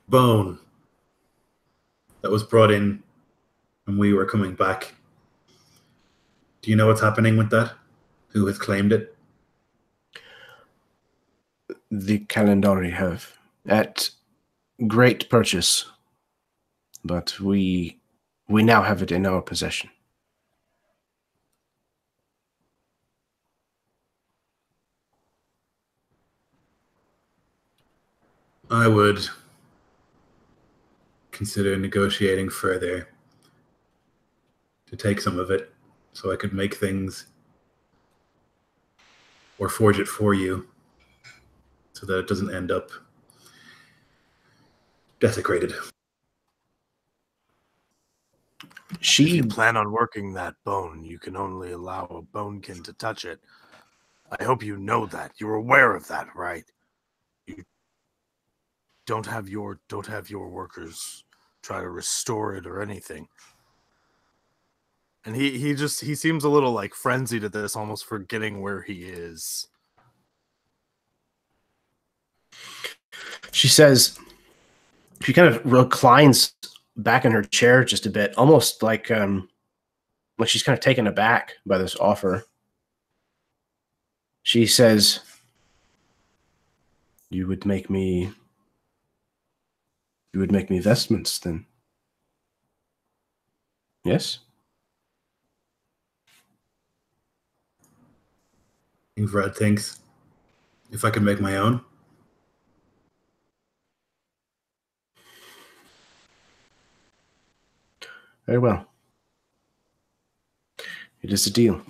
bone that was brought in when we were coming back. Do you know what's happening with that? Who has claimed it? The Calendari have, at great purchase, but we now have it in our possession. I would consider negotiating further to take some of it so I could make things or forge it for you so that it doesn't end up desecrated. If you plan on working that bone, you can only allow a bonekin to touch it. I hope you know that. You're aware of that, right? You don't have your workers try to restore it or anything. And he seems a little like frenzied at this, almost forgetting where he is. She says, she kind of reclines back in her chair just a bit, almost like she's kind of taken aback by this offer. She says, you would make me vestments then? Yes? Ingrid thinks, if I could make my own. Very well. It is a deal.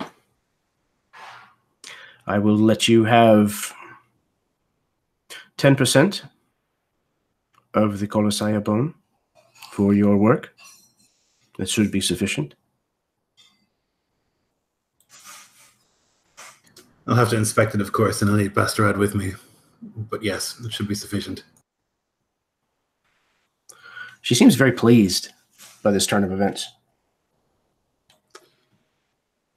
I will let you have 10% of the Colossiah bone for your work. That should be sufficient. I'll have to inspect it, of course, and I'll need Bastarad with me. But yes, it should be sufficient. She seems very pleased by this turn of events.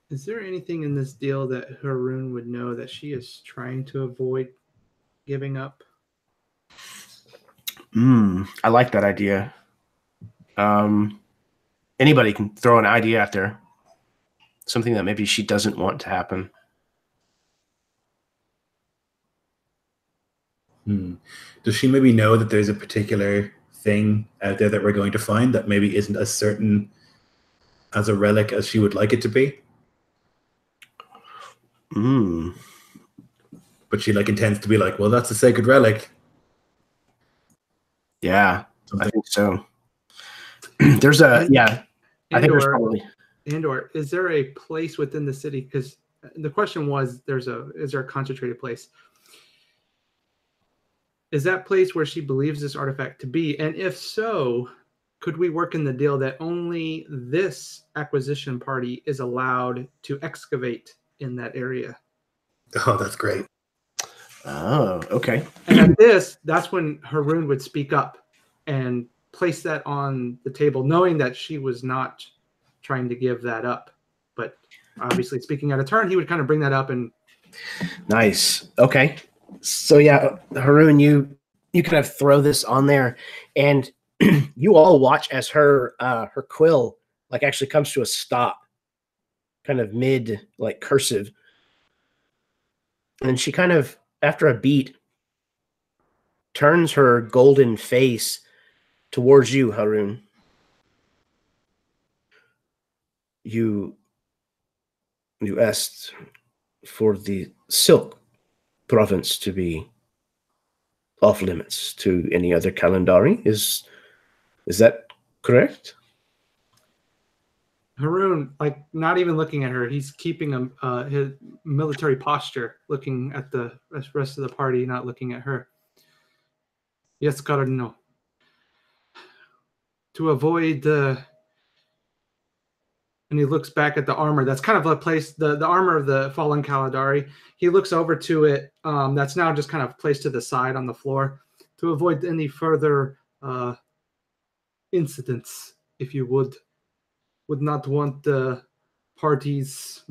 Is there anything in this deal that Haroon would know that she is trying to avoid giving up? I like that idea. Anybody can throw an idea out there. Something that maybe she doesn't want to happen. Does she maybe know that there's a particular thing out there that we're going to find that maybe isn't as certain as a relic as she would like it to be? but she like intends to be like, well, that's a sacred relic. Yeah, Something. I think so. There's a I think there's probably. And/or is there a place within the city? Because the question was, is there a concentrated place? Is that place where she believes this artifact to be? And if so, could we work in the deal that only this acquisition party is allowed to excavate in that area? Oh, that's great. Oh, okay. And at that's when Haroon would speak up and place that on the table, knowing that she was not trying to give that up. But obviously, speaking out of turn, he would kind of bring that up. And nice. Okay. So yeah, Haroon, you kind of throw this on there, and you all watch as her quill like actually comes to a stop, kind of mid like cursive, and she kind of after a beat turns her golden face towards you, Haroon. You asked for the Silk province to be off limits to any other Kalendari. Is that correct? Haroon, like not even looking at her, he's keeping his military posture, looking at the rest of the party, not looking at her. Yes, Cardinal. To avoid and he looks back at the armor. That's kind of a place, the armor of the fallen Kalendari. He looks over to it. That's now just kind of placed to the side on the floor to avoid any further incidents, if you would not want the parties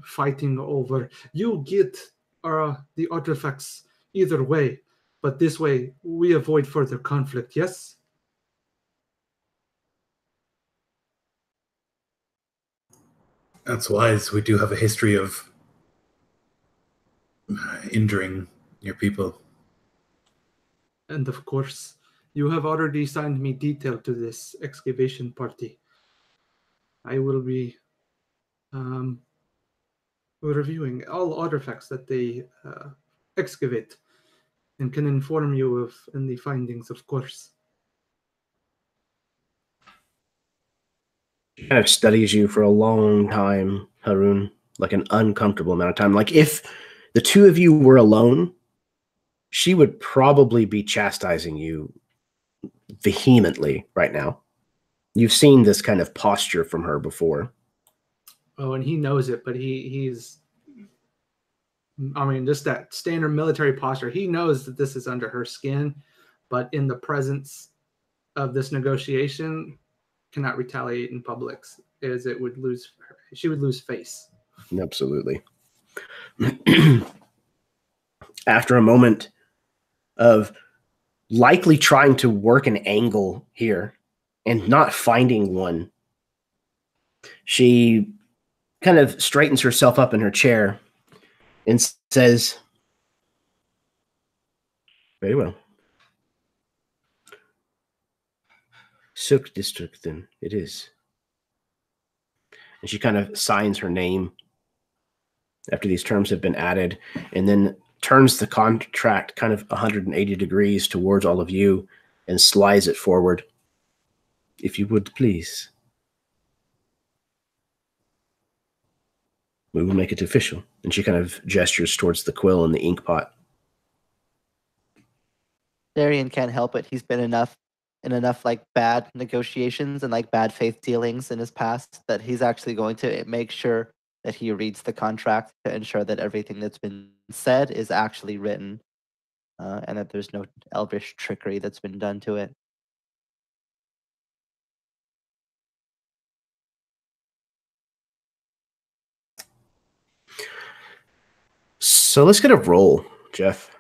fighting over. You get the artifacts either way, but this way we avoid further conflict, yes? That's wise. We do have a history of injuring your people. And of course, you have already signed me detail to this excavation party. I will be reviewing all artifacts that they excavate and can inform you of any findings, of course. She kind of studies you for a long time, Haroon, like an uncomfortable amount of time. Like if the two of you were alone, she would probably be chastising you vehemently right now. You've seen this kind of posture from her before. Oh, and he knows it, but he's I mean, just that standard military posture. He knows that this is under her skin, but in the presence of this negotiation, cannot retaliate in public, as it would lose. She would lose face. Absolutely. After a moment of likely trying to work an angle here and not finding one, she kind of straightens herself up in her chair and says, very well. Silk District, then, it is. And she kind of signs her name after these terms have been added, and then turns the contract kind of 180 degrees towards all of you and slides it forward. If you would, please. We will make it official. And she kind of gestures towards the quill and the ink pot. Darian can't help it. He's been in enough like bad negotiations and like bad faith dealings in his past that he's actually going to make sure that he reads the contract to ensure that everything that's been said is actually written, and that there's no elvish trickery that's been done to it. So let's get a roll, Jeff.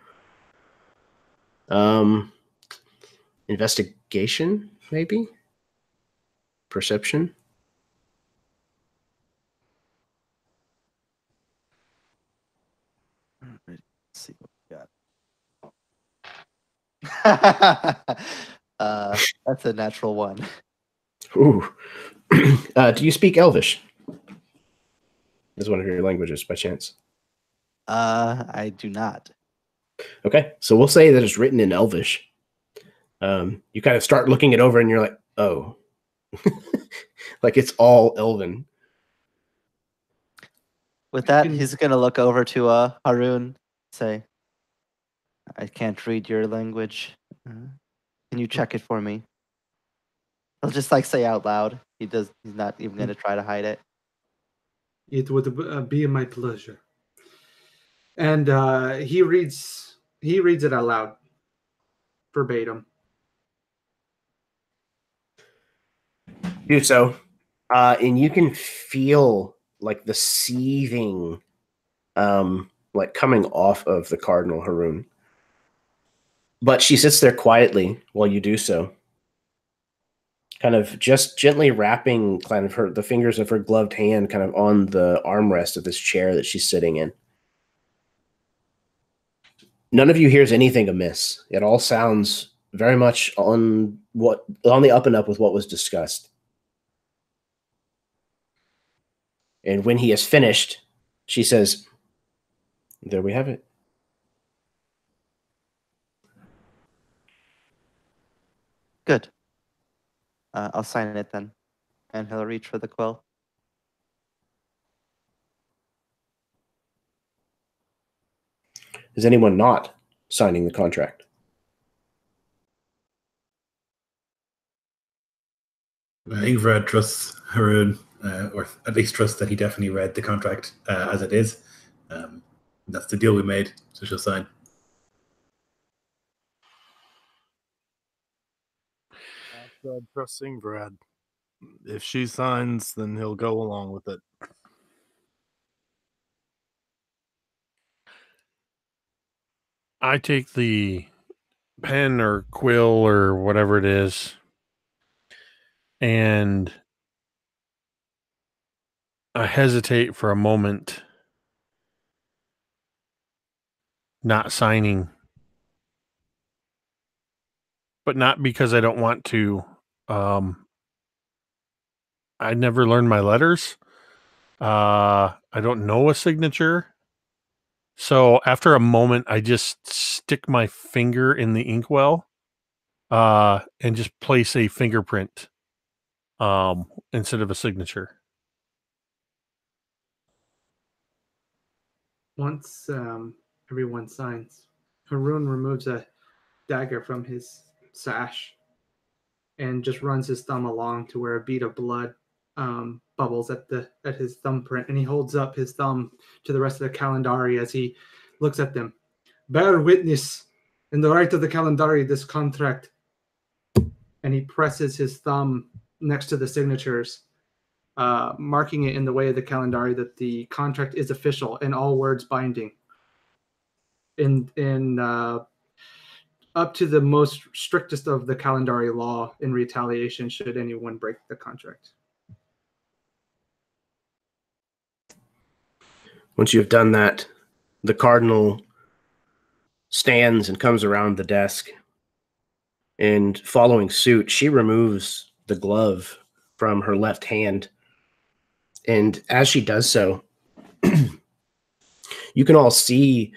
Investigation, maybe? Perception? Let's see what we got. That's a natural one. Ooh. Do you speak Elvish? Is one of your languages by chance? I do not. Okay, so we'll say that it's written in Elvish. You kind of start looking it over and you're like, oh. Like it's all Elven. With that, he's gonna look over to Haroon, say, "I can't read your language. Can you check it for me?" He'll just like say out loud. He's not even gonna try to hide it. It would be my pleasure. And he reads it out loud, verbatim. Do so, and you can feel like the seething, like coming off of the Cardinal Haroon. But she sits there quietly while you do so, kind of just gently wrapping kind of the fingers of her gloved hand kind of on the armrest of this chair that she's sitting in. None of you hears anything amiss. It all sounds very much on the up and up with what was discussed. And when he is finished, she says, "There we have it." Good. I'll sign it then. And he'll reach for the quill. Is anyone not signing the contract? Ingvar trusts Haroon, or at least trusts that he definitely read the contract as it is. That's the deal we made, so she'll sign. Trusting Brad. If she signs, then he'll go along with it. I take the pen or quill or whatever it is, and I hesitate for a moment, not signing, but not because I don't want to. I never learned my letters. I don't know a signature. So after a moment, I just stick my finger in the inkwell, and just place a fingerprint, instead of a signature. Once everyone signs, Haroon removes a dagger from his sash and just runs his thumb along to where a bead of blood bubbles at his thumbprint, and he holds up his thumb to the rest of the Kalendari as he looks at them. "Bear witness in the right of the Kalendari this contract." And he presses his thumb next to the signatures, marking it in the way of the Kalendari that the contract is official and all words binding. In up to the most strictest of the Kalendari law in retaliation should anyone break the contract. Once you have done that, the Cardinal stands and comes around the desk, and following suit, she removes the glove from her left hand. And as she does so, you can all see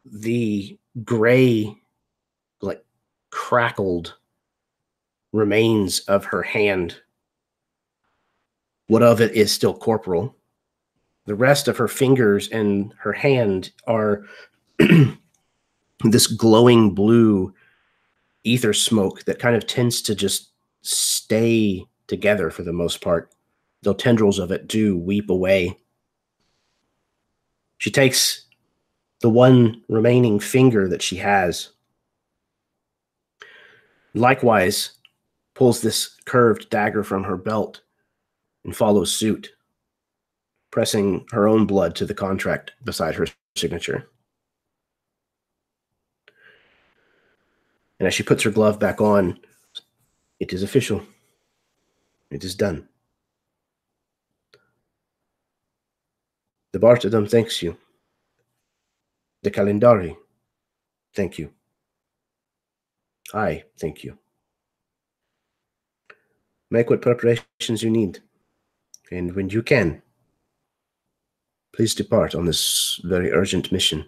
the gray, like crackled remains of her hand. What of it is still corporal. The rest of her fingers and her hand are this glowing blue ether smoke that kind of tends to just stay together for the most part, though tendrils of it do weep away. She takes the one remaining finger that she has, likewise pulls this curved dagger from her belt and follows suit, pressing her own blood to the contract beside her signature. And as she puts her glove back on, it is official. It is done. The Bartadam thanks you. The Kalendari, thank you. I thank you. Make what preparations you need. And when you can, Please depart on this very urgent mission.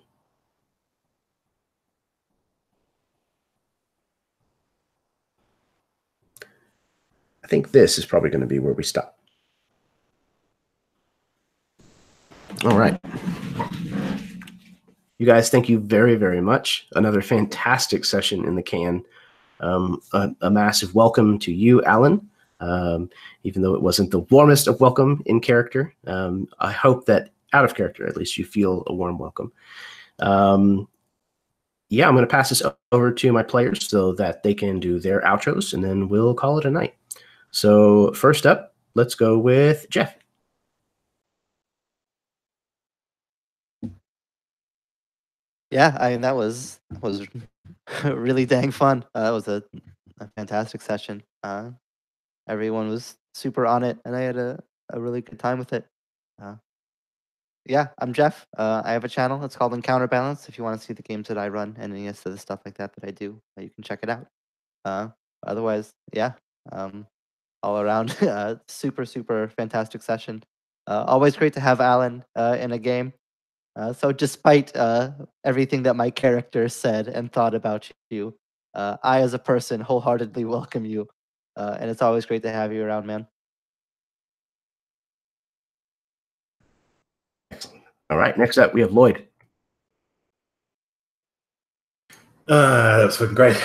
I think this is probably going to be where we stop. All right. You guys, thank you very, very much. Another fantastic session in the can. A massive welcome to you, Alan. Even though it wasn't the warmest of welcome in character, I hope that out of character, at least, you feel a warm welcome. Yeah, I'm going to pass this over to my players so that they can do their outros, and then we'll call it a night. So first up, let's go with Jeff. Yeah, I mean that was really dang fun. It was a fantastic session. Everyone was super on it, and I had a really good time with it. Yeah, I'm Jeff. I have a channel. It's called Balance. If you want to see the games that I run and any of the stuff like that I do, you can check it out. Otherwise, yeah, all around super fantastic session. Always great to have Alan in a game. So despite everything that my character said and thought about you, I as a person wholeheartedly welcome you. And it's always great to have you around, man. Excellent. All right, next up, we have Lloyd. That was fucking great.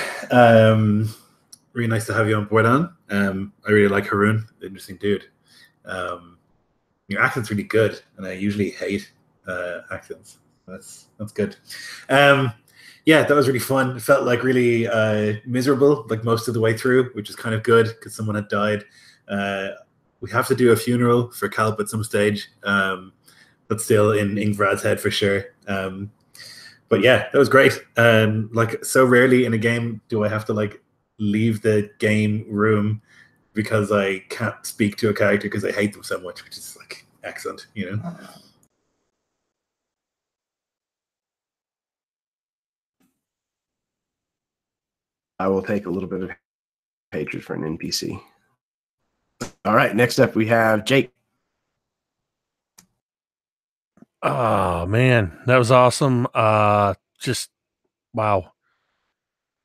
Really nice to have you on board, Alan. I really like Haroon, interesting dude. Your accent's really good, and I usually hate accents. That's good. Yeah, that was really fun. It felt like really miserable, like most of the way through, which is kind of good because someone had died. We have to do a funeral for Kalp at some stage. That's still in Ingvrad's head for sure. But yeah, that was great. Like so rarely in a game do I have to like leave the game room because I can't speak to a character because I hate them so much, which is like excellent, you know. I will take a little bit of hatred for an NPC. All right, next up we have Jake. Oh man, that was awesome. Just wow.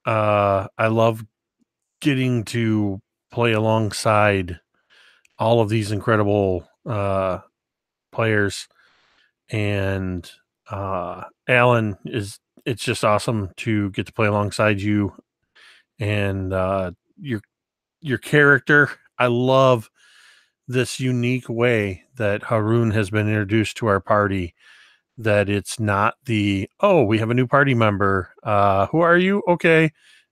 I love getting to play alongside all of these incredible players, and Alan, it's just awesome to get to play alongside you and your character. I love this unique way that Haroon has been introduced to our party, that it's not the, oh, we have a new party member. Who are you? Okay.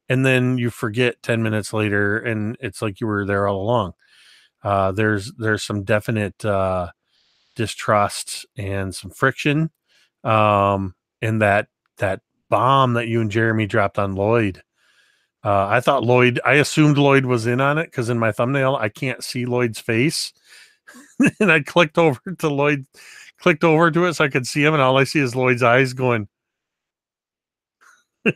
And then you forget 10 minutes later and it's like you were there all along. There's some definite distrust and some friction. And that bomb that you and Jeremy dropped on Lloyd. I assumed Lloyd was in on it because in my thumbnail, I can't see Lloyd's face. And I clicked over to it so I could see him, and all I see is Lloyd's eyes going.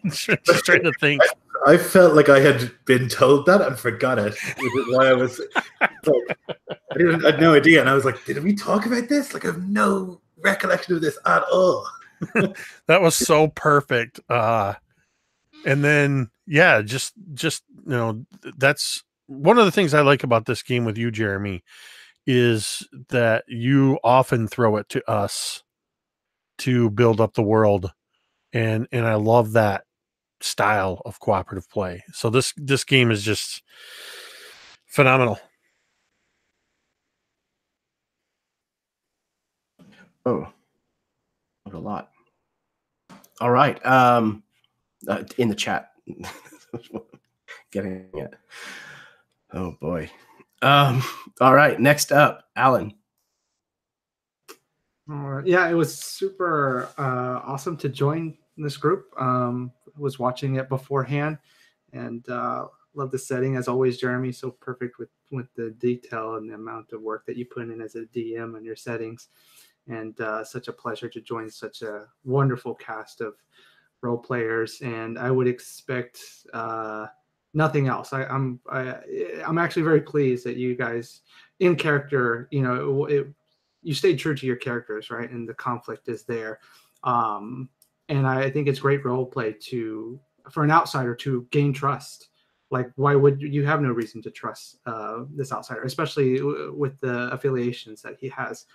Just trying to think. I felt like I had been told that and forgot it. Which is why I was like, I had no idea. And I was like, did we talk about this? Like, I have no recollection of this at all. That was so perfect. And then, yeah, just that's one of the things I like about this game with you, Jeremy, is that you often throw it to us to build up the world. And I love that style of cooperative play. So this game is just phenomenal. Oh, what a lot. All right. In the chat. Getting it. Oh boy. All right. Next up, Alan. Yeah, it was super awesome to join this group. I was watching it beforehand and love the setting as always, Jeremy. So perfect with the detail and the amount of work that you put in as a DM and your settings. And such a pleasure to join such a wonderful cast of role players. And I would expect nothing else. I'm actually very pleased that you guys in character, you stayed true to your characters, right? And the conflict is there. And I think it's great role play for an outsider to gain trust. Like, why would you have no reason to trust this outsider, especially with the affiliations that he has?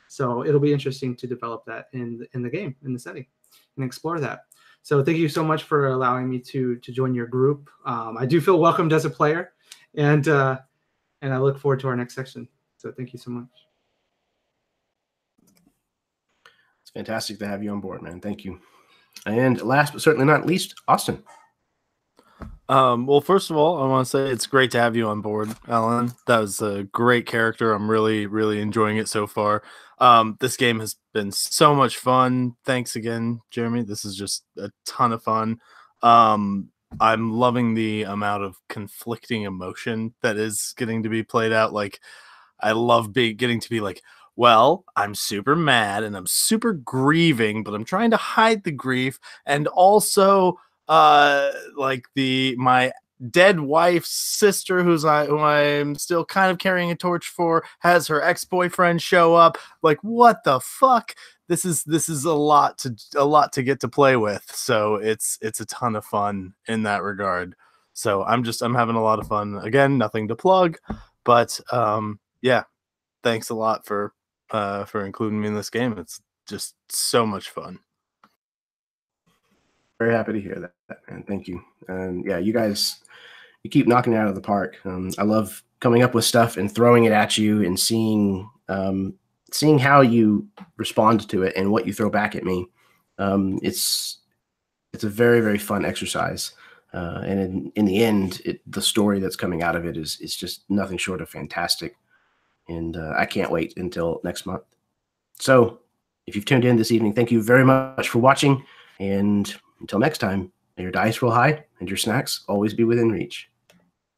So it'll be interesting to develop that in the game, in the setting, and explore that. So thank you so much for allowing me to join your group. I do feel welcomed as a player, and I look forward to our next section. So thank you so much. It's fantastic to have you on board, man. Thank you. And last but certainly not least, Austin. Well, first of all, I want to say it's great to have you on board, Alan. That was a great character. I'm really, really enjoying it so far. This game has been so much fun. Thanks again, Jeremy. This is just a ton of fun. I'm loving the amount of conflicting emotion that is getting to be played out. Like, I love getting to be like, well, I'm super mad and I'm super grieving, but I'm trying to hide the grief. And also, like my dead wife's sister, who I'm still kind of carrying a torch for, has her ex-boyfriend show up. Like, what the fuck? This is a lot to get to play with. So it's a ton of fun in that regard. So I'm having a lot of fun. Again, nothing to plug, but yeah, thanks a lot for including me in this game. It's just so much fun. Very happy to hear that, man. Thank you. And yeah, you guys, you keep knocking it out of the park. I love coming up with stuff and throwing it at you and seeing how you respond to it and what you throw back at me. It's a very, very fun exercise. And in the end, the story that's coming out of it is just nothing short of fantastic. And I can't wait until next month. So if you've tuned in this evening, thank you very much for watching. And until next time, may your dice roll high and your snacks always be within reach.